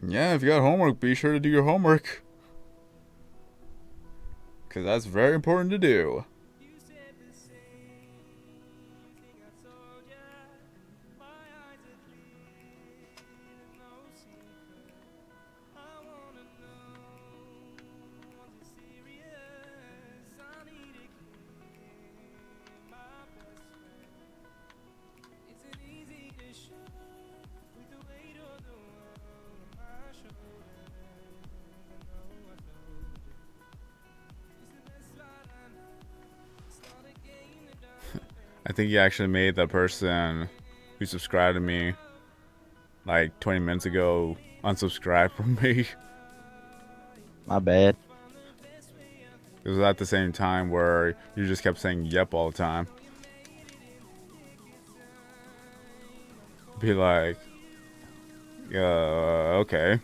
Yeah, if you got homework, be sure to do your homework. Because that's very important to do. I think you actually made the person who subscribed to me like 20 minutes ago unsubscribe from me. My bad. It was at the same time where you just kept saying yep all the time. Be like, okay.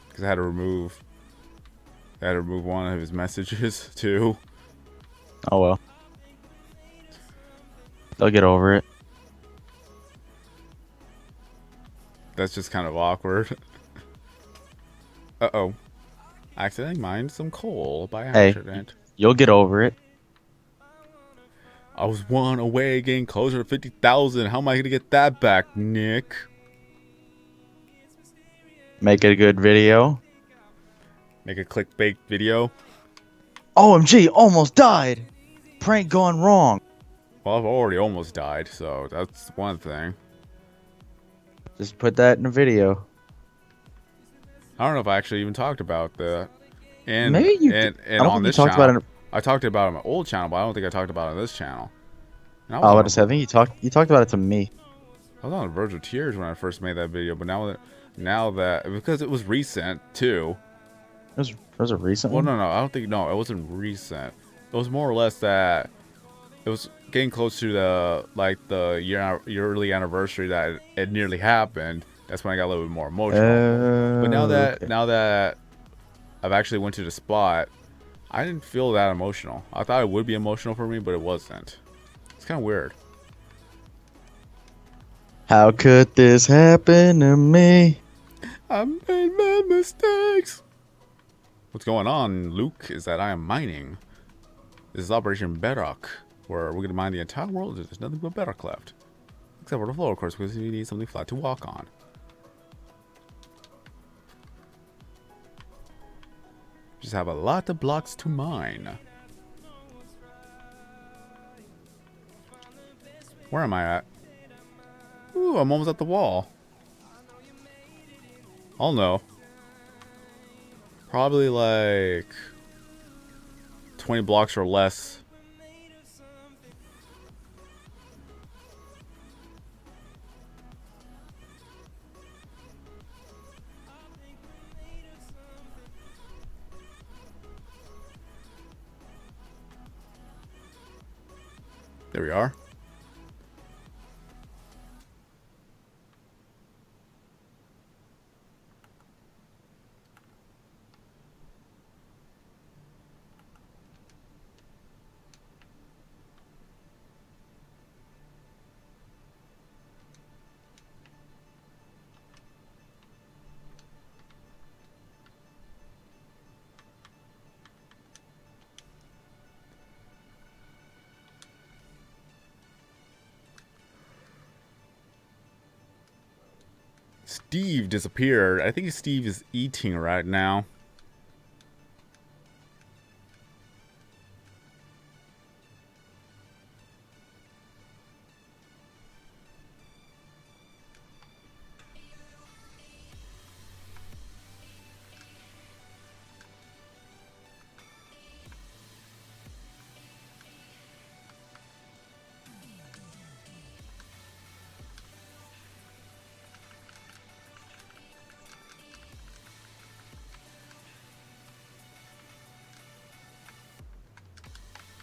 Because I had to remove one of his messages too. Oh well. They'll get over it. That's just kind of awkward. Uh-oh. I accidentally mined some coal by Hey, accident. you'll get over it. I was one away, getting closer to 50,000. How am I going to get that back, Nick? Make it a good video. Make a clickbait video. OMG, almost died. Prank gone wrong. Well, I've already almost died, so that's one thing. Just put that in a video. I don't know if I actually even talked about that. And Maybe you. and I don't on think you this talked channel, about it. I talked about it on my old channel, but I don't think I talked about it on this channel. And I was about to say, I think you talked about it to me. I was on the verge of tears when I first made that video, but now that because it was recent too. Was it recent Well, one? no, I don't think it wasn't recent. It was more or less that it was getting close to the yearly anniversary that it nearly happened. That's when I got a little bit more emotional. But now that I've actually went to the spot, I didn't feel that emotional. I thought it would be emotional for me, but it wasn't. It's kind of weird. How could this happen to me? I made my mistakes. What's going on, Luke, is that I am mining. This is Operation Bedrock, where we're going to mine the entire world. There's nothing but Bedrock left. Except for the floor, of course, because we need something flat to walk on. Just have a lot of blocks to mine. Where am I at? Ooh, I'm almost at the wall. I'll know. Probably like 20 blocks or less. There we are. Steve disappeared. I think Steve is eating right now.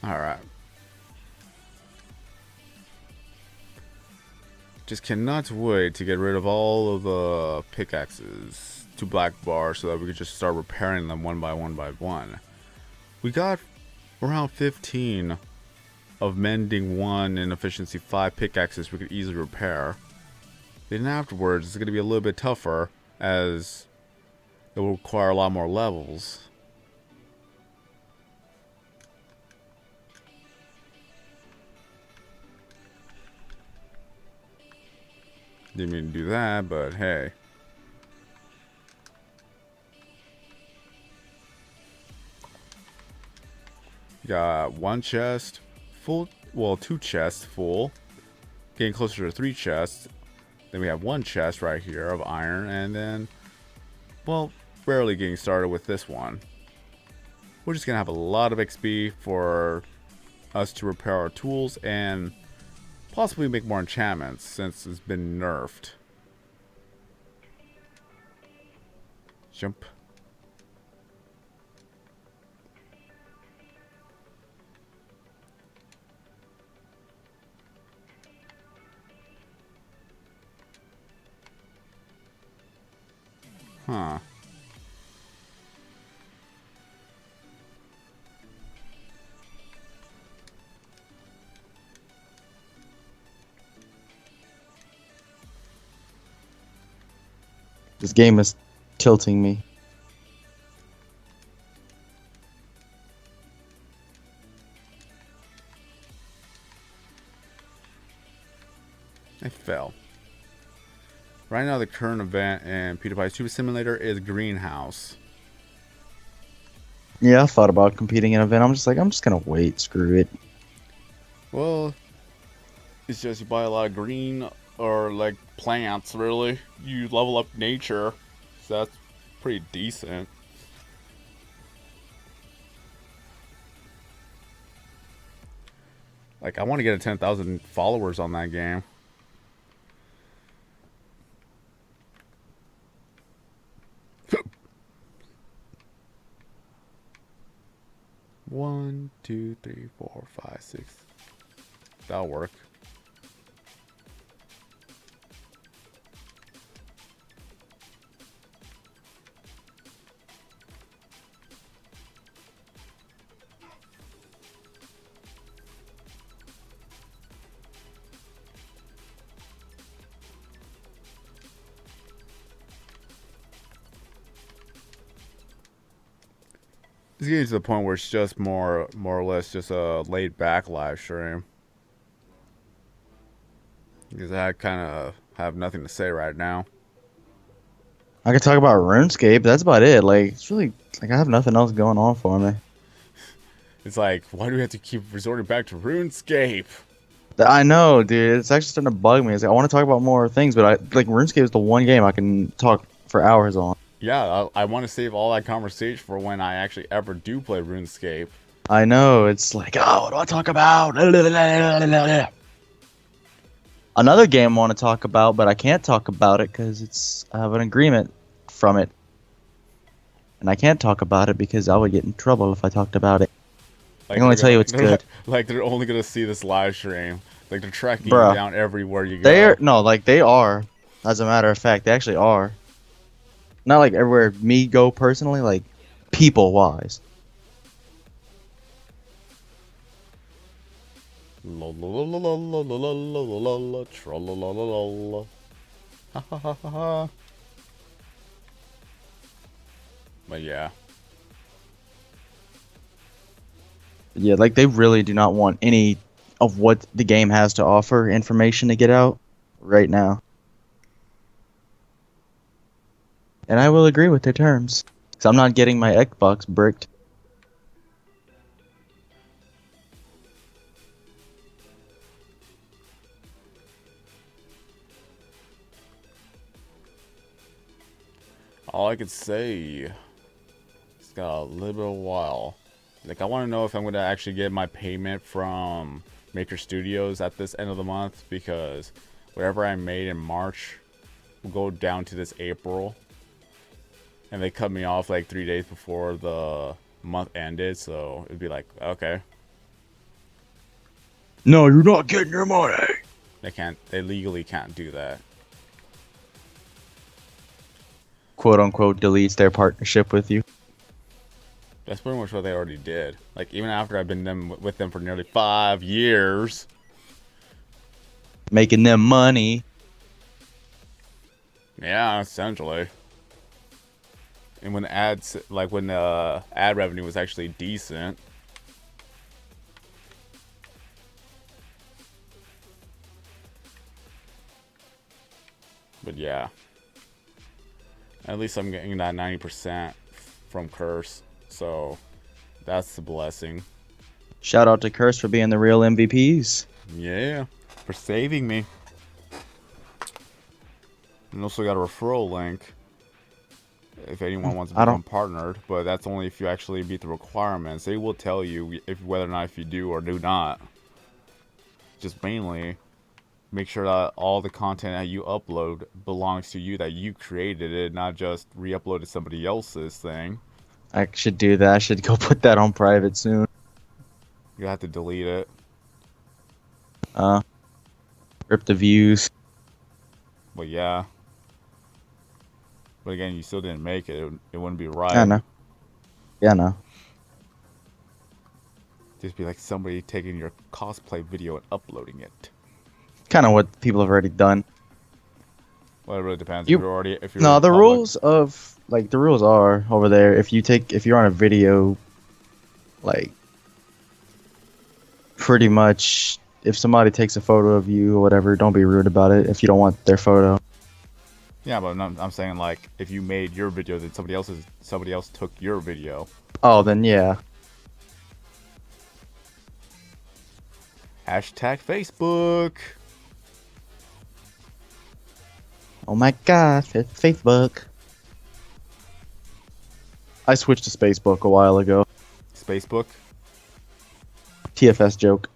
Alright. Just cannot wait to get rid of all of the pickaxes to black bar so that we could just start repairing them one by one. We got around 15 of mending 1 and efficiency 5 pickaxes we could easily repair. Then afterwards, it's going to be a little bit tougher, as it will require a lot more levels. Didn't mean to do that, but hey. Got one chest full, well, 2 chests full. Getting closer to 3 chests. Then we have 1 chest right here of iron, and then, well, barely getting started with this one. We're just gonna have a lot of XP for us to repair our tools and possibly make more enchantments since it's been nerfed. Jump. Huh. This game is tilting me. I fell. Right now, the current event in PewDiePie's Tube Simulator is Greenhouse. Yeah, I thought about competing in an event. I'm just like, I'm just gonna wait. Screw it. Well, it's just you buy a lot of green or like plants, really. You level up nature, so that's pretty decent. Like, I want to get a 10,000 followers on that game. One, two, three, 4, 5, 6. That'll work. It's getting to the point where it's just more or less just a laid back live stream. Because I kind of have nothing to say right now. I could talk about RuneScape. That's about it. Like, it's really like I have nothing else going on for me. It's like, why do we have to keep resorting back to RuneScape? I know, dude. It's actually starting to bug me. It's like, I want to talk about more things, but like RuneScape is the one game I can talk for hours on. Yeah, I want to save all that conversation for when I actually ever do play RuneScape. I know. It's like, oh, what do I talk about? Another game I want to talk about, but I can't talk about it because I have an agreement from it, and I can't talk about it because I would get in trouble if I talked about it. I can only tell you it's good. Like, they're only gonna see this live stream. Like, they're tracking Bruh. you down everywhere you go. They are. As a matter of fact, they actually are. Not like everywhere me go personally, like people wise. La la la la la la la la la la tra la la la la la. Ha ha ha ha ha. But yeah. Yeah, like they really do not want any of what the game has to offer information to get out right now. And I will agree with their terms. Because I'm not getting my Xbox bricked. All I could say, it's got a little bit of a while. Like, I want to know if I'm going to actually get my payment from Maker Studios at this end of the month, because whatever I made in March will go down to this April. And they cut me off like 3 days before the month ended, so it'd be like, okay. No, you're not getting your money. They legally can't do that. Quote unquote deletes their partnership with you. That's pretty much what they already did. Like, even after I've been with them for nearly 5 years. Making them money. Yeah, essentially. And when ads, like when ad revenue was actually decent. But yeah. At least I'm getting that 90% from Curse. So that's the blessing. Shout out to Curse for being the real MVPs. Yeah. For saving me. And also got a referral link if anyone wants to I don't. become partnered, but that's only if you actually meet the requirements. They will tell you if whether or not if you do or do not. Just mainly make sure that all the content that you upload belongs to you, that you created it, not just re-uploaded somebody else's thing. I should do that. I should go put that on private soon. You have to delete it. Uh, Rip the views. But yeah. But again, you still didn't make it. It wouldn't be I right. know. Yeah, no. Just be like somebody taking your cosplay video and uploading it. Kind of what people have already done. Well, it really depends. You If you're No, in the public. rules of the rules are over there. If you're on a video, like pretty much, if somebody takes a photo of you or whatever, don't be rude about it if you don't want their photo. Yeah, but I'm saying like if you made your video, then somebody else took your video. Oh, then yeah. Hashtag Facebook. Oh my God, Facebook. I switched to Facebook a while ago. Spacebook. TFS joke.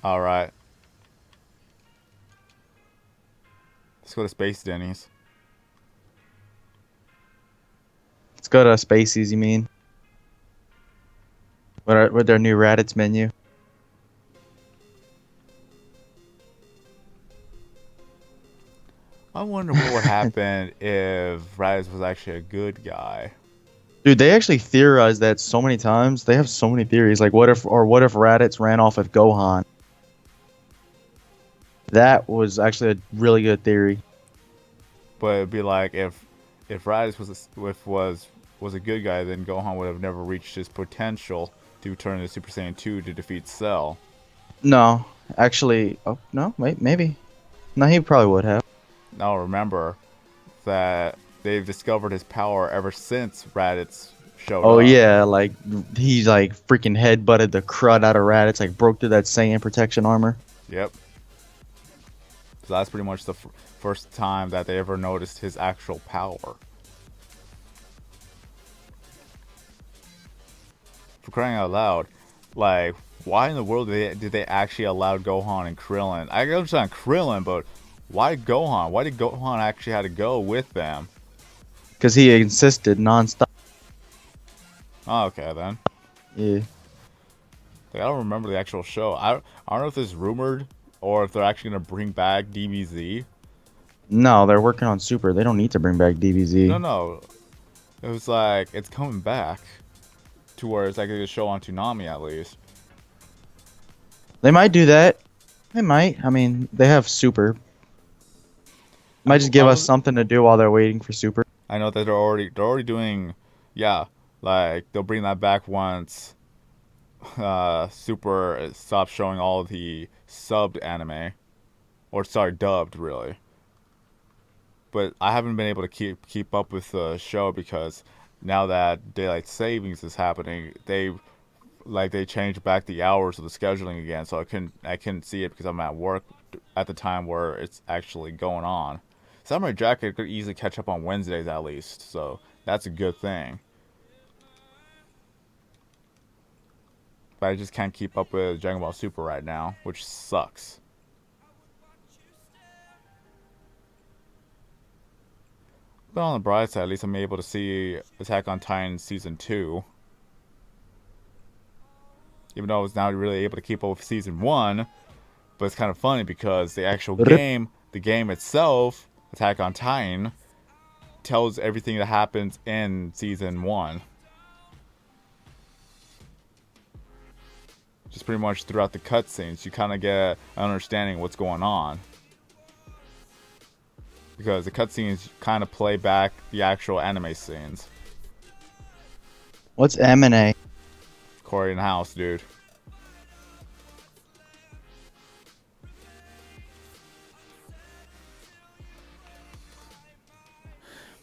All right. Let's go to Space Denny's. Let's go to Spaces. You mean? With their new Raditz menu? I wonder what would happen if Raz was actually a good guy. Dude, they actually theorized that so many times. They have so many theories. Like, what if Raditz ran off with Gohan? That was actually a really good theory. But it'd be like if Raz was a good guy, then Gohan would have never reached his potential to turn into Super Saiyan 2 to defeat Cell. No, actually, oh no, maybe. No, he probably would have. Now remember that they've discovered his power ever since Raditz showed Oh up. yeah, like he's like freaking headbutted the crud out of Raditz, like broke through that Saiyan protection armor. Yep. So that's pretty much the first time that they ever noticed his actual power. For crying out loud, like, why in the world did they actually allow Gohan and Krillin? I understand Krillin, but why Gohan? Why did Gohan actually have to go with them? Because he insisted nonstop. Oh, okay then. Yeah. Like, I don't remember the actual show. I don't know if it's rumored or if they're actually gonna bring back DBZ. No, they're working on Super. They don't need to bring back No, DBZ. no. It was like it's coming back to where it's like a show on Toonami at least. They might do that. They might. I mean, they have Super. Might just give us something to do while they're waiting for Super. I know that they're already doing, yeah, like they'll bring that back once Super stops showing all of the subbed anime, or sorry, dubbed really. But I haven't been able to keep up with the show because now that daylight savings is happening, they changed back the hours of the scheduling again, so I couldn't see it because I'm at work at the time where it's actually going on. Samurai Jack could easily catch up on Wednesdays at least, so that's a good thing. But I just can't keep up with Dragon Ball Super right now, which sucks. But on the bright side, at least I'm able to see Attack on Titan Season 2. Even though I was not really able to keep up with Season 1. But it's kind of funny because the actual Rip. the game itself, Attack on Titan, tells everything that happens in Season 1. Just pretty much throughout the cutscenes, you kind of get an understanding of what's going on. because the cutscenes kind of play back the actual anime scenes. What's M&A? Korean house, dude.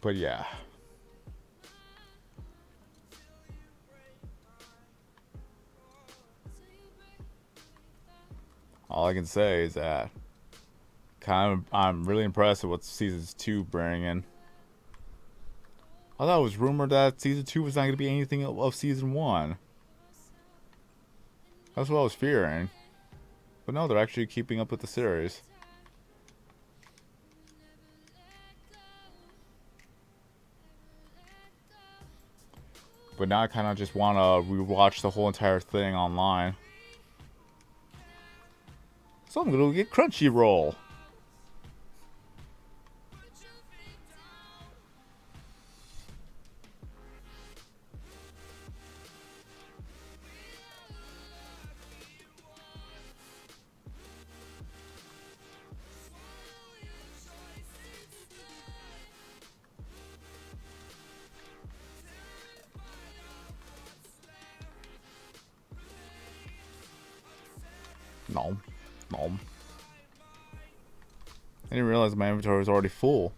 But yeah. All I can say is that I'm really impressed with what seasons 2 bringing. I thought it was rumored that season 2 was not going to be anything of season 1. That's what I was fearing. But no, they're actually keeping up with the series. But now I kind of just want to rewatch the whole entire thing online. So I'm going to get Crunchyroll. No. I didn't realize my inventory was already full.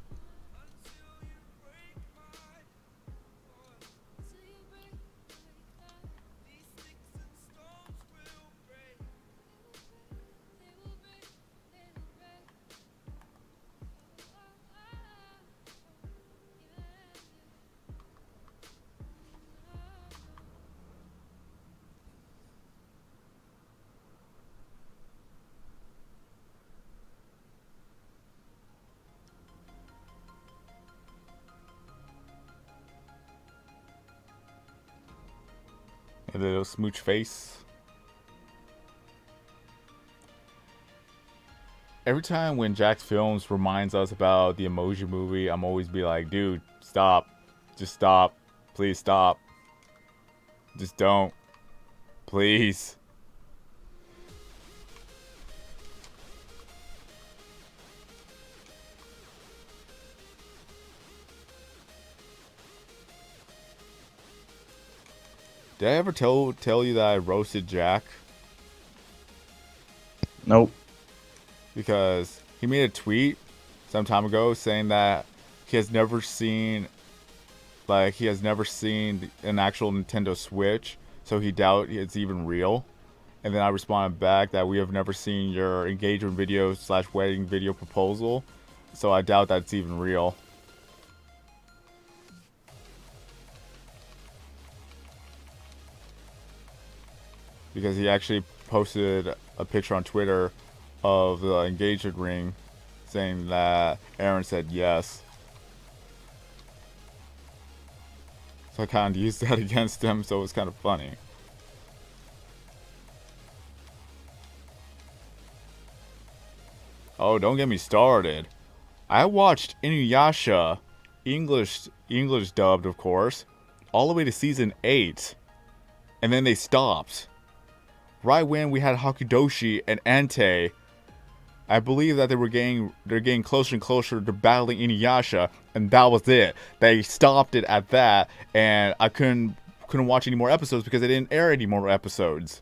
A little smooch face. Every time when Jack's Films reminds us about the Emoji Movie, I'm always be like, dude, stop. Just stop. Please stop. Just don't. Please. Did I ever tell you that I roasted Jack? Nope. Because he made a tweet some time ago saying that he has never seen an actual Nintendo Switch, so he doubt it's even real. And then I responded back that we have never seen your engagement video / wedding video proposal, so I doubt that's even real. Because he actually posted a picture on Twitter of the engagement ring saying that Aaron said yes. So I kind of used that against him, so it was kind of funny. Oh, don't get me started. I watched Inuyasha, English dubbed, of course, all the way to season 8, and then they stopped. Right when we had Hakudoshi and Entei, I believe that they're getting closer and closer to battling Inuyasha, and that was it. They stopped it at that, and I couldn't watch any more episodes because they didn't air any more episodes.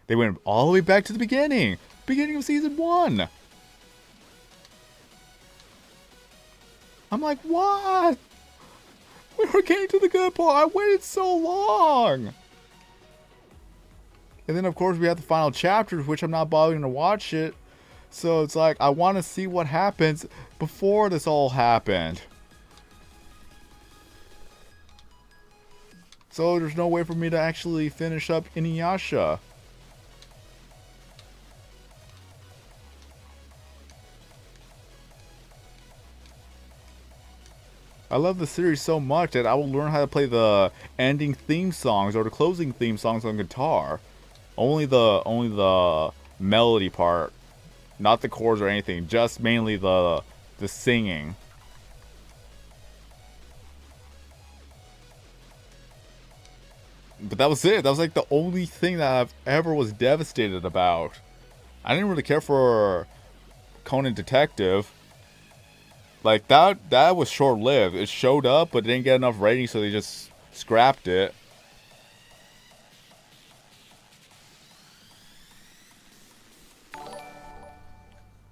They went all the way back to the beginning of season 1. I'm like, what? We were getting to the good part. I waited so long. And then, of course, we have the final chapters, which I'm not bothering to watch it. So it's like, I want to see what happens before this all happened. So there's no way for me to actually finish up Inuyasha. I love the series so much that I will learn how to play the ending theme songs or the closing theme songs on guitar. Only the melody part, not the chords or anything, just mainly the singing. But that was it. That was like the only thing that I've ever was devastated about. I didn't really care for Conan Detective. Like that was short lived. It showed up, but it didn't get enough ratings, so they just scrapped it.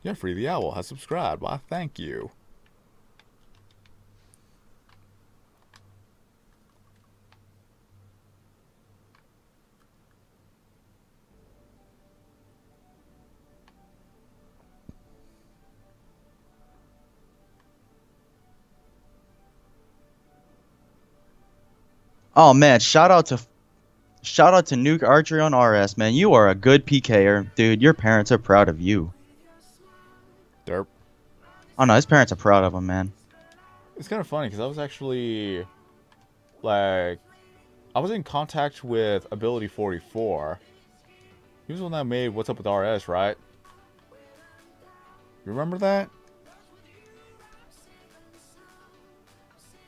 Jeffrey the Owl has subscribed. Why, thank you. Oh man, shout out to Nuke Archery on RS, man. You are a good PKer, dude. Your parents are proud of you. Derp. Oh no, his parents are proud of him, man. It's kind of funny because I was actually like, I was in contact with Ability 44. He was the one that made What's Up with RS, right? You remember that?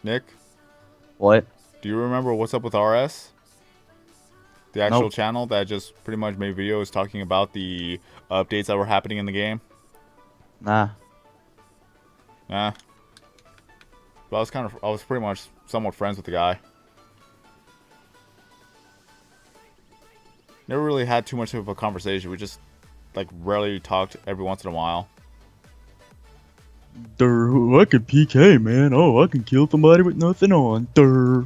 Nick? What? Do you remember What's Up with RS? The actual Nope. channel that just pretty much made videos talking about the updates that were happening in the game? Nah. Nah. But I was pretty much somewhat friends with the guy. Never really had too much of a conversation. We just, like, rarely talked every once in a while. Durr, I can PK, man. Oh, I can kill somebody with nothing on. Durr.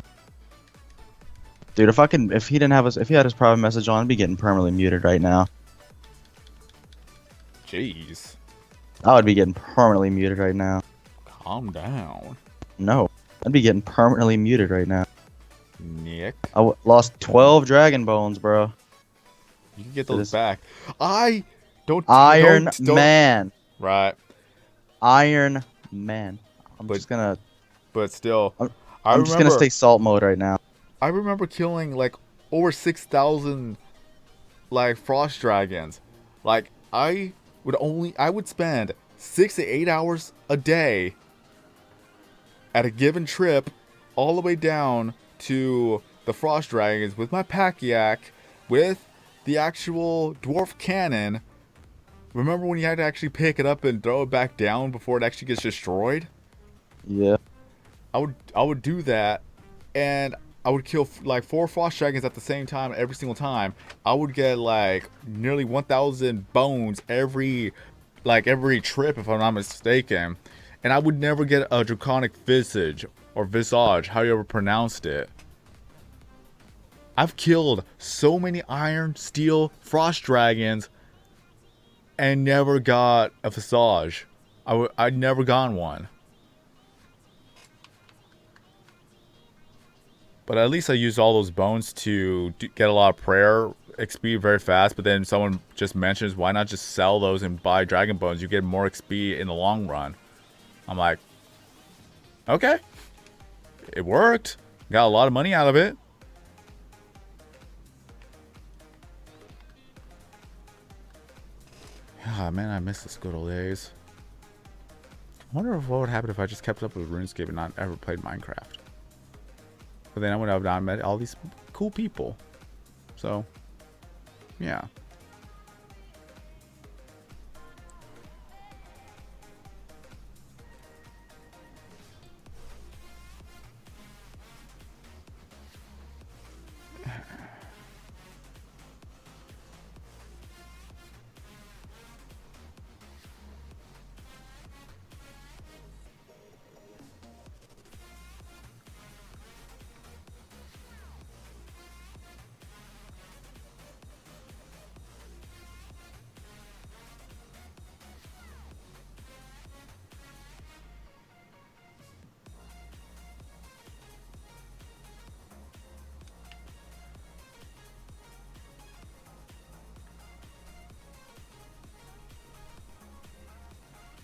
Dude, if he had his private message on, I'd be getting permanently muted right now. Jeez. I would be getting permanently muted right now. Calm down. No, I'd be getting permanently muted right now. Nick. I lost 12 dragon bones, bro. You can get those back. I don't... Iron don't, Man. Right. Iron Man. I'm just gonna still, I'm just gonna stay salt mode right now. I remember killing like over 6,000 like frost dragons. Like I would spend 6 to 8 hours a day at a given trip all the way down to the frost dragons with my pack yak with the actual dwarf cannon. Remember when you had to actually pick it up and throw it back down before it actually gets destroyed? Yeah. I would do that, and I would kill like 4 frost dragons at the same time every single time. I would get like nearly 1,000 bones every trip if I'm not mistaken, and I would never get a draconic visage or visage, how you ever pronounced it. I've killed so many iron, steel, frost dragons and never got a visage. I'd never gotten one. But at least I used all those bones to get a lot of prayer XP very fast. But then someone just mentions, why not just sell those and buy dragon bones? You get more XP in the long run. I'm like, okay. It worked. Got a lot of money out of it. Ah, man, I miss those good old days. I wonder what would happen if I just kept up with RuneScape and not ever played Minecraft. But then I would have not met all these cool people. So, yeah.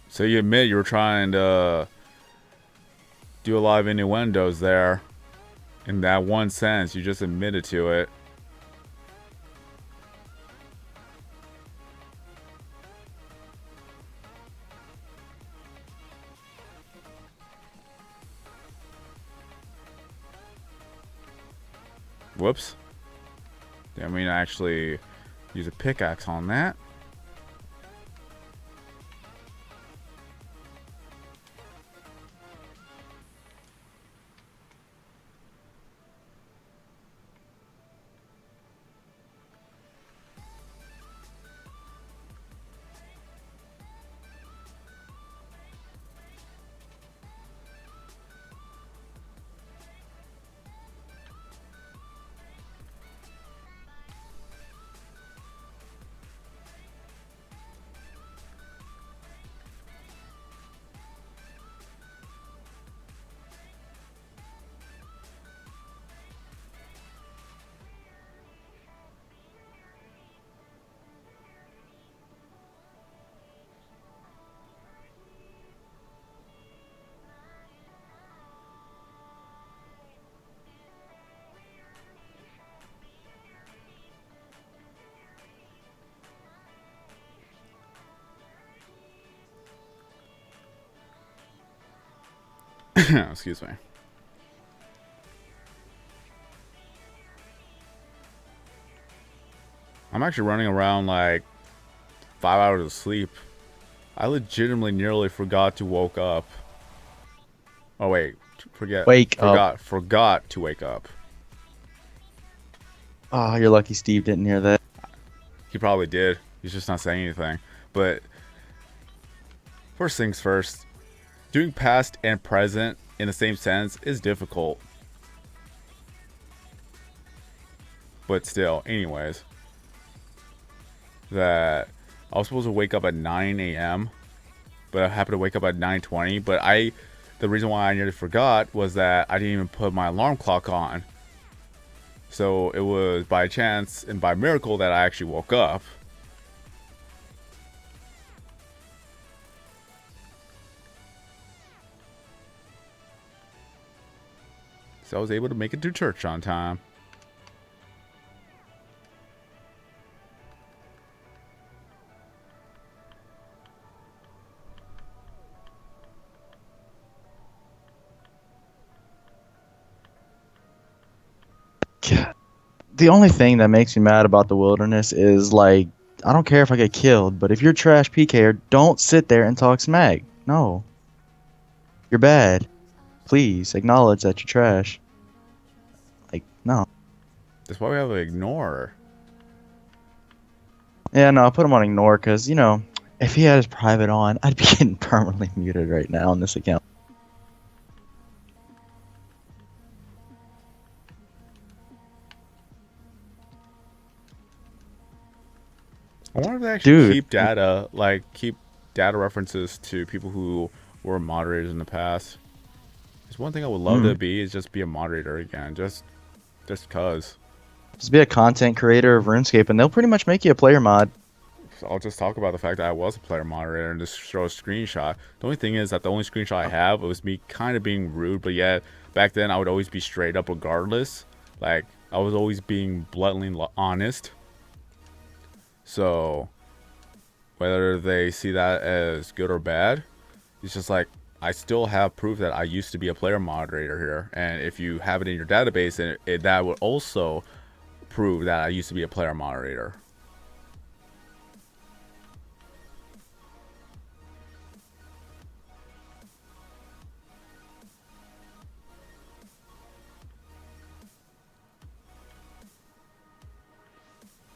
So you admit you were trying to do a lot of innuendos there. In that one sense, you just admitted to it. Whoops. I mean, I actually use a pickaxe on that. Excuse me. I'm actually running around like 5 hours of sleep. I legitimately nearly forgot to woke up. Oh wait, forgot to wake up. Oh, you're lucky Steve didn't hear that. He probably did. He's just not saying anything. But first things first, doing past and present in the same sentence is difficult. But still, anyways, that I was supposed to wake up at 9 a.m. but I happened to wake up at 9:20. But the reason why I nearly forgot was that I didn't even put my alarm clock on. So it was by chance and by miracle that I actually woke up. So I was able to make it to church on time. God. The only thing that makes me mad about the wilderness is like I don't care if I get killed, but if you're trash PKer, don't sit there and talk smack. No. You're bad. Please acknowledge that you're trash. Like, no. That's why we have to ignore. Yeah, no, I'll put him on ignore because, you know, if he had his private on, I'd be getting permanently muted right now on this account. I wonder if they actually Dude. keep data references to people who were moderators in the past. There's one thing I would love to be is just be a moderator again, just cause. Just be a content creator of RuneScape, and they'll pretty much make you a player mod. So I'll just talk about the fact that I was a player moderator and just show a screenshot. The only thing is that the only screenshot I have was me kind of being rude, but yet back then I would always be straight up regardless. Like, I was always being bluntly honest. So whether they see that as good or bad, it's just like I still have proof that I used to be a player moderator here, and if you have it in your database, and that would also prove that I used to be a player moderator.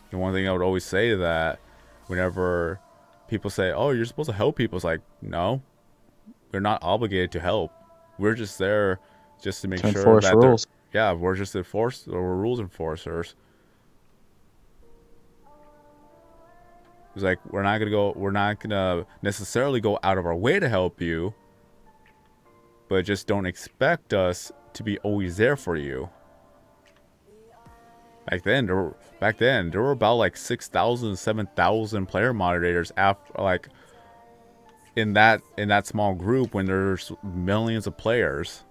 The one thing I would always say to that, whenever people say, "Oh, you're supposed to help people," it's like, no, we're not obligated to help. We're just there just to make To sure enforce that rules. yeah, we're just we're rules enforcers. It's like we're not gonna necessarily go out of our way to help you, but just don't expect us to be always there for you. Back then, there were about like 6,000, 7,000 player moderators after like in that small group when there's millions of players.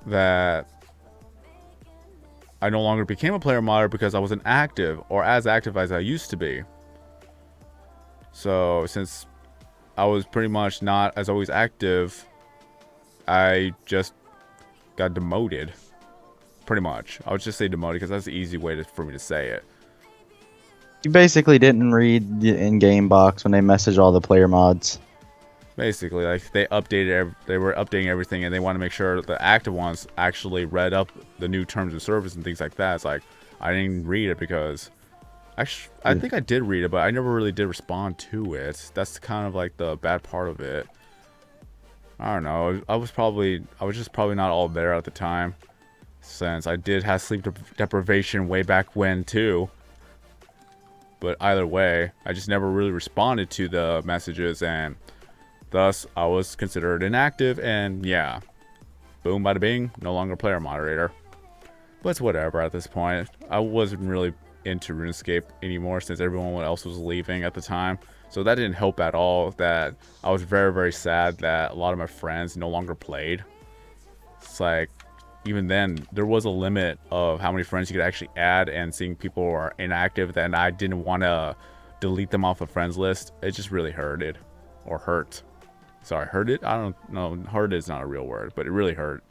That I no longer became a player moderator because I wasn't active or as active as I used to be. So since I was pretty much not as always active, I just got demoted. Pretty much. I would just say demoted because that's the easy way for me to say it. You basically didn't read the in-game box when they messaged all the player mods. Basically, like they were updating everything, and they want to make sure the active ones actually read up the new terms of service and things like that. It's like I didn't read it because I think I did read it, but I never really did respond to it. That's kind of like the bad part of it. I don't know. I was just probably not all there at the time, since I did have sleep deprivation way back when too. But either way, I just never really responded to the messages, and thus I was considered inactive. And yeah, boom, bada bing, no longer player moderator. But it's whatever at this point. I wasn't really into RuneScape anymore since everyone else was leaving at the time. So that didn't help at all. That I was very, very sad that a lot of my friends no longer played. It's like, even then, there was a limit of how many friends you could actually add, and seeing people are inactive, then I didn't want to delete them off a friends list. It just really hurted. Or hurt. Sorry, hurt it? I don't know. Hurt is not a real word, but it really hurt.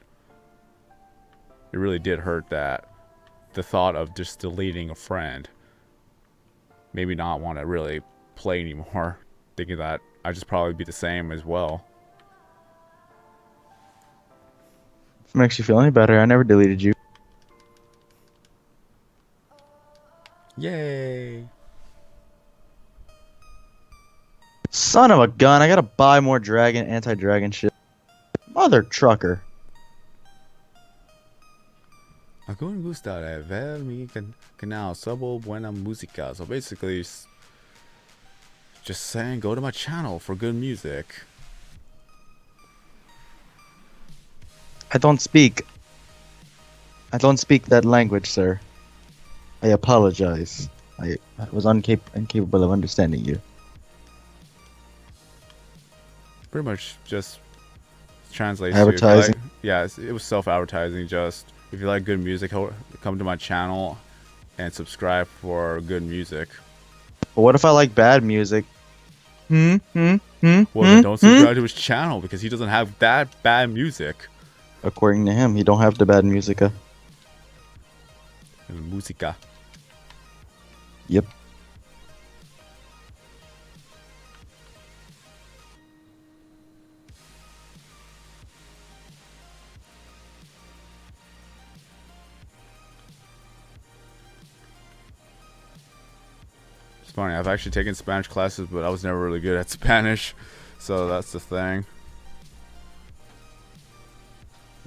It really did hurt that. The thought of just deleting a friend made me not want to really play anymore. Thinking that I'd just probably be the same as well. If it makes you feel any better, I never deleted you. Yay! Son of a gun, I gotta buy more dragon, anti-dragon shit. Mother trucker. Algún gusta de ver mi canal Sabo Buena Música. So basically, just saying go to my channel for good music. I don't speak that language, sir. I apologize. I was incapable of understanding you. Pretty much just translates Advertising. to yeah, it was self-advertising. Just if you like good music, come to my channel and subscribe for good music. But what if I like bad music? Well, then don't subscribe to his channel because he doesn't have that bad music. According to him, he don't have the bad musica. Musica. Yep. It's funny, I've actually taken Spanish classes, but I was never really good at Spanish. So that's the thing.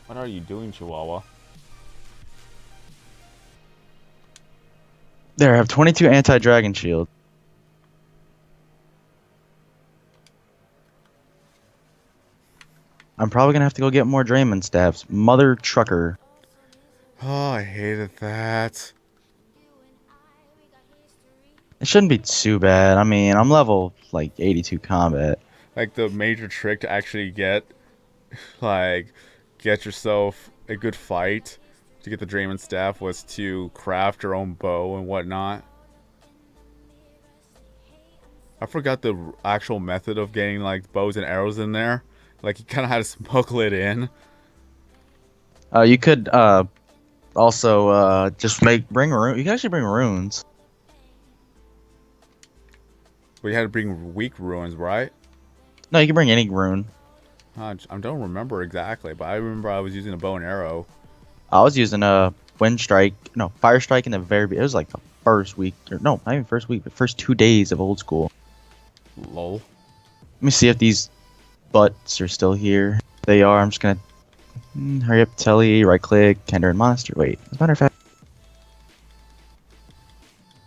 What are you doing, Chihuahua? There, I have 22 anti-dragon shield. I'm probably gonna have to go get more Draymond staffs. Mother trucker. Oh, I hated that. It shouldn't be too bad. I mean, I'm level like 82 combat. Like the major trick to actually get yourself a good fight to get the Draymond staff was to craft your own bow and whatnot. I forgot the actual method of getting like bows and arrows in there. Like you kind of had to smuggle it in. You could also just bring runes. You can actually bring runes. But you had to bring weak ruins, right? No, you can bring any rune. I don't remember exactly, but I remember I was using a bow and arrow. I was using a fire strike in the it was like the first week, or no, not even first week, but first 2 days of old school. Lol. Let me see if these butts are still here. They are. I'm just gonna hurry up, telly, right click, Kender and Monster. Wait, as a matter of fact,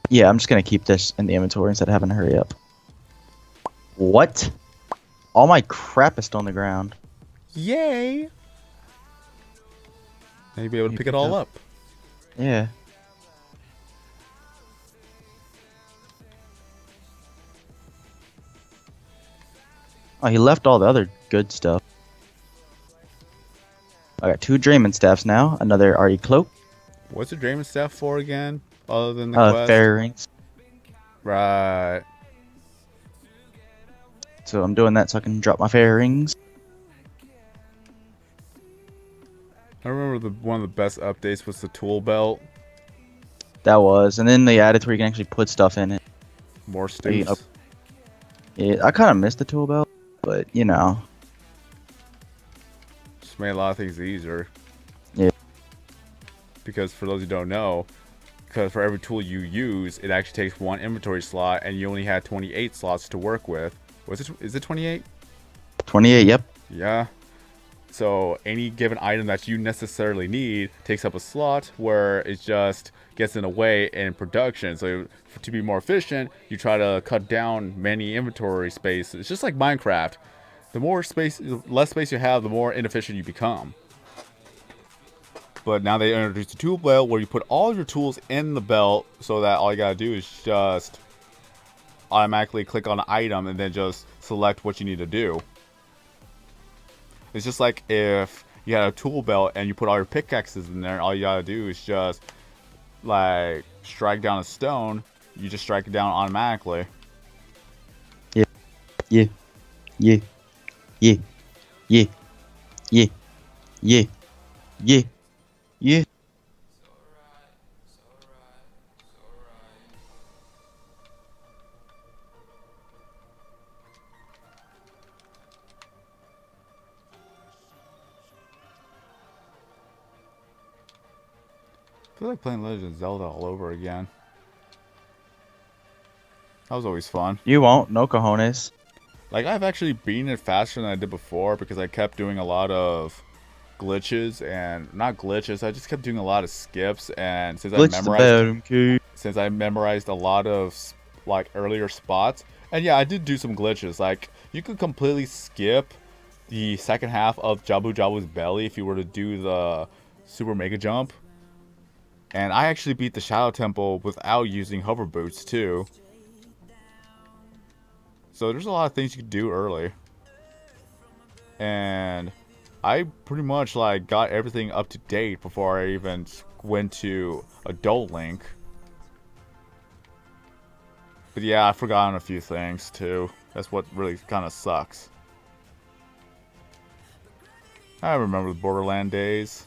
yeah, I'm just gonna keep this in the inventory instead of having to hurry up. What? All my crap is still on the ground. Yay! Now you'll be able to pick it all up. Yeah. Oh, he left all the other good stuff. I got 2 Draymond staffs now. Another RE cloak. What's the Draymond staff for again? Other than the quest? Fairy rings. Right. So I'm doing that so I can drop my fairy rings. I remember one of the best updates was the tool belt. That was, and then they added where you can actually put stuff in it. More stoops. Yeah, I kind of missed the tool belt, but you know. Just made a lot of things easier. Yeah. Because for those who don't know, because for every tool you use, it actually takes 1 inventory slot, and you only had 28 slots to work with. Is it 28? 28, yep. Yeah. So any given item that you necessarily need takes up a slot where it just gets in the way in production. So to be more efficient, you try to cut down many inventory space. It's just like Minecraft. The less space you have, the more inefficient you become. But now they introduced a tool belt where you put all your tools in the belt so that all you gotta do is just automatically click on an item and then just select what you need to do. It's just like if you had a tool belt and you put all your pickaxes in there, all you gotta do is just like strike down a stone, you just strike it down automatically. Yeah. Yeah, yeah, yeah, yeah, yeah, yeah, yeah. I feel like playing Legend of Zelda all over again. That was always fun. You won't. No cojones. Like, I've actually beaten it faster than I did before because I kept doing a lot of glitches and not glitches. I just kept doing a lot of skips, and Glitch the bedroom key. since I memorized a lot of like earlier spots, and yeah, I did do some glitches. Like, you could completely skip the second half of Jabu Jabu's belly if you were to do the super mega jump. And I actually beat the Shadow Temple without using hover boots too. So there's a lot of things you can do early. And I pretty much like got everything up to date before I even went to Adult Link. But yeah, I've forgotten a few things too. That's what really kind of sucks. I remember the Borderland days.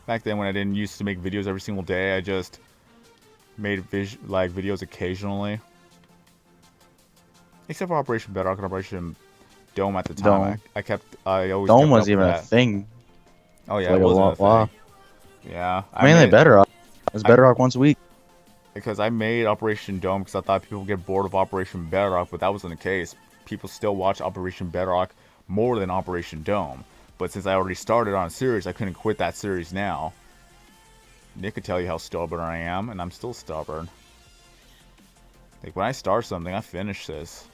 Back then when I didn't used to make videos every single day, I just made videos occasionally. Except for Operation Bedrock and Operation Dome at the time. Dome. I always Dome kept up was with even a that. thing Oh yeah, for like it a wasn't a while. thing. Yeah, Mainly Bedrock. It was Bedrock once a week. because I made Operation Dome because I thought people would get bored of Operation Bedrock, but that wasn't the case. People still watch Operation Bedrock more than Operation Dome. But since I already started on a series, I couldn't quit that series now. Nick could tell you how stubborn I am, and I'm still stubborn. Like, when I start something, I finish this.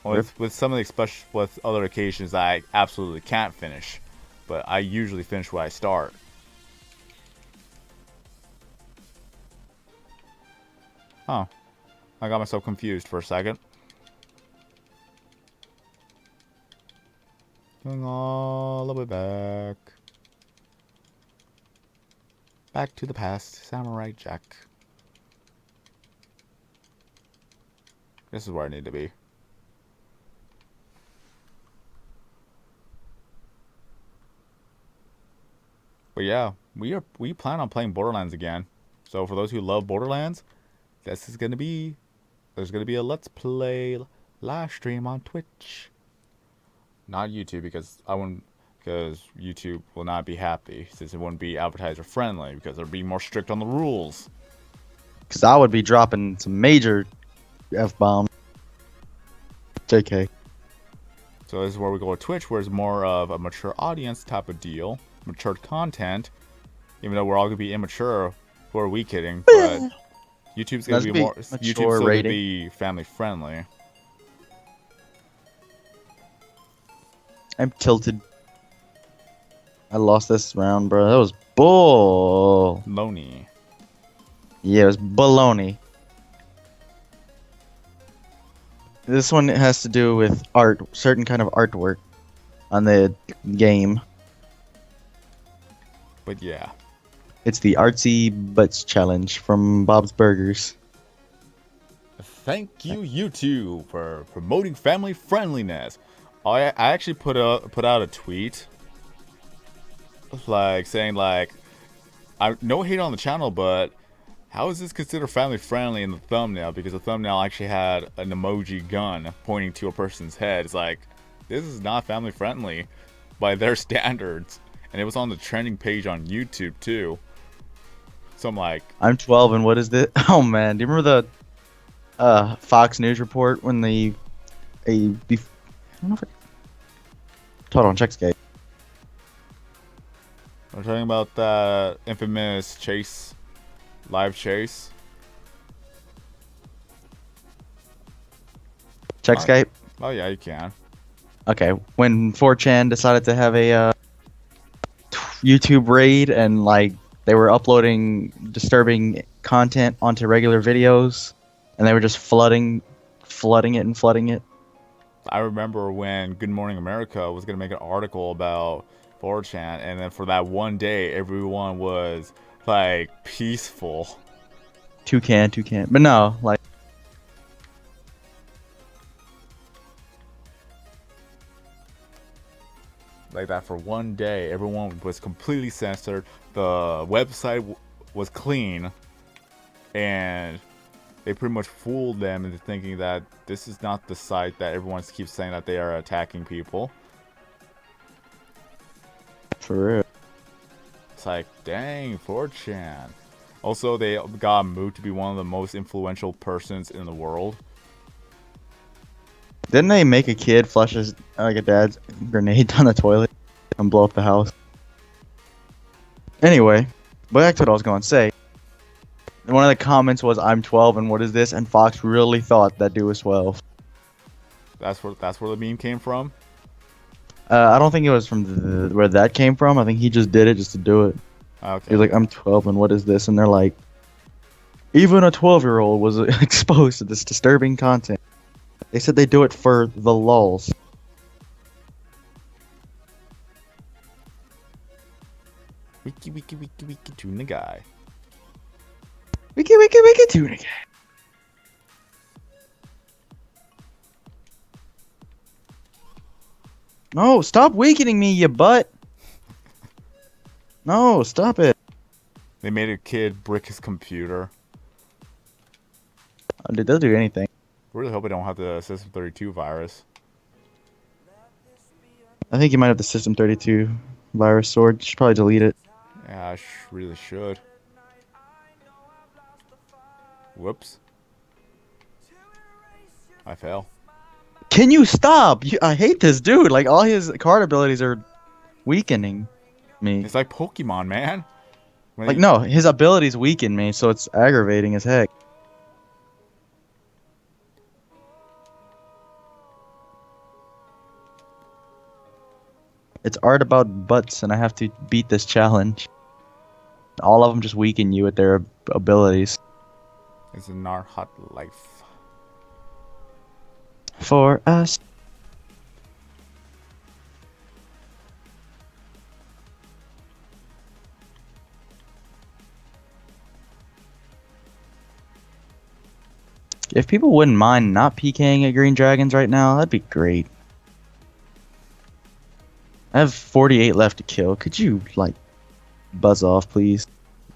With some of the special, with other occasions, I absolutely can't finish. But I usually finish what I start. Huh. I got myself confused for a second. Going all the way back. Back to the past. Samurai Jack. This is where I need to be. But yeah, we plan on playing Borderlands again. So for those who love Borderlands, there's gonna be a Let's Play live stream on Twitch. Not YouTube because YouTube will not be happy since it wouldn't be advertiser friendly because they're being more strict on the rules. Because I would be dropping some major F-bomb. JK. So this is where we go to Twitch, where it's more of a mature audience type of deal, mature content. Even though we're all gonna be immature, who are we kidding? But YouTube's gonna be more. YouTube's still gonna be family friendly. I'm tilted. I lost this round, bro. That was bull. Loney. Yeah, it was baloney. This one has to do with art, certain kind of artwork on the game. But yeah. It's the Artsy Butts Challenge from Bob's Burgers. Thank you, YouTube, for promoting family friendliness. I actually put out a tweet, like saying like, no hate on the channel, but how is this considered family friendly in the thumbnail? Because the thumbnail actually had an emoji gun pointing to a person's head. It's like, this is not family friendly by their standards, and it was on the trending page on YouTube too. So I'm like, I'm 12, and what is this? Oh man, do you remember the Fox News report when I don't know if hold on, check Skype. we're talking about that infamous chase, live chase. Check Skype. Oh yeah, you can. Okay, when 4chan decided to have a YouTube raid and like they were uploading disturbing content onto regular videos, and they were just flooding it. I remember when Good Morning America was gonna make an article about 4chan, and then for that one day, everyone was like peaceful. Toucan, but no, like like that for one day. Everyone was completely censored. The website was clean, and they pretty much fooled them into thinking that this is not the site that everyone keeps saying that they are attacking people. For real. It's like, dang, 4chan. Also, they got moved to be one of the most influential persons in the world. Didn't they make a kid flush his like a dad's grenade down the toilet and blow up the house? Anyway, back to what I was going to say. One of the comments was, "I'm 12 and what is this?" And Fox really thought that dude was 12. That's where the meme came from. I don't think it was from where that came from. I think he just did it just to do it. Okay. He's like, "I'm 12 and what is this?" And they're like, even a 12-year-old was exposed to this disturbing content. They said they do it for the lulz. Wiki tuna guy. Wiki tuna guy. No, stop weakening me, you butt. No, stop it. They made a kid brick his computer. Dude, they'll do anything. Really hope I don't have the System 32 virus. I think you might have the System 32 virus sword. You should probably delete it. Yeah, I really should. Whoops. I fell. Can you stop? I hate this dude. Like, all his card abilities are weakening me. It's like Pokemon, man. Like, no, his abilities weaken me, so it's aggravating as heck. It's art about butts, and I have to beat this challenge. All of them just weaken you with their abilities. It's a nar hot life. For us. If people wouldn't mind not PKing at Green Dragons right now, that'd be great. I have 48 left to kill. Could you, like, buzz off, please?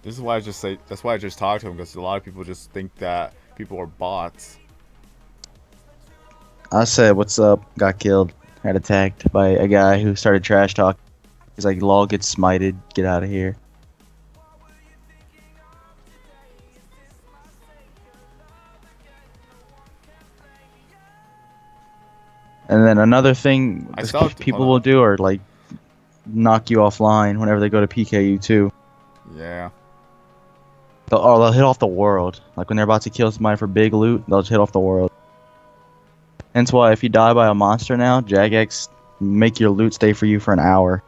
This is why I just say. That's why I just talked to him, because a lot of people just think that people are bots. I said, "What's up?" Got killed. Got attacked by a guy who started trash talk. He's like, "Lol, get smited. Get out of here." And then another thing people will do are like knock you offline whenever they go to PK you too. Yeah. They'll hit off the world. Like when they're about to kill somebody for big loot, they'll just hit off the world. Hence why if you die by a monster now, Jagex make your loot stay for you for an hour.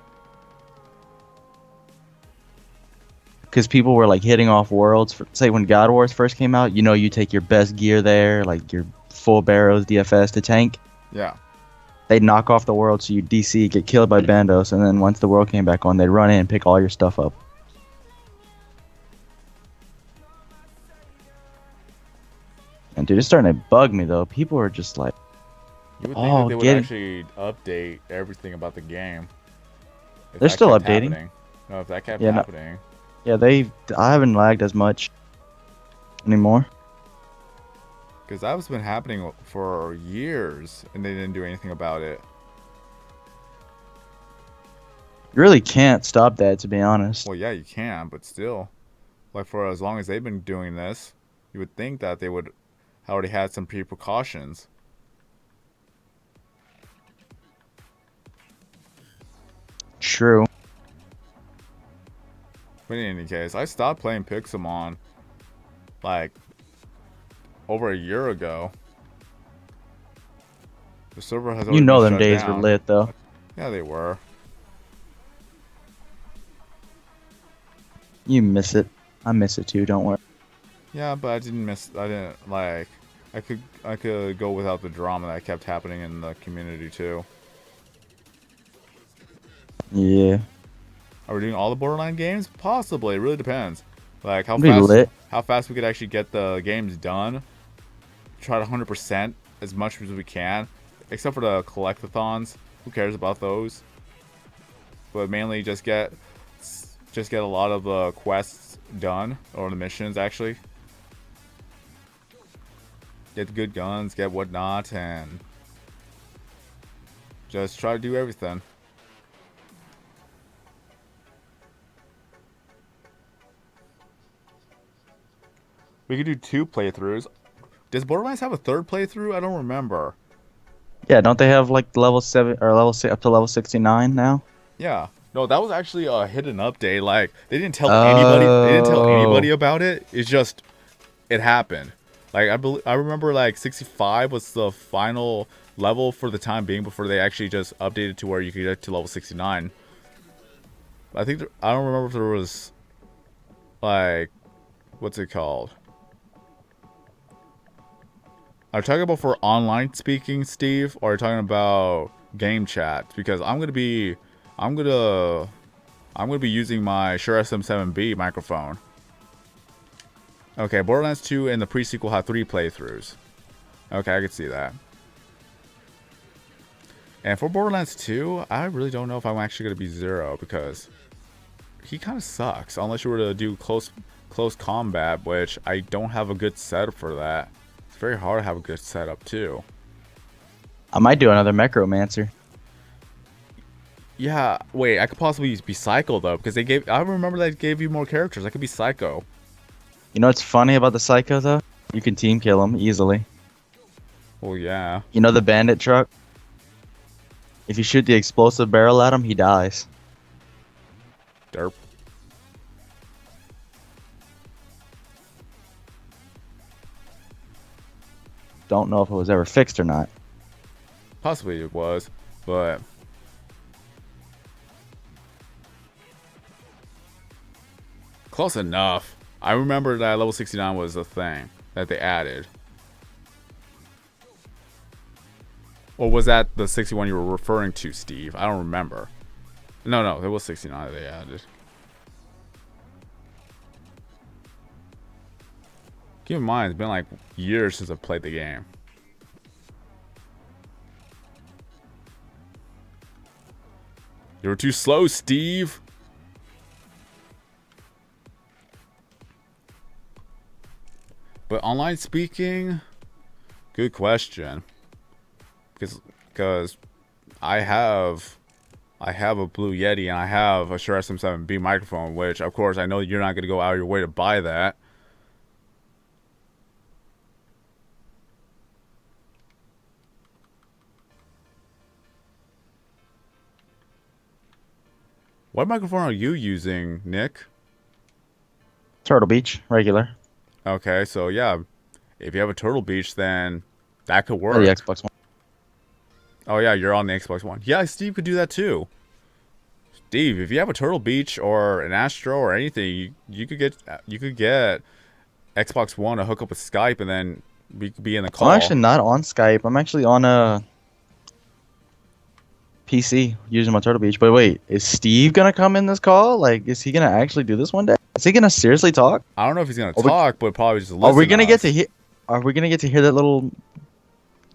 Because people were like hitting off worlds. Say when God Wars first came out, you know, you take your best gear there, like your full barrels, DFS to tank. Yeah. They'd knock off the world so you DC, get killed by Bandos, and then once the world came back on, they'd run in and pick all your stuff up. And dude, it's starting to bug me though. People are just like, you would think that they would actually update everything about the game. They're still updating. Happening. No, if that kept happening. Yeah, I haven't lagged as much anymore. Because that's been happening for years, and they didn't do anything about it. You really can't stop that, to be honest. Well, yeah, you can, but still. Like, for as long as they've been doing this, you would think that they would already had some precautions. True. But in any case, I stopped playing Pixelmon, like, over a year ago. The server has already been them days down. were lit, though. Yeah, they were. You miss it. I miss it too, don't worry. Yeah, but I didn't like, I could go without the drama that kept happening in the community too. Yeah. Are we doing all the Borderline games? Possibly. It really depends. Like how fast we could actually get the games done. Try to 100% as much as we can, except for the collectathons. Who cares about those? but mainly just get a lot of the quests done, or the missions actually. Get good guns, get whatnot, and just try to do everything. We could do 2 playthroughs. Does Borderlands have a 3rd playthrough? I don't remember. Yeah, don't they have like level 7 or level 6 up to level 69 now? Yeah. No, that was actually a hidden update. Like, they didn't tell anybody. They didn't tell Oh. anybody about it. It's just, it happened. Like, I remember like 65 was the final level for the time being before they actually just updated to where you could get to level 69. I think I don't remember if there was like, what's it called? Are you talking about for online speaking, Steve, or are you talking about game chat? Because I'm gonna be using my Shure SM7B microphone. Okay, Borderlands 2 and the pre-sequel have 3 playthroughs. Okay, I can see that. And for Borderlands 2, I really don't know if I'm actually gonna be Zero, because he kind of sucks unless you were to do close combat, which I don't have a good setup for that. It's very hard to have a good setup too. I might do another Necromancer. Yeah, wait, I could possibly be Psycho though, because I remember they gave you more characters. I could be Psycho. You know what's funny about the Psycho though? You can team kill him easily. Well, yeah. You know the bandit truck? If you shoot the explosive barrel at him, he dies. Derp. Don't know if it was ever fixed or not. Possibly it was, but close enough. I remember that level 69 was a thing that they added. Or was that the 61 you were referring to, Steve? I don't remember. No, it was 69 that they added. Keep in mind, it's been like years since I played the game. You were too slow, Steve. But online speaking, good question. Because I have a Blue Yeti and I have a Shure SM7B microphone, which of course I know you're not going to go out of your way to buy that. What microphone are you using, Nick? Turtle Beach, regular. Okay, so yeah, if you have a Turtle Beach, then that could Or work. the Xbox One. Oh yeah, you're on the Xbox One. Yeah, Steve could do that too. Steve, if you have a Turtle Beach or an Astro or anything, you could get Xbox One to hook up with Skype, and then we could be in the call. I'm actually not on Skype. I'm actually on a PC using my Turtle Beach. But wait, is Steve gonna come in this call? Like, is he gonna actually do this one day? Is he gonna seriously talk? I don't know if he's gonna talk, but probably just listen. Are we gonna to get us. to hear? Are we gonna get to hear that little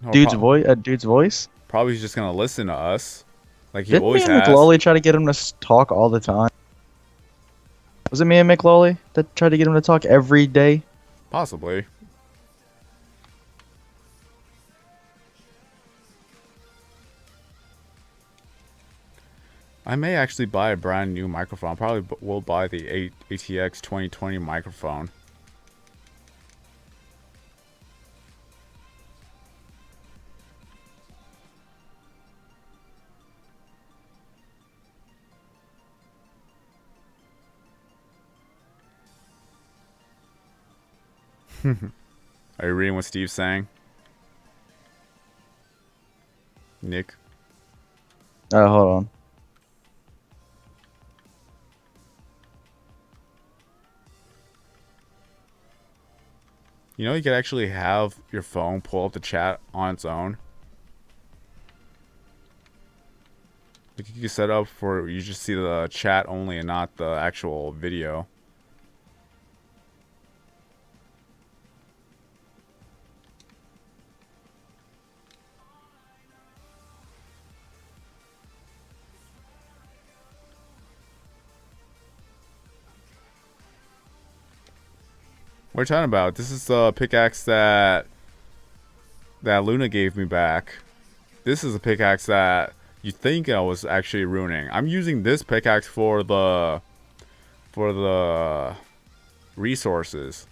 No, dude's voice? Dude's voice? Probably he's just gonna listen to us, like he Didn't always me and has. McLawley try to get him to talk all the time? Was it me and McLawley that tried to get him to talk every day? Possibly. I may actually buy a brand new microphone. Probably will buy the ATX 2020 microphone. Are you reading what Steve's saying? Nick? Hold on. You know you could actually have your phone pull up the chat on its own. Like you can set up for you just see the chat only and not the actual video. What are you talking about? This is the pickaxe that Luna gave me back. This is a pickaxe that you think I was actually ruining. I'm using this pickaxe for the resources.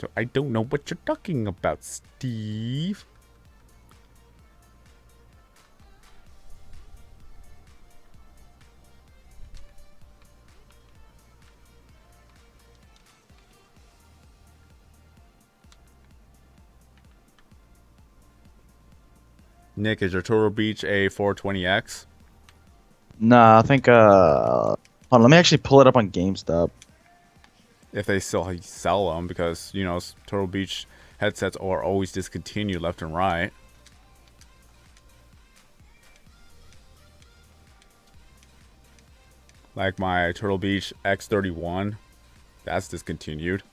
So I don't know what you're talking about, Steve. Nick, is your Turtle Beach a 420X? Nah, I think hold on, let me actually pull it up on GameStop. If they still sell them, because, you know, Turtle Beach headsets are always discontinued left and right. Like my Turtle Beach X31, that's discontinued.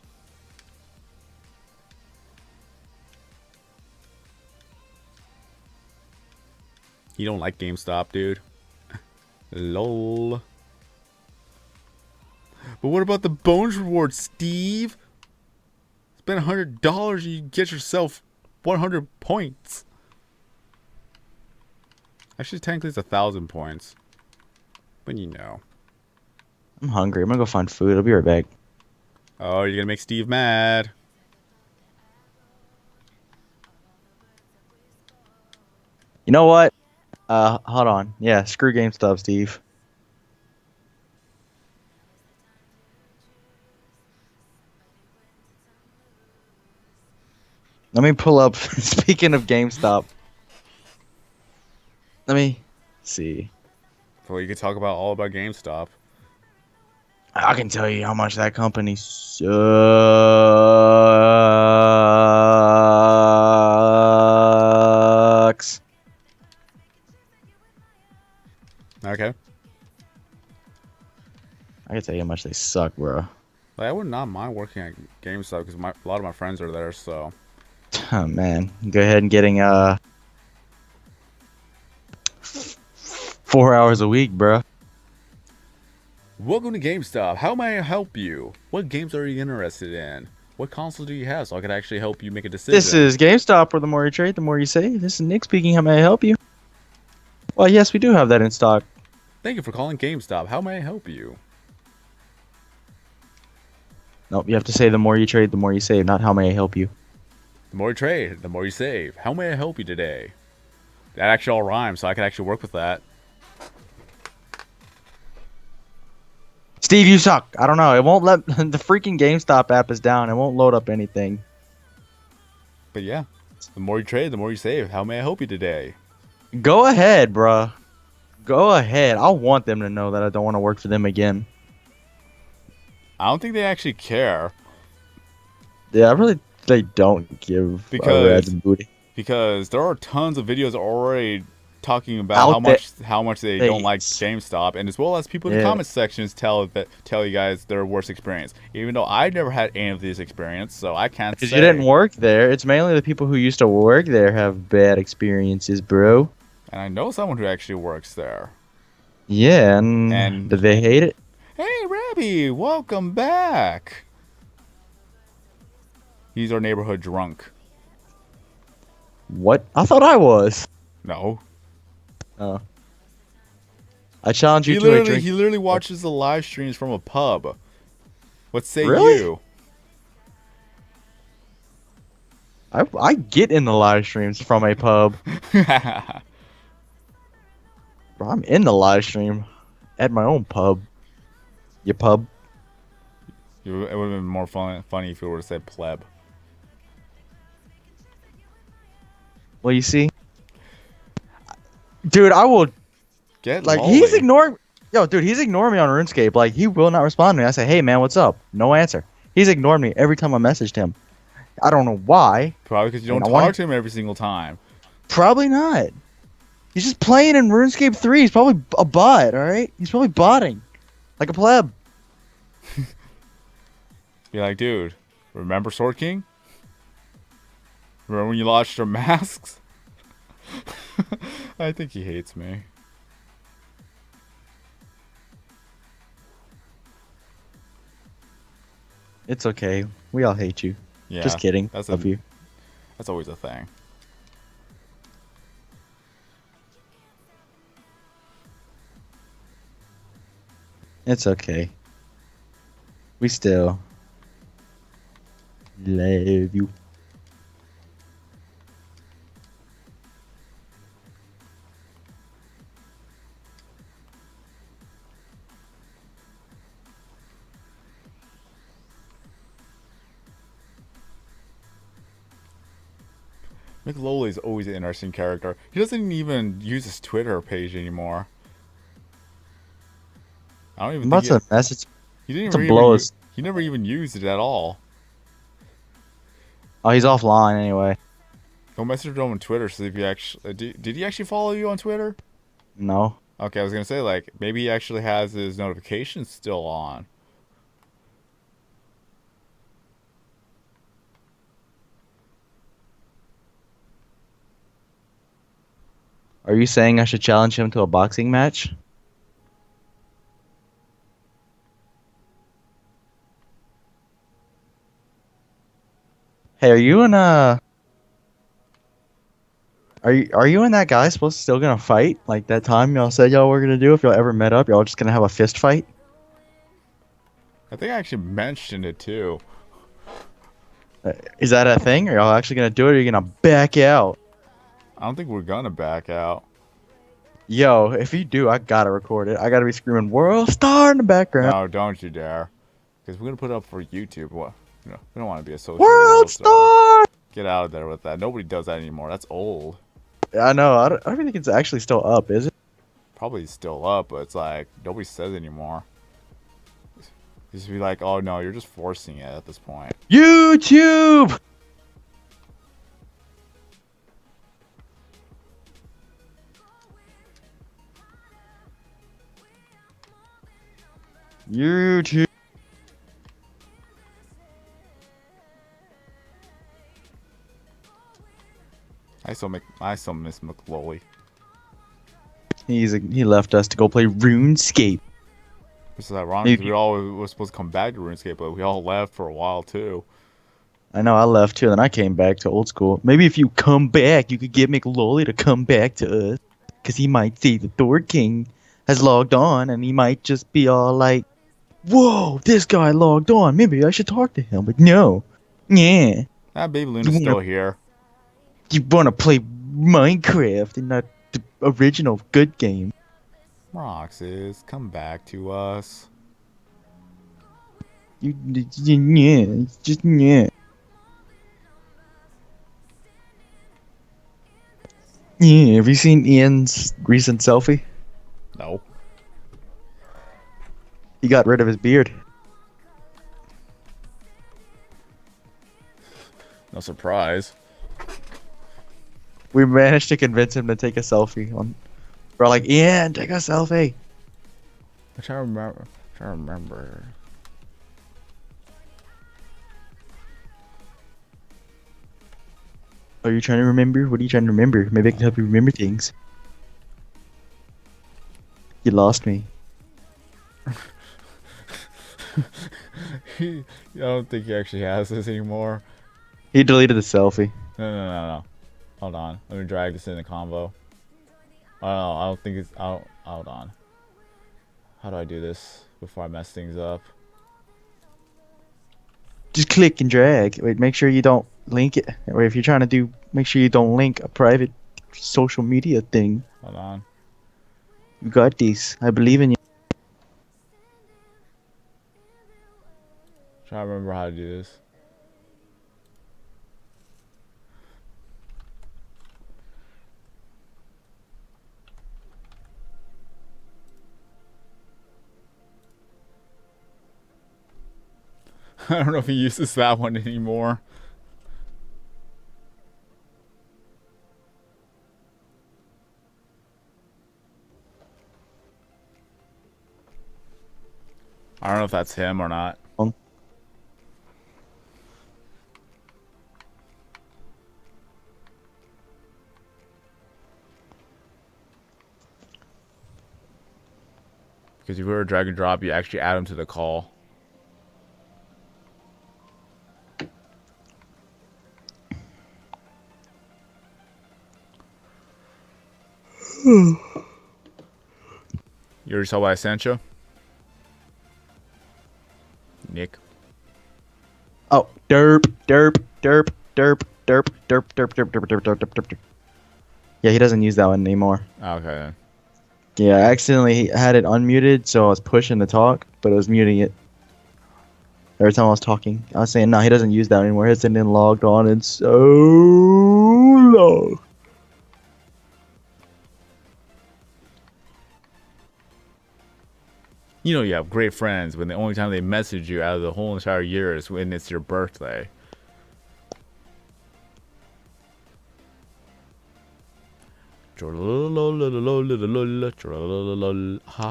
You don't like GameStop, dude. Lol. But what about the bonus reward, Steve? Spend $100 and you get yourself 100 points. Actually, technically it's 1,000 points. But you know. I'm hungry. I'm gonna go find food. I'll be right back. Oh, you're gonna make Steve mad. You know what? Hold on. Yeah, screw GameStop, Steve. Let me pull up. Speaking of GameStop, let me see. Well, you could talk about all about GameStop. I can tell you how much that company sucks. Okay. I can tell you how much they suck, bro. Like, I would not mind working at GameStop because a lot of my friends are there, so. Oh man, go ahead and getting 4 hours a week, bro. Welcome to GameStop. How may I help you? What games are you interested in? What console do you have so I could actually help you make a decision? This is GameStop, where the more you trade, the more you save. This is Nick speaking. How may I help you? Well, yes, we do have that in stock. Thank you for calling GameStop. How may I help you? Nope, you have to say the more you trade, the more you save, not how may I help you. The more you trade, the more you save. How may I help you today? That actually all rhymes, so I can actually work with that. Steve, you suck. I don't know. It won't let the freaking GameStop app is down. It won't load up anything. But yeah, the more you trade, the more you save. How may I help you today? Go ahead, bruh. Go ahead. I want them to know that I don't want to work for them again. I don't think they actually care. Yeah, they don't give a rat's booty. Because there are tons of videos already talking about how much they don't like GameStop, and as well as people in the comment sections tell you guys their worst experience. Even though I never had any of these experience, so I can't say. Because you didn't work there. It's mainly the people who used to work there have bad experiences, bro. And I know someone who actually works there. Yeah, and did they hate it? Hey, Rabby, welcome back. He's our neighborhood drunk. What? I thought I was. No. Oh. I challenge you to a drink. He literally watches the live streams from a pub. What say really? you? I get in the live streams from a pub. Bro, I'm in the live stream at my own pub. Your pub? It would have been more funny if you would have said pleb. Well, you see, dude, I will get like lolly. he's ignoring. Yo, dude, he's ignoring me on RuneScape. Like he will not respond to me. I say, hey man, what's up? No answer. He's ignored me every time I messaged him. I don't know why. Probably because you don't talk to him every single time. Probably not. He's just playing in RuneScape 3. He's probably a bot, all right? He's probably botting. Like a pleb. Be like, dude, remember Sword King? Remember when you launched your masks? I think he hates me. It's okay. We all hate you. Just Yeah, kidding. Love you. that's always a thing. It's okay. We still love you. McLoley's always an interesting character. He doesn't even use his Twitter page anymore. I don't even I'm think about to message he didn't to ever blow us. he never even used it at all. Oh, he's offline anyway. Go message him on Twitter. See if he actually did he actually follow you on Twitter? No. Okay, I was gonna say like maybe he actually has his notifications still on. Are you saying I should challenge him to a boxing match? Hey, are you and that guy supposed to still gonna fight? Like that time y'all said y'all were gonna do if y'all ever met up, y'all just gonna have a fist fight? I think I actually mentioned it too. Is that a thing? Are y'all actually gonna do it or are you gonna back out? I don't think we're gonna back out. Yo, if you do, I gotta record it. I gotta be screaming World Star in the background. No, don't you dare. Because we're gonna put it up for YouTube. What? You know, we don't want to be associated with World World Star. Star! Get out of there with that. Nobody does that anymore. That's old. I know. I don't even think it's actually still up, is it? Probably still up, but it's like nobody says anymore. Just be like, oh no, you're just forcing it at this point. YouTube! YouTube. I still miss McLoley. He left us to go play RuneScape. This is ironic because Maybe, we all were supposed to come back to RuneScape, but we all left for a while too. I know I left too, and I came back to old school. Maybe if you come back, you could get McLolly to come back to us. Because he might see the Thor King has logged on, and he might just be all like, whoa, this guy logged on. Maybe I should talk to him. But no. Yeah. Ah, Baby You Luna's wanna, still here. you wanna play Minecraft and not the original good game. Roxas, come back to us. Yeah, it's just yeah. Yeah, have you seen Ian's recent selfie? No. He got rid of his beard. No surprise. We managed to convince him to take a selfie. We're like, Ian, take a selfie. I'm trying to remember. Are you trying to remember? What are you trying to remember? Maybe I can help you remember things. You lost me. I don't think he actually has this anymore. He deleted the selfie. No. Hold on. Let me drag this in the combo. Oh, no, I don't think it's out. Hold on. How do I do this before I mess things up? Just click and drag. Wait, make sure you don't link it. Or if you're trying to do, make sure you don't link a private social media thing. Hold on. You got this. I believe in you. Try to remember how to do this. I don't know if he uses that one anymore. I don't know if that's him or not. Because if you were a drag and drop, you actually add him to the call. You already saw what I sent you? Nick. Oh, derp, derp, derp, derp, derp, derp, derp, derp, derp, derp, derp, derp, derp. Yeah, he doesn't use that one anymore. Okay then. Yeah, I accidentally had it unmuted, so I was pushing to talk, but it was muting it. Every time I was talking, I was saying, no, he doesn't use that anymore. He hasn't been logged on in so long. You know you have great friends when the only time they message you out of the whole entire year is when it's your birthday. Ha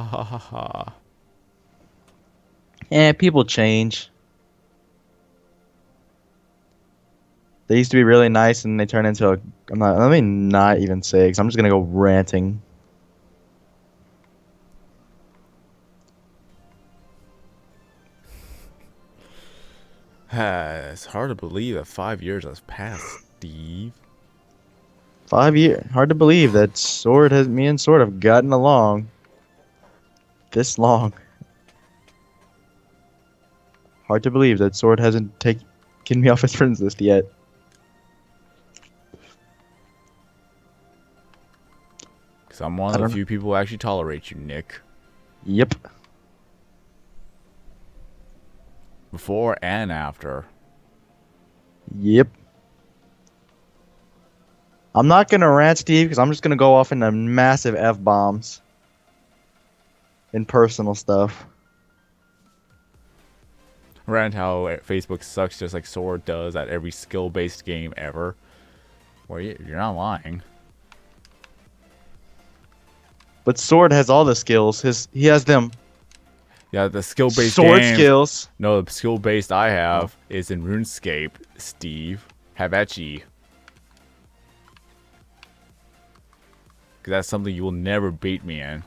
ha ha ha. Yeah, people change. They used to be really nice, and they turn into a. I'm not. Let me not even say, because I'm just gonna go ranting. It's hard to believe that 5 years has passed, Steve. 5 years. Hard to believe that me and Sword have gotten along this long. Hard to believe that Sword hasn't taken me off his friends list yet. Because I'm one I of the don't know. few people who actually tolerate you, Nick. Yep. Before and after. Yep. I'm not gonna rant, Steve, because I'm just gonna go off into massive f bombs and personal stuff. Around how Facebook sucks just like Sword does at every skill-based game ever. Well, you're not lying. But Sword has all the skills. He has them Yeah, the skill-based sword games. skills. No, the skill-based I have is in RuneScape, Steve. Havachi. Because that's something you will never beat me in.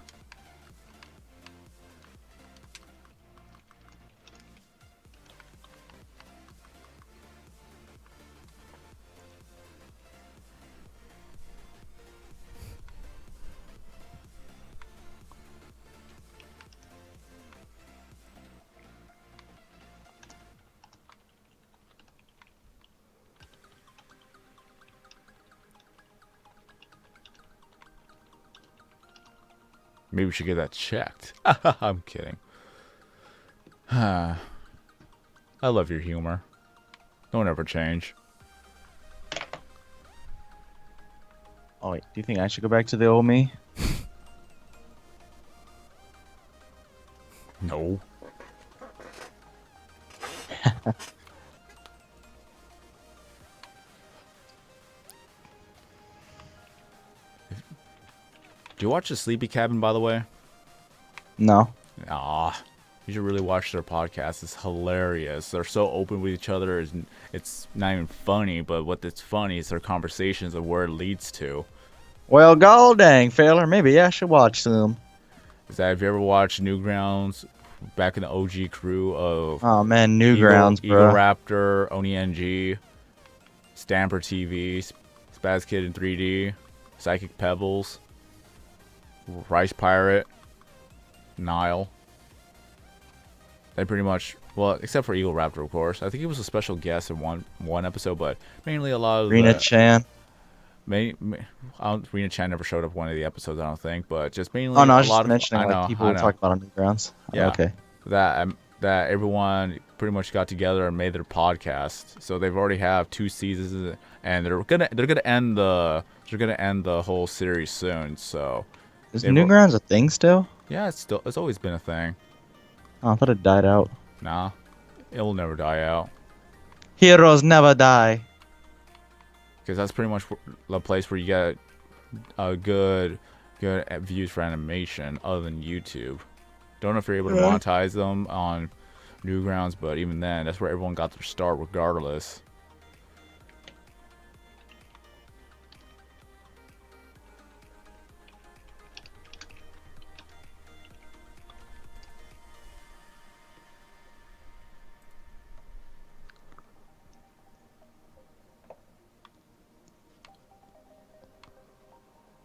Maybe we should get that checked. I'm kidding. I love your humor. Don't ever change. Oh wait, do you think I should go back to the old me? No. Do you watch The Sleepy Cabin, by the way? No. Ah, you should really watch their podcast. It's hilarious. They're so open with each other. It's not even funny, but what's funny is their conversations and where it leads to. Well, god dang, feller, maybe I should watch some. Is that have you ever watched Newgrounds back in the OG crew of Oh man, Eagle, Newgrounds, Eagle bro. Raptor, Oni NG, Stamper TV, Spaz Kid in 3D, Psychic Pebbles, Rice Pirate, Nile. They pretty much, well, except for Eagle Raptor, of course. I think he was a special guest in one episode, but mainly a lot of Rena the Chan. Rena Chan never showed up one of the episodes, I don't think, but just Oh mainly no, I a was just lot of mentioning like people I who know, talk about on Newgrounds. yeah, Okay. that everyone pretty much got together and made their podcast. So they've already have 2 seasons, and they're gonna end the whole series soon. So Is they've Newgrounds a thing still? yeah, it's always been a thing. Oh, I thought it died out. Nah, it will never die out. Heroes never die. Because that's pretty much the place where you get a good views for animation other than YouTube. Don't know if you're able to monetize them on Newgrounds, but even then, that's where everyone got their start regardless.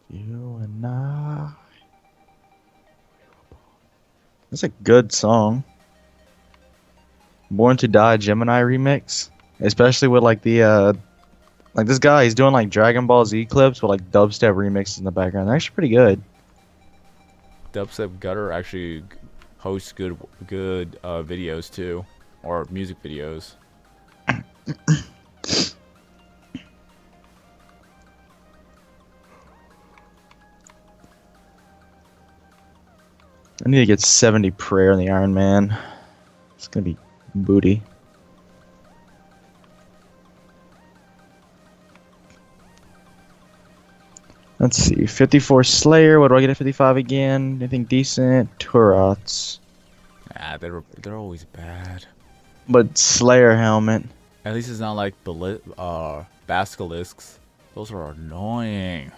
You and I. That's a good song. Born to Die Gemini remix, especially with like the like this guy, he's doing like Dragon Ball Z clips with like dubstep remixes in the background. They're actually pretty good. Dubstep Gutter actually hosts good videos too, or music videos. I need to get 70 prayer in the Iron Man. It's gonna be booty. Let's see, 54 Slayer. What do I get at 55 again? Anything decent? Turrets. Ah, they're always bad. But Slayer helmet. At least it's not like basilisks. Those are annoying.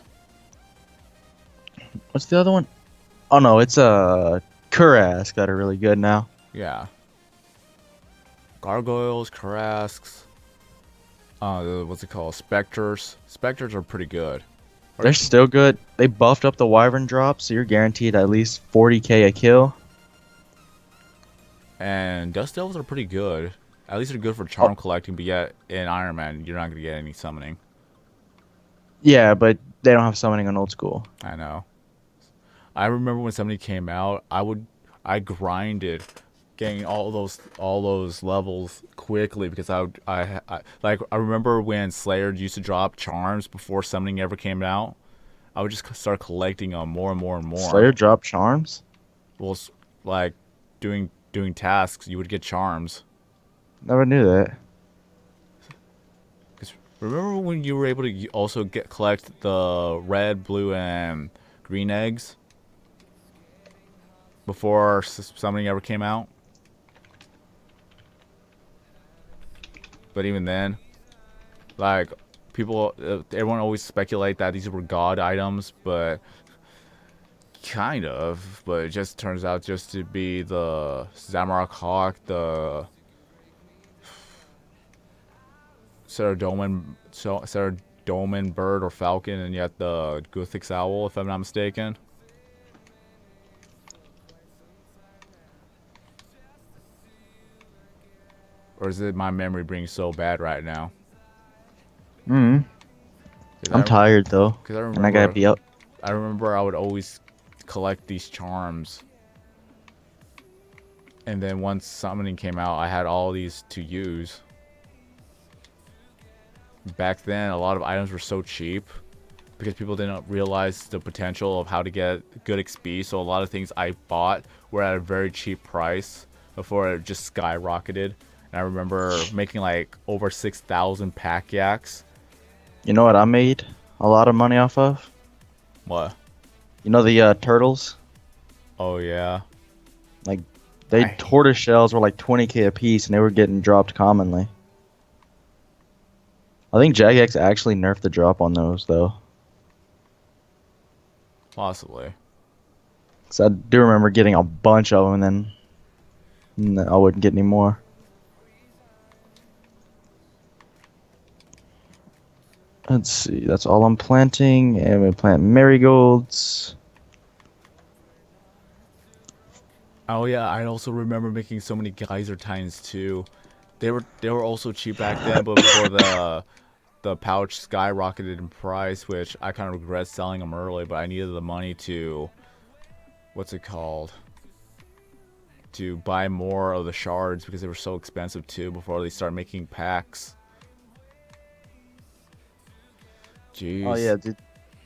What's the other one? Oh no, it's Kuras that are really good now. Yeah. Gargoyles, Karasks. What's it called? Specters. Specters are pretty good. They're still good. They buffed up the Wyvern drop, so you're guaranteed at least 40k a kill. And Dust Devils are pretty good. At least they're good for charm collecting, but yet in Iron Man, you're not going to get any summoning. Yeah, but they don't have summoning on old school. I know. I remember when somebody came out, I grinded getting all those levels quickly because I remember when Slayer used to drop charms before summoning ever came out. I would just start collecting them more and more and more. Slayer drop charms? Well, like doing tasks, you would get charms. Never knew that. Remember when you were able to also collect the red, blue, and green eggs before summoning ever came out? But even then, like everyone always speculate that these were god items, but kind of. But it just turns out just to be the Zamorak Hawk, the Saradomin bird or falcon, and yet the Guthix owl, if I'm not mistaken. Or is it my memory being so bad right now? I'm tired though, and I gotta be up. I remember I would always collect these charms, and then once summoning came out, I had all these to use. Back then, a lot of items were so cheap because people didn't realize the potential of how to get good XP. So a lot of things I bought were at a very cheap price before it just skyrocketed. And I remember making like over 6,000 pack yaks. You know what I made a lot of money off of? What? You know the turtles? Oh yeah. Like tortoise shells were like 20k a piece, and they were getting dropped commonly. I think Jagex actually nerfed the drop on those though. Possibly. Cause I do remember getting a bunch of them, and then I wouldn't get any more. Let's see, that's all I'm planting, and we plant marigolds. Oh yeah, I also remember making so many geyser tines too. They were also cheap back then, but before the pouch skyrocketed in price, which I kind of regret selling them early, but I needed the money to, what's it called? To buy more of the shards because they were so expensive too before they started making packs. Jeez. Oh yeah, dude.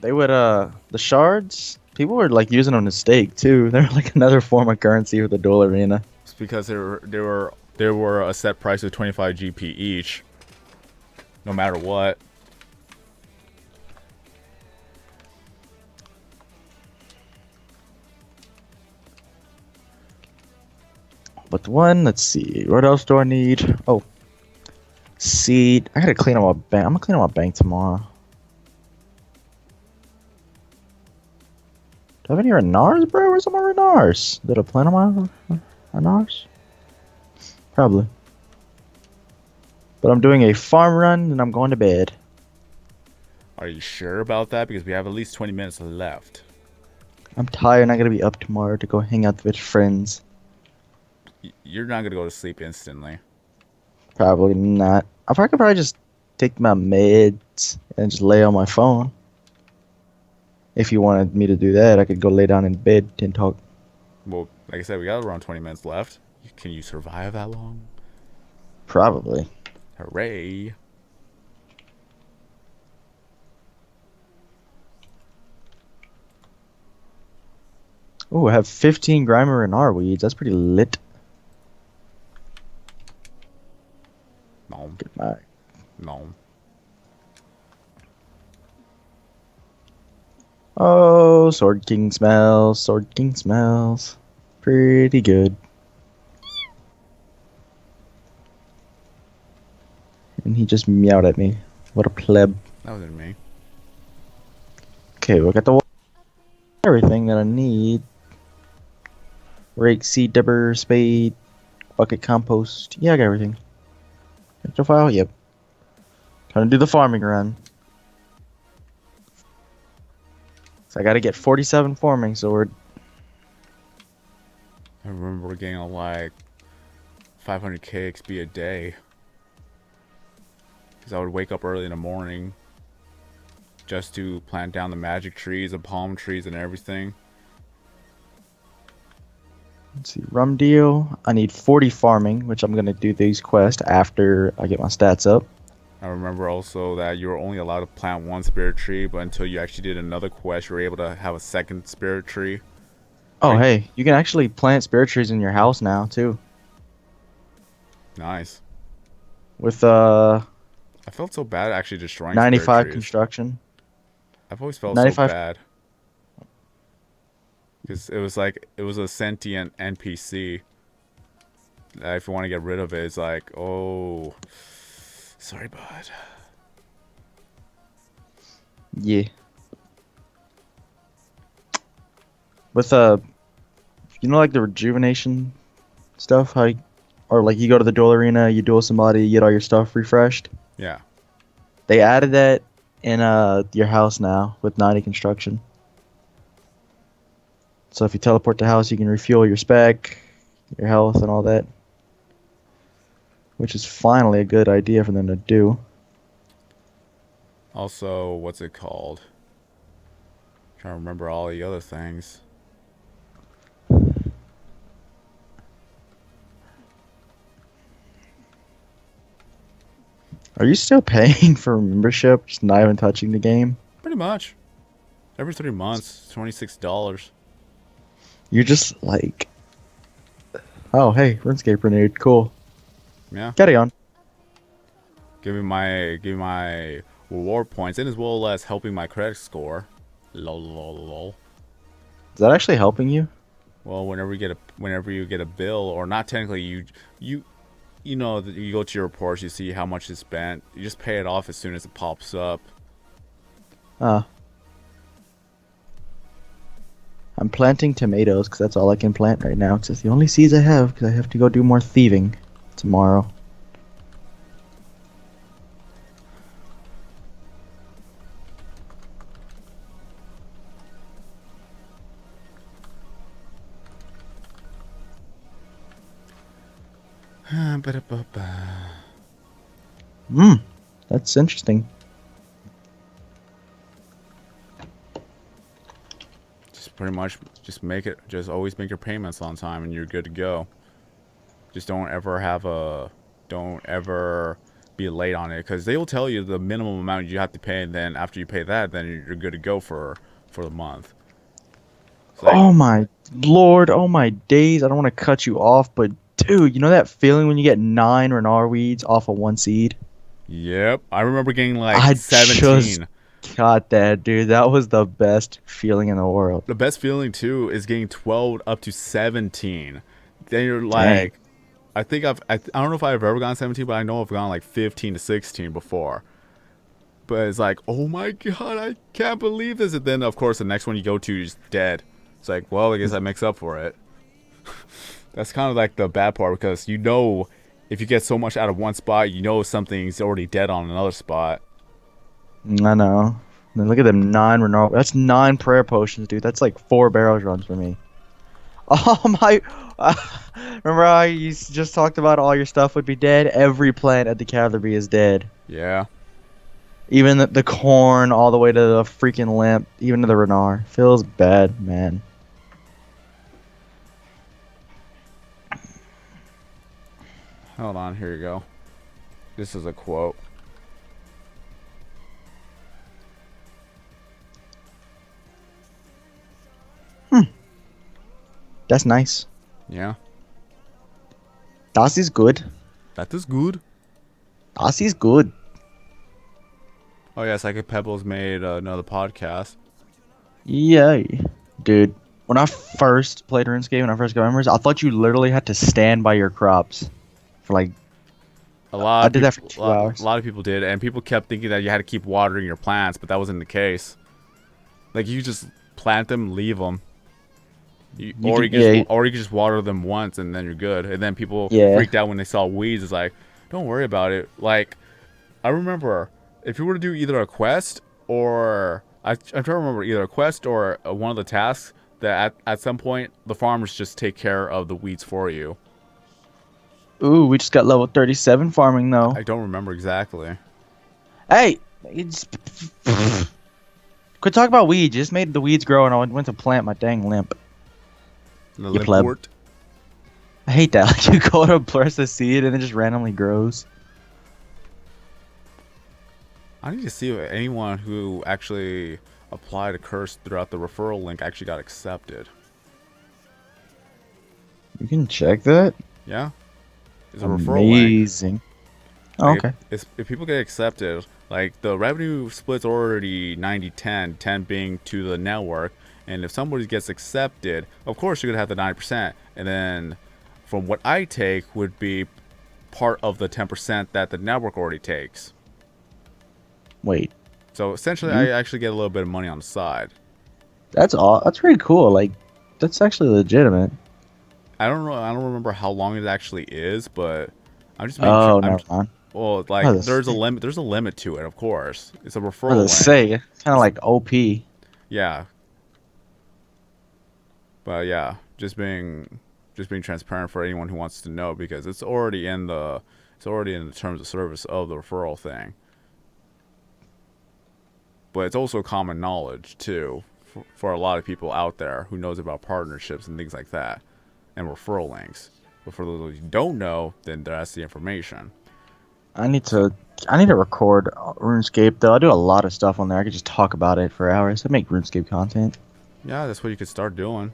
They would the shards, people were like using them to stake too. They're like another form of currency with the duel arena. It's because they were a set price of 25 GP each, no matter what. But one, let's see, what else do I need? Oh, seed. I gotta clean up my bank. I'm gonna clean up my bank tomorrow. Do I have any Renars, bro? Where's all my Renars? Did I plant on my Renars? Probably. But I'm doing a farm run and I'm going to bed. Are you sure about that? Because we have at least 20 minutes left. I'm tired and I gotta be up tomorrow to go hang out with friends. You're not gonna go to sleep instantly. Probably not. I could probably just take my meds and just lay on my phone. If you wanted me to do that, I could go lay down in bed and talk. Well, like I said, we got around 20 minutes left. Can you survive that long? Probably. Hooray! Oh, I have 15 Grimer and R weeds. That's pretty lit. No, Get my no. Oh, Sword King smells. Sword King smells. Pretty good. And he just meowed at me. What a pleb. That wasn't me. Okay, we got the everything that I need. Rake, seed dibber, spade, bucket, compost. Yeah, I got everything. Extra file? Yep. Trying to do the farming run. So I gotta get 47 farming sword. I remember getting like 500k XP a day. Because I would wake up early in the morning just to plant down the magic trees, the palm trees, and everything. Let's see, rum deal. I need 40 farming, which I'm gonna do these quests after I get my stats up. I remember also that you were only allowed to plant one spirit tree, but until you actually did another quest, you were able to have a second spirit tree. Oh, Right. hey, you can actually plant spirit trees in your house now too. Nice. With I felt so bad actually destroying 95 spirit trees. construction. I've always felt 95 so bad. Because it was like, it was a sentient NPC. If you want to get rid of it, it's like, oh, sorry, bud. Yeah. With you know, like the rejuvenation stuff, how or like you go to the duel arena, you duel somebody, you get all your stuff refreshed. Yeah. They added that in your house now with 90 construction. So if you teleport to house, you can refuel your spec, your health, and all that. Which is finally a good idea for them to do. Also, what's it called? Trying to remember all the other things. Are you still paying for membership, just not even touching the game? Pretty much. Every 3 months, $26. You're just like, oh hey, RuneScape renewed, cool. Yeah. Carry on. Give me my reward points, and as well as helping my credit score. Lol, lol, lol. Is that actually helping you? Well, whenever you get a bill, or not technically, you know that you go to your reports, you see how much is spent. You just pay it off as soon as it pops up. I'm planting tomatoes because that's all I can plant right now. It's just the only seeds I have because I have to go do more thieving tomorrow. That's interesting. Just pretty much, just always make your payments on time, and you're good to go. Just don't ever be late on it, because they will tell you the minimum amount you have to pay, and then after you pay that, then you're good to go for the month. Like, oh my lord, oh my days, I don't want to cut you off, but dude, you know that feeling when you get 9 Renar weeds off of 1 seed? yep, I remember getting like I 17. Got that, dude. That was the best feeling in the world. The best feeling too is getting 12 up to 17. Then you're like, I don't know if I've ever gone 17, but I know I've gone like 15 to 16 before. But it's like, oh my god, I can't believe this. And then of course the next one you go to is dead. It's like, well, I guess I makes up for it. That's kind of like the bad part, because you know, if you get so much out of one spot, you know something's already dead on another spot. I know. And look at them 9 Renar. That's 9 prayer potions, dude. That's like 4 barrels runs for me. Oh my! Remember how just talked about all your stuff would be dead? Every plant at the Catherby is dead. Yeah. Even the corn, all the way to the freaking limp, even to the Renard. Feels bad, man. Hold on, here you go. This is a quote. That's nice. Yeah. Das is good. That is good. Das is good. Oh yeah, Psychic Pebbles made another podcast. Yay. Dude, when I first played RuneScape, when I first got members, I thought you literally had to stand by your crops for like. I did that for 2 hours. A lot of people did, and people kept thinking that you had to keep watering your plants, but that wasn't the case. Like you just plant them, leave them. Or you could just water them once and then you're good. And then people freaked out when they saw weeds. It's like, don't worry about it. Like, I remember if you were to do either a quest or I'm trying to remember either a quest or one of the tasks that at some point the farmers just take care of the weeds for you. Ooh, we just got level 37 farming though. I don't remember exactly. Hey, it's quit talking about weeds. You just made the weeds grow and I went to plant my dang limp. The You pleb. limpwort. I hate that. Like you go to press a seed and it just randomly grows. I need to see if anyone who actually applied a curse throughout the referral link actually got accepted. You can check that. Yeah. It's a referral link. Amazing. Oh, Like, okay. if people get accepted, like the revenue split's already 90-10, 10 being to the network, and if somebody gets accepted, of course you're gonna have the 90%, and then from what I take would be part of the 10% that the network already takes. Wait, So essentially, I actually get a little bit of money on the side. that's all. That's pretty cool. Like, that's actually legitimate. I don't know. I don't remember how long it actually is, but I'm just making Oh, sure. never mind. Well, like I was- there's a limit. There's a limit to it, of course. It's a I referral link. was gonna say, kind of like OP. Yeah. But yeah, just being transparent for anyone who wants to know, because it's already in the terms of service of the referral thing. But it's also common knowledge too for a lot of people out there who knows about partnerships and things like that and referral links. But for those who don't know, then that's the information. I need to record RuneScape though. I do a lot of stuff on there. I could just talk about it for hours. I make RuneScape content. Yeah, that's what you could start doing.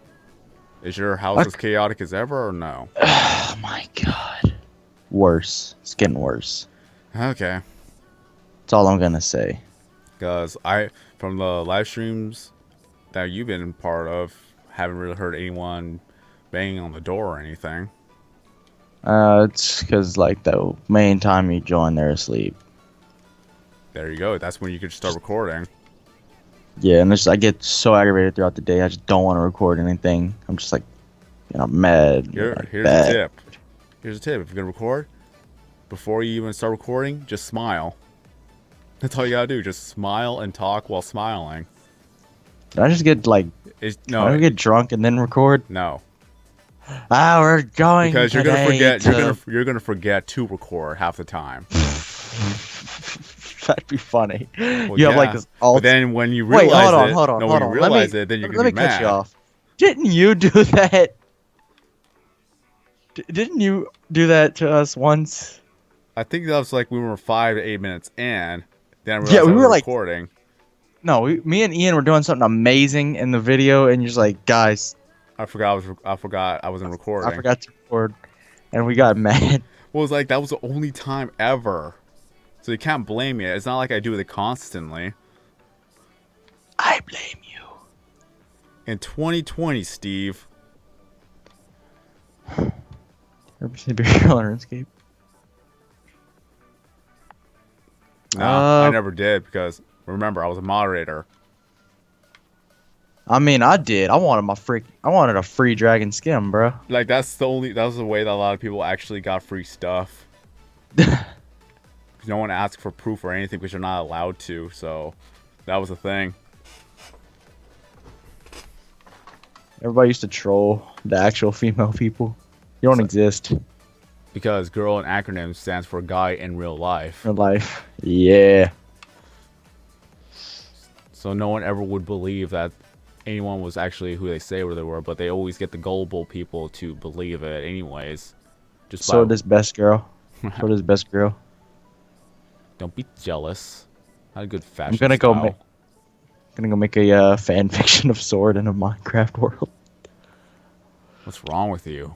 Is your house as chaotic as ever or no? Oh my god. Worse. It's getting worse. Okay. That's all I'm gonna say. Because from the live streams that you've been part of, haven't really heard anyone banging on the door or anything. It's because like the main time you join, they're asleep. There you go. That's when you could start recording. Yeah, and I get so aggravated throughout the day. I just don't want to record anything. I'm just like, mad. Here's bad. a tip. Here's a tip. If you're gonna record, before you even start recording, just smile. That's all you gotta do. Just smile and talk while smiling. Did I just get like? No, I get drunk and then record? no. We're going Because you're gonna today forget. You're gonna forget to record half the time. That'd be funny. Well, You have like yeah, this alt. But then when you Wait, realize hold on. when you realize it, then you're gonna let be me cut mad. you off. Didn't you do that? Didn't you do that to us once? I think that was like we were 5 to 8 minutes in. Then I realized Yeah, we I was were like- recording. No, me and Ian were doing something amazing in the video, and you're just like, guys, I forgot I wasn't recording. I forgot to record, and we got mad. Well, it's like that was the only time ever. So you can't blame me. It's not like I do it constantly. I blame you. In 2020, Steve. Ever seen a beer on RuneScape? No, I never did because remember I was a moderator. I mean, I did. I wanted a free dragon skin, bro. Like that was the way that a lot of people actually got free stuff. No one asked for proof or anything because you're not allowed to. So that was the thing. Everybody used to troll the actual female people. You don't So- exist Because girl in acronym stands for guy in real life. in life. Yeah. So no one ever would believe that anyone was actually who they say they were, but they always get the gullible people to believe it anyways. Just So by this best girl. So this best girl. don't be jealous. Not a good fashion I'm gonna go style. make. Gonna go make a fan fiction of Sword in a Minecraft world. What's wrong with you?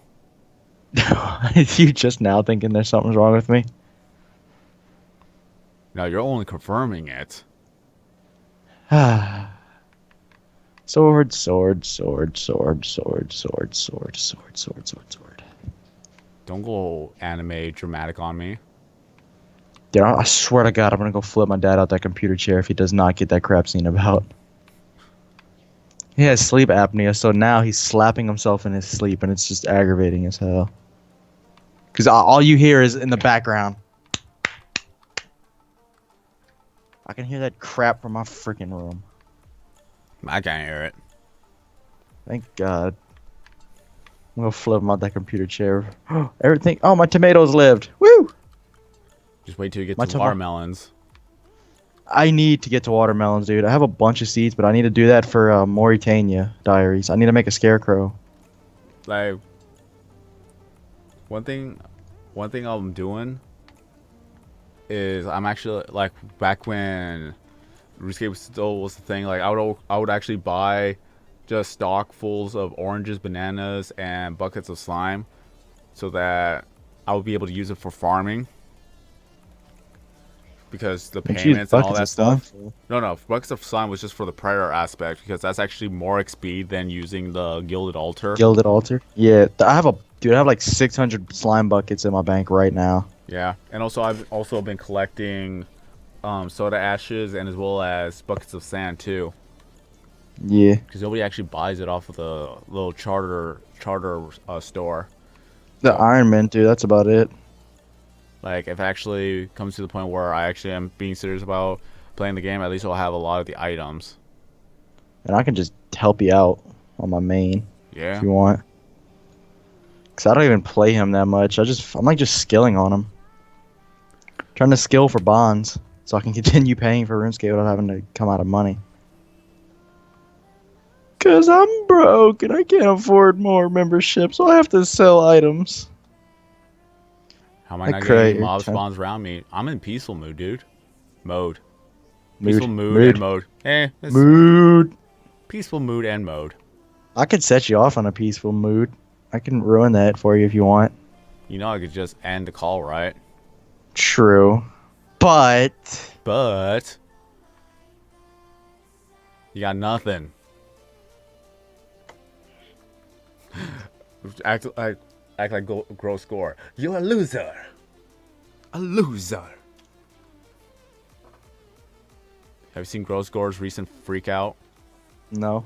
You just now thinking there's something's wrong with me? No, you're only confirming it. Sword, sword, sword, sword, sword, sword, sword, sword, sword, sword, sword. Don't go anime dramatic on me. Dude, I swear to God, I'm gonna go flip my dad out that computer chair if he does not get that crap seen about. He has sleep apnea, so now he's slapping himself in his sleep, and it's just aggravating as hell. Because all you hear is in the background. I can hear that crap from my freaking room. I can't hear it. Thank God. I'm gonna flip him out that computer chair. Everything. Oh, my tomatoes lived. Woo! Just wait till you get My to tomo- watermelons. I need to get to watermelons, dude. I have a bunch of seeds, but I need to do that for Mauritania Diaries. I need to make a scarecrow. Like one thing I'm doing is I'm actually like back when RuneScape still was the thing. Like I would actually buy just stock fulls of oranges, bananas, and buckets of slime, so that I would be able to use it for farming. Because the And choose payments and all buckets that of slime. stuff. No, buckets of slime was just for the predator aspect because that's actually more XP than using the gilded altar. Gilded altar. Yeah, I have I have like 600 slime buckets in my bank right now. Yeah, and also I've also been collecting soda ashes and as well as buckets of sand too. Yeah. Because nobody actually buys it off of the little charter store. The So, Iron Man, dude. That's about it. like, if it actually comes to the point where I actually am being serious about playing the game, at least I'll have a lot of the items. And I can just help you out on my main Yeah. if you want. Cause I don't even play him that much. I'm like just skilling on him. Trying to skill for bonds so I can continue paying for RuneScape without having to come out of money. Cause I'm broke and I can't afford more membership, so I have to sell items. How am I I not cry getting every mob time. spawns around me? I'm in peaceful mood, dude. Mode. Mood. Peaceful mood and mode. It's Mood. peaceful mood and mode. I could set you off on a peaceful mood. I can ruin that for you if you want. You know I could just end the call, right? True. But But you got nothing. act like grow score. You're a loser. A loser. Have you seen Grow Score's recent freak out? no.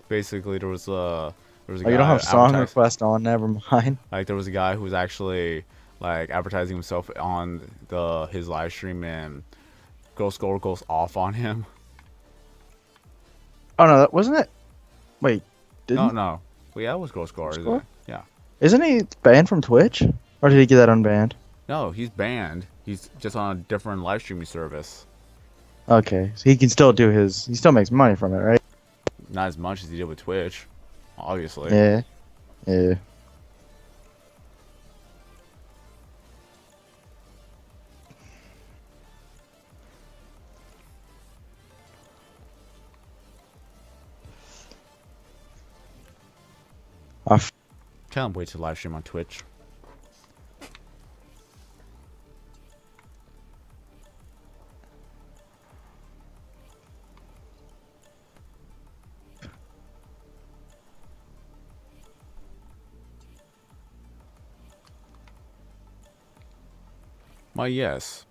Basically, there was a Oh, guy you don't have song advertised- request on. Never mind. like there was a guy who was actually like advertising himself on his live stream, and Grow Score goes off on him. Oh no, that wasn't it. Wait, didn't? No. Well, yeah, it was Grow Score, isn't Score? it? Yeah. Isn't he banned from Twitch, or did he get that unbanned? No, he's banned. He's just on a different live streaming service. Okay, so he can still do his. He still makes money from it, right? Not as much as he did with Twitch, obviously. Yeah. Yeah. Can't wait to live stream on Twitch. Why, yes.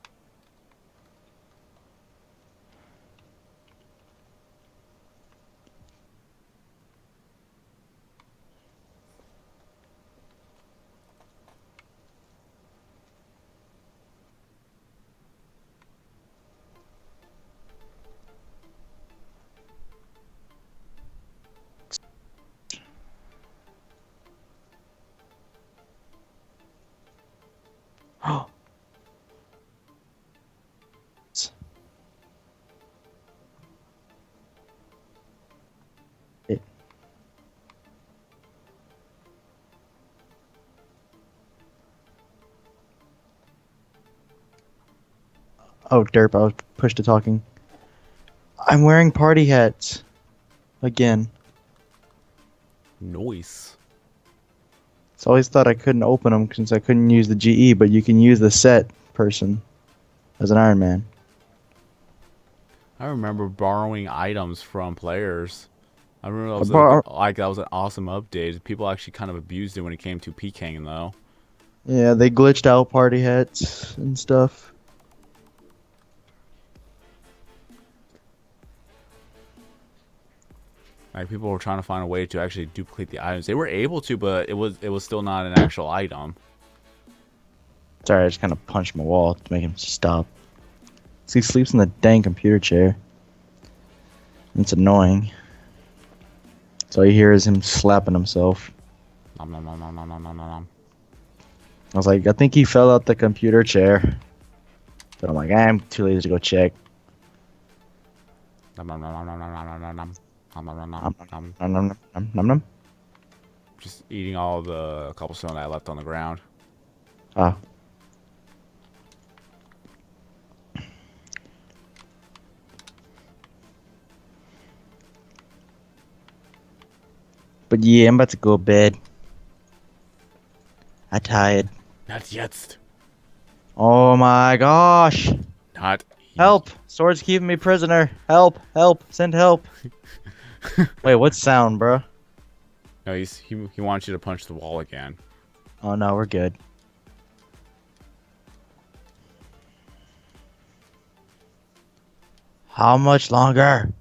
Oh, derp! I was pushed to talking. I'm wearing party hats again. Noise. So I always thought I couldn't open them since I couldn't use the GE, but you can use the set person as an Iron Man. I remember borrowing items from players. I remember that I was bar- that was an awesome update. People actually kind of abused it when it came to PKing though. Yeah, they glitched out party hats and stuff. Like people were trying to find a way to actually duplicate the items. They were able to, but it was still not an actual item. Sorry, I just kind of punched my wall to make him stop. So he sleeps in the dang computer chair. It's annoying. So all you hear is him slapping himself. Nom, nom, nom, nom, nom, nom, nom, nom. I was like, I think he fell out the computer chair. But I'm like, I'm too lazy to go check. Nom, nom, nom, nom, nom, nom, nom, nom, nom. Nom, nom, nom, Nom, nom, nom. nom, nom, nom, nom, nom. Just eating all the cobblestone that I left on the ground. Ah. But yeah, I'm about to go to bed. I'm tired. Not yet. Oh my gosh. Not Help! Sword's keeping me prisoner. Help! Help! Send help! Wait, what sound, bro? No, he wants you to punch the wall again. Oh no, we're good. How much longer?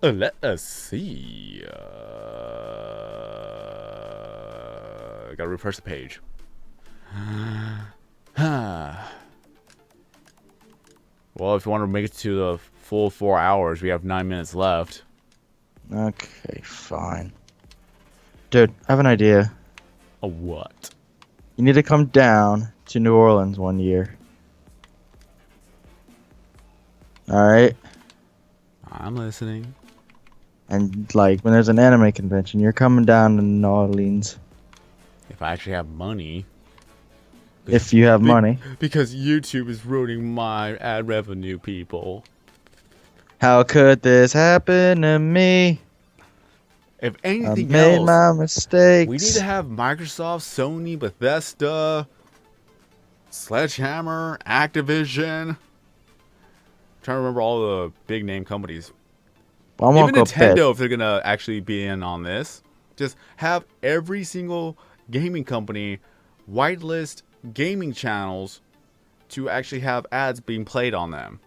Let us see. Gotta refresh the page. Well, if you want to make it to the full 4 hours, we have 9 minutes left. Okay, fine. Dude, I have an idea. A what? You need to come down to New Orleans one year. Alright? I'm listening. And, like, when there's an anime convention, you're coming down to New Orleans. If I actually have money. If you have money. Because YouTube is ruining my ad revenue, people. How could this happen to me? If I anything made else, my mistakes. we need to have Microsoft, Sony, Bethesda, Sledgehammer, Activision. I'm trying to remember all the big name companies. I won't Even go Nintendo, bet. if they're gonna actually be in on this, just have every single gaming company whitelist gaming channels to actually have ads being played on them.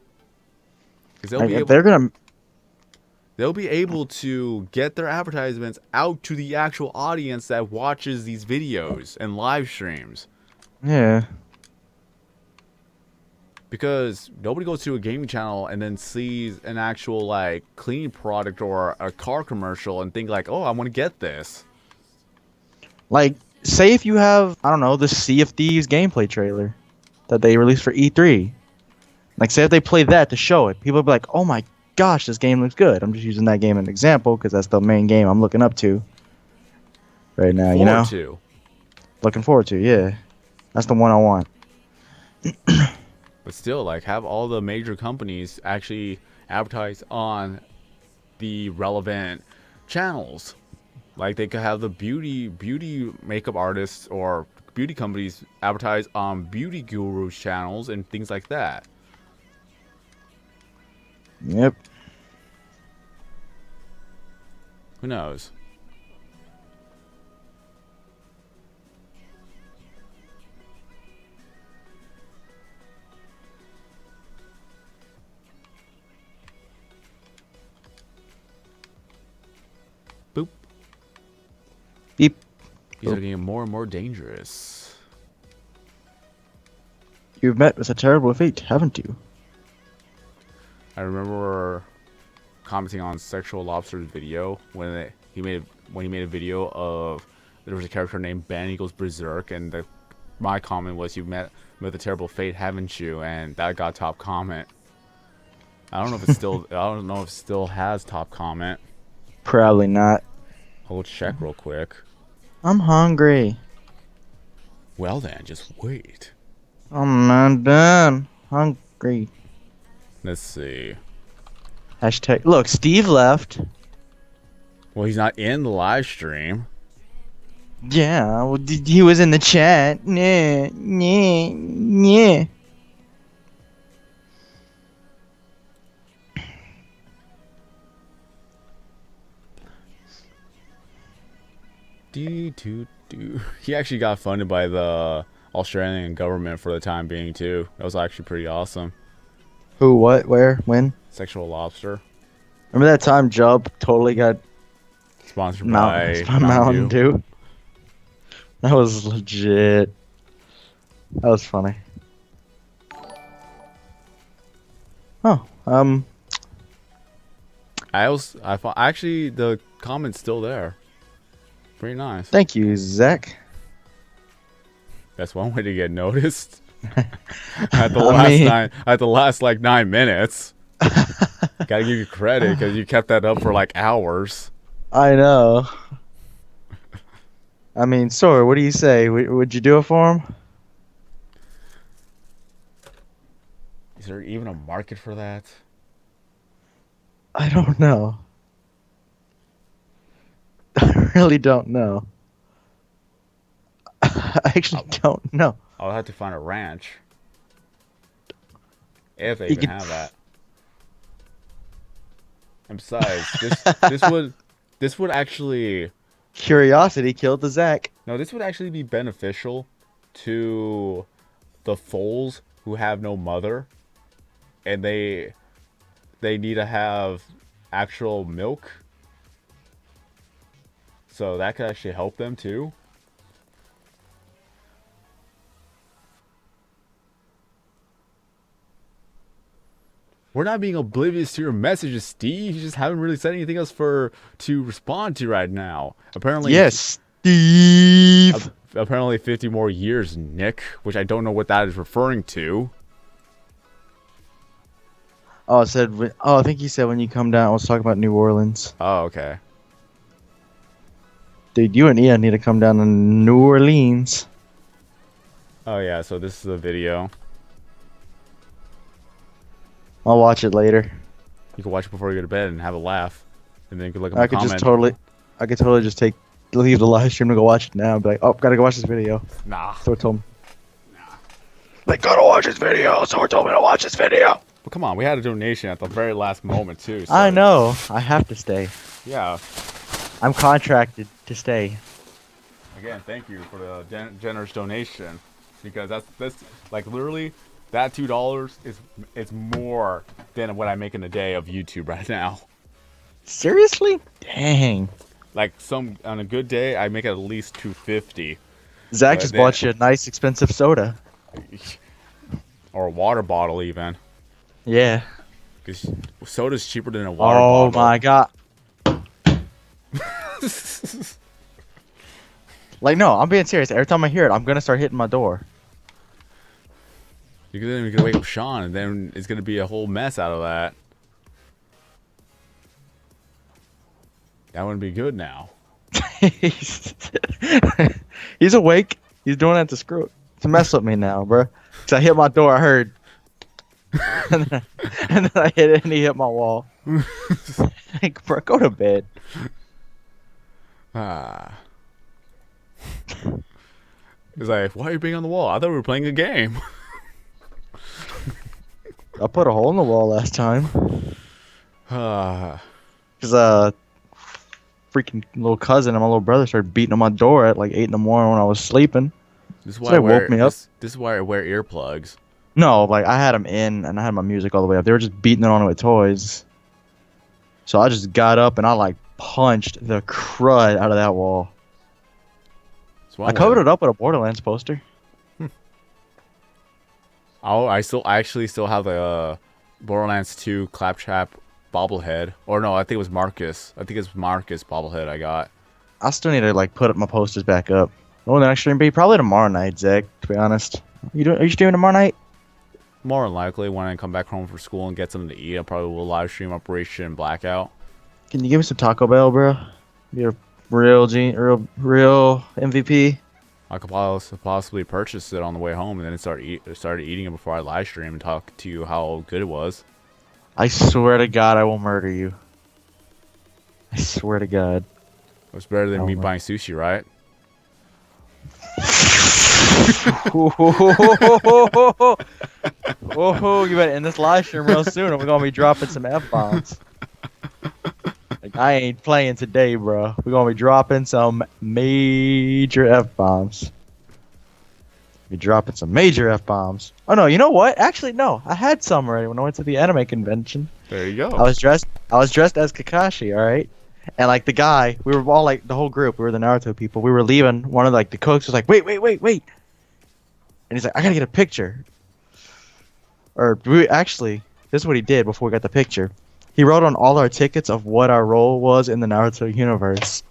Because Like, they're gonna. they'll be able to get their advertisements out to the actual audience that watches these videos and live streams. Yeah. Because nobody goes to a gaming channel and then sees an actual like cleaning product or a car commercial and think like, oh, I want to get this. Like, say if you have, I don't know, the Sea of Thieves gameplay trailer that they released for E3. Like, say if they play that to show it, people will be like, oh my gosh, this game looks good. I'm just using that game as an example because that's the main game I'm looking up to right now, you know? Looking forward to, yeah. That's the one I want. But still, like, have all the major companies actually advertise on the relevant channels. Like, they could have the beauty makeup artists or beauty companies advertise on beauty gurus channels and things like that. Yep. Who knows? Boop. Beep. These are getting more and more dangerous. You've met with a terrible fate, haven't you? I remember commenting on Sexual Lobster's video when he made a video of there was a character named Ben. He goes berserk, and my comment was, "You met with a terrible fate, haven't you?" And that got top comment. I don't know if it's still. I don't know if it still has top comment. Probably not. I'll check real quick. I'm hungry. Well then, just wait. I'm not done. Hungry. Let's see. Hashtag. Look, Steve left. Well, he's not in the live stream. Yeah, well, he was in the chat. Nah, nah, nah. He actually got funded by the Australian government for the time being too. That was actually pretty awesome. Who? What? Where? When? Sexual Lobster, Remember that time Jub totally got sponsored by Mountain Mountain Dew. Dew? That was legit. That was funny. Oh, I thought actually the comment's still there. Pretty nice. thank you, Zach. That's one way to get noticed. At the last like 9 minutes. Gotta give you credit because you kept that up for like hours. I know. I mean, sorry, what do you say? Would you do it for him? Is there even a market for that? I don't know. I really don't know. I actually don't know. I'll have to find a ranch. If they You even could- have that. And besides, this would actually Curiosity killed the Zach. no, this would actually be beneficial to the foals who have no mother and they need to have actual milk. So that could actually help them too. We're not being oblivious to your messages, Steve. You just haven't really said anything else to respond to right now. Apparently, Yes, Steve. apparently 50 more years, Nick, which I don't know what that is referring to. Oh, it said. I think he said when you come down. I was talking about New Orleans. Oh, okay. Dude, you and Ian need to come down to New Orleans. Oh yeah, so this is a video. I'll watch it later. You can watch it before you go to bed and have a laugh, and then you can look at my I could comment. I could totally just leave the live stream to go watch it now. And be like, oh, gotta go watch this video. Nah. So it told me. Like, gotta watch this video. So it told me to watch this video. But come on, we had a donation at the very last moment too. So, I know. I have to stay. Yeah. I'm contracted to stay. Again, thank you for the generous donation, because that's like literally that $2 is more than what I make in a day of YouTube right now. Seriously? Dang. Like on a good day, I make at least $2.50, Zach But just then- bought you a nice expensive soda. or a water bottle even. Yeah. Because soda's cheaper than a water Oh bottle. my god. Like, no, I'm being serious. Every time I hear it, I'm gonna start hitting my door. You're gonna wake up Sean, and then it's gonna be a whole mess out of that. That wouldn't be good now. He's awake. He's doing that to mess with me now, bro. Cause I hit my door. I heard, and then I hit it, and he hit my wall. Like, bro, go to bed. Ah. He's like, why are you being on the wall? I thought we were playing a game. I put a hole in the wall last time. Ah. Cause freaking little cousin and my little brother started beating on my door at like 8 in the morning when I was sleeping. This is So why they I wear, woke me up. This is why I wear earplugs. No, like I had them in and I had my music all the way up. They were just beating it on with toys. So I just got up and I like punched the crud out of that wall. I covered it up with a Borderlands poster. Oh, I actually still have the Borderlands 2 Claptrap bobblehead. Or no, I think it was Marcus. I think it's Marcus bobblehead I got. I still need to like put my posters back up. When the next stream be? Probably tomorrow night, Zach. To be honest, are you streaming tomorrow night? More than likely, when I come back home from school and get something to eat, I probably will live stream Operation Blackout. Can you give me some Taco Bell, bro? You're real MVP. I could possibly purchase it on the way home and then started eating it before I live stream and talk to you how good it was. I swear to God, I will murder you. I swear to God. It's better than Oh me my- buying sushi, right? Oh, you better end this live stream real soon, or we're gonna be dropping some f bombs. Like I ain't playing today, bro. We're gonna be dropping some major f bombs. Be dropping some major f bombs. Oh no, you know what? Actually, no. I had some already when I went to the anime convention. There you go. I was dressed as Kakashi, all right? And like the guy, we were all like the whole group, we were the Naruto people. We were leaving. One of like the cooks was like, "Wait. And he's like, "I got to get a picture." Or we actually, this is what he did before we got the picture. He wrote on all our tickets of what our role was in the Naruto universe.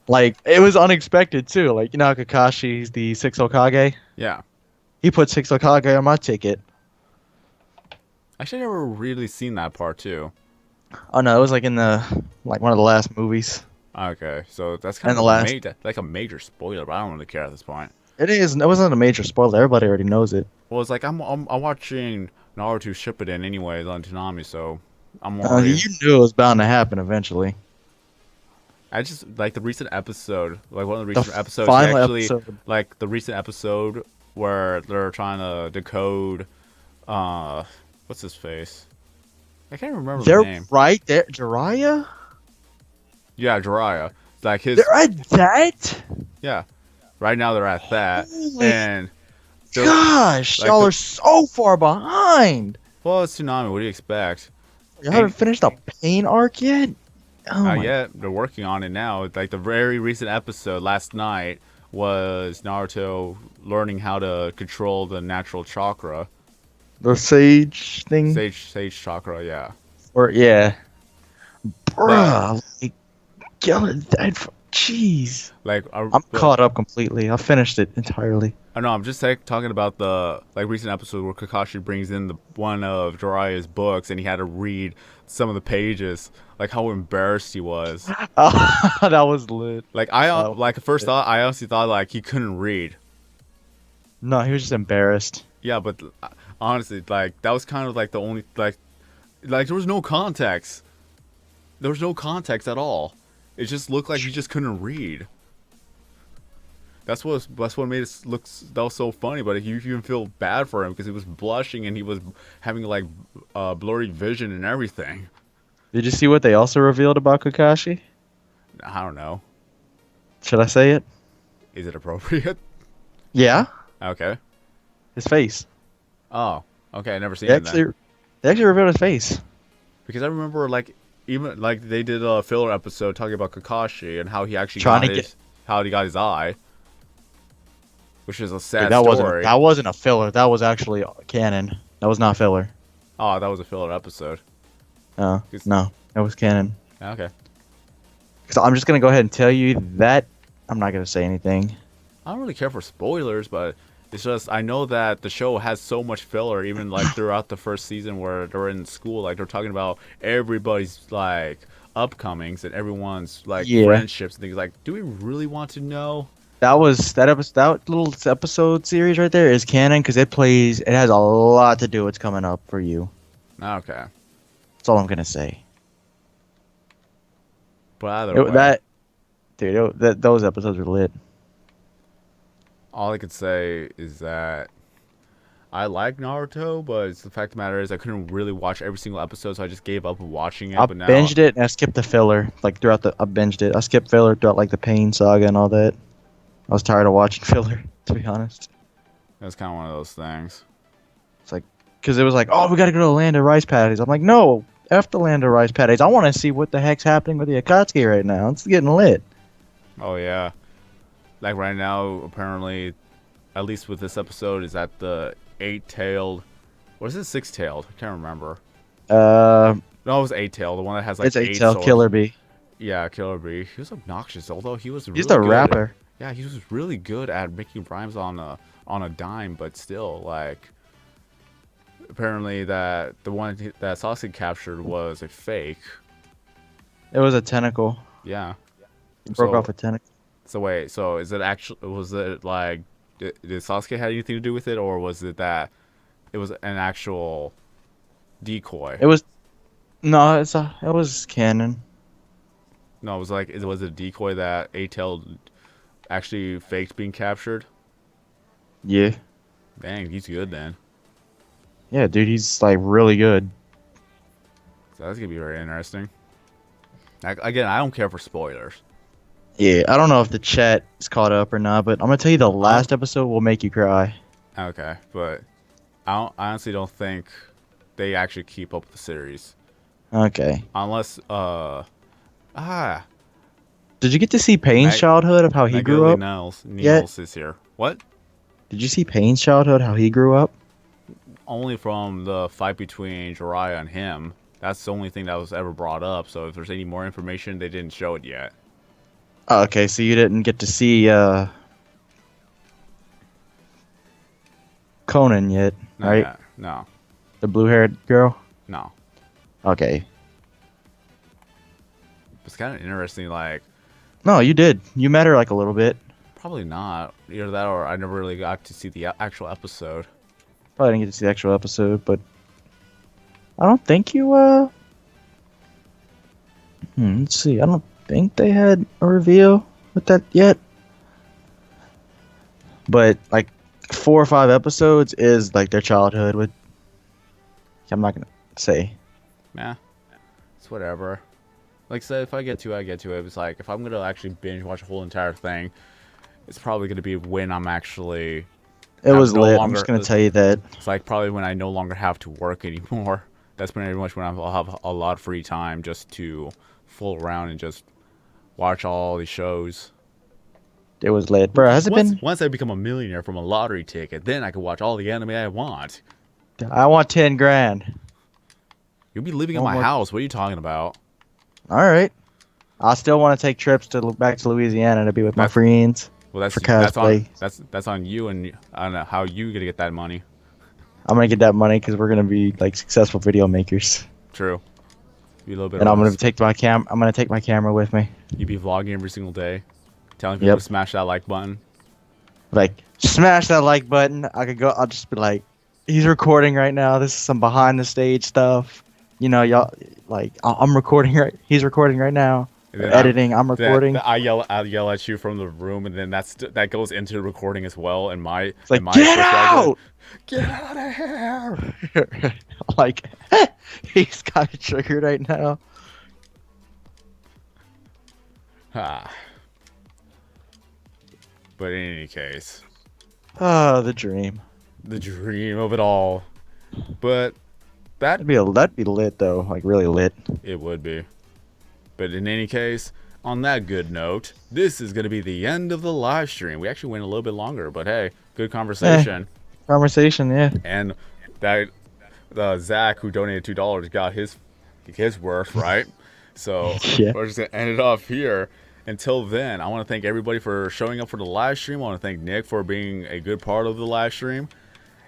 Like it was unexpected too. Like you know how Kakashi's the Six Hokage? Yeah. He put Six Hokage on my ticket. Actually, I never really seen that part too. Oh no, it was like in the like one of the last movies. Okay, so that's kind And of the a last like a major spoiler, but I don't really care at this point. It is. It wasn't a major spoiler. Everybody already knows it. Well, it's like I'm watching Naruto Shippuden anyways on Toonami, so I'm already. You knew it was bound to happen eventually. I just like the recent episode, like one of the The recent episodes. final Actually, episode. like the recent episode where they're trying to decode, what's his face? I can't remember They're the name. right there, Jiraiya. Yeah, Jiraiya. Like his. They're at that. Yeah. Right now they're at that, Holy and so- Gosh, like y'all the- are so far behind. well, it's Toonami. What do you expect? You haven't finished the pain arc yet. Oh Not my. yet. They're working on it now. Like the very recent episode last night was Naruto learning how to control the natural chakra, The sage thing. sage chakra. Yeah. Or yeah. Bruh, like, jeez. Like I'm caught up completely. I finished it entirely. I know. I'm just like, talking about the like recent episode where Kakashi brings in the one of Jiraiya's books, and he had to read some of the pages. Like how embarrassed he was. That was lit. Like I Oh, like at first thought, I honestly thought like he couldn't read. No, he was just embarrassed. Yeah, but honestly, like that was kind of like the only like there was no context. There was no context at all. It just looked like he just couldn't read. That's what made it look that was so funny. But you even feel bad for him because he was blushing and he was having like blurry vision and everything. Did you see what they also revealed about Kakashi? I don't know. Should I say it? Is it appropriate? Yeah, Okay. his face. Oh, okay. I never seen They it then. actually, they actually revealed his face. Because I remember like even like they did a filler episode talking about Kakashi and how he actually Trying got to his how he got his eye, which is a sad That story. wasn't a filler. That was actually canon. That was not filler. Oh, that was a filler episode. No, that was canon. Okay. So I'm just gonna go ahead and tell you that I'm not gonna say anything. I don't really care for spoilers, but it's just I know that the show has so much filler, even like throughout the first season where they're in school, like they're talking about everybody's like upcomings and everyone's like Yeah. friendships and things. Like, do we really want to know? That little episode series right there is canon because it has a lot to do with what's coming up for you. Okay. That's all I'm gonna say. But either way, Those episodes were lit. all I could say is that I like Naruto, but it's the fact of the matter is I couldn't really watch every single episode, so I just gave up on watching it. I But now, binged it and I skipped the filler. Like I binged it. I skipped filler throughout like the Pain saga and all that. I was tired of watching filler, to be honest. it's kind of one of those things. It's like because it was like, oh, we gotta go to the land of rice patties. I'm like, no, f the land of rice patties. I want to see what the heck's happening with the Akatsuki right now. It's getting lit. Oh yeah, like right now, apparently, at least with this episode, is that the 8-tailed, what is it, 6-tailed? I can't remember. No, it was 8-tailed, the one that has like It's 8 8-tail swords. Killer Bee. Yeah, Killer Bee. He was obnoxious, although he was. He's really the good rapper. Yeah, he was really good at making rhymes on a dime, but still, like, apparently that the one that Sasuke captured was a fake. It was a tentacle. Yeah. He broke So- off a tentacle. So wait, so is it actually, was it like, did Sasuke have anything to do with it, or was it that it was an actual decoy? It was no, it was canon. No, it was like it was a decoy that A-Tail actually faked being captured. Yeah, Dang, he's good then. yeah, dude, he's like really good. So that's gonna be very interesting. Again, I don't care for spoilers. Yeah, I don't know if the chat is caught up or not, but I'm gonna tell you the last episode will make you cry. Okay, but I honestly don't think they actually keep up with the series Okay. unless Did you get to see Payne's Mag- childhood of how he grew Maggie up yet? Niels is here. What? Did you see Payne's childhood, how he grew up? Only from the fight between Jiraiya and him. That's the only thing that was ever brought up. So if there's any more information, they didn't show it yet. Oh, okay, so you didn't get to see Conan yet, Not right? yet. No. The blue-haired girl? No. Okay. It's kind of interesting. Like, No, you did. You met her like a little bit. probably not. Either that or I never really got to see the actual episode. Probably didn't get to see the actual episode, but I don't think you let's see. I don't think they had a reveal with that yet. But like 4 or 5 episodes is like their childhood with I'm not gonna say. Nah. It's whatever. Like I said, if I get to it, I get to it. It's like, if I'm going to actually binge watch a whole entire thing, it's probably going to be when I'm actually... It was no lit. I'm longer- just gonna tell you that. It's like probably when I no longer have to work anymore. That's pretty much when I'll have a lot of free time just to fool around and just watch all these shows. It was lit, bro. Has it been? Once I become a millionaire from a lottery ticket, then I can watch all the anime I want. I want 10 grand. You'll be living in One my more- house. What are you talking about? All right. I still want to take trips to back to Louisiana to be with my That's- friends. Well, that's For that's on cosplay. that's on you and on how you gonna get that money. I'm gonna get that money because we're gonna be like successful video makers, True. Be a little bit. and I'm of gonna a- take my I'm gonna take my camera with me. You be vlogging every single day, telling people Yep. to smash that like button. Like smash that like button. I could go. I'll just be like, he's recording right now. This is some behind the stage stuff. You know, y'all like I'm recording right. He's recording right now. And Or then editing. I'm recording. I yell at you from the room, and then that goes into the recording as well. And my It's like and my get perspective. out. Get out of here! Like he's kind of triggered right now. Ah. But in any case, Oh, the dream. the dream of it all. But That'd be lit though. Like really lit. it would be. But in any case, on that good note, this is going to be the end of the live stream. We actually went a little bit longer, but hey, good conversation. Conversation, yeah. And that Zach, who donated $2, got his worth, right? So Yeah. we're just going to end it off here. Until then, I want to thank everybody for showing up for the live stream. I want to thank Nick for being a good part of the live stream.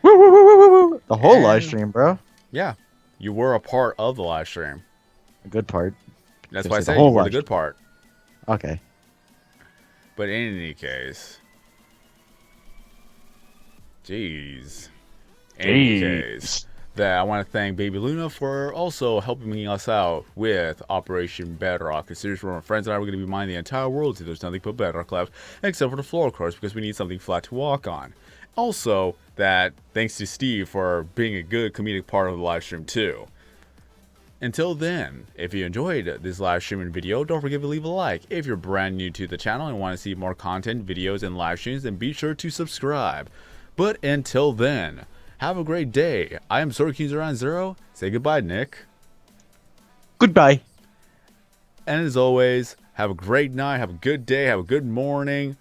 Woo, woo, woo, woo, woo, woo. The whole And- live stream, bro. Yeah, you were a part of the live stream. A good part. That's Just why I the say whole you were the live good part. Okay. But in any case, jeez. In any case, that I want to thank Baby Luna for also helping us out with Operation Bedrock, a series where my friends and I were going to be mining the entire world until there's nothing but bedrock left, except for the floor course, because we need something flat to walk on. Also, that thanks to Steve for being a good comedic part of the live stream too. Until then, if you enjoyed this live streaming video, don't forget to leave a like. If you're brand new to the channel and want to see more content, videos, and live streams, then be sure to subscribe. But until then, have a great day. I am SwordKing090. Say goodbye, Nick. Goodbye. And as always, have a great night, have a good day, have a good morning,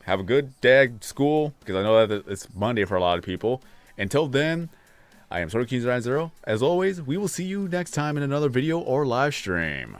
have a good day at school, because I know that it's Monday for a lot of people. Until then, I am SwordKing090. As always, we will see you next time in another video or live stream.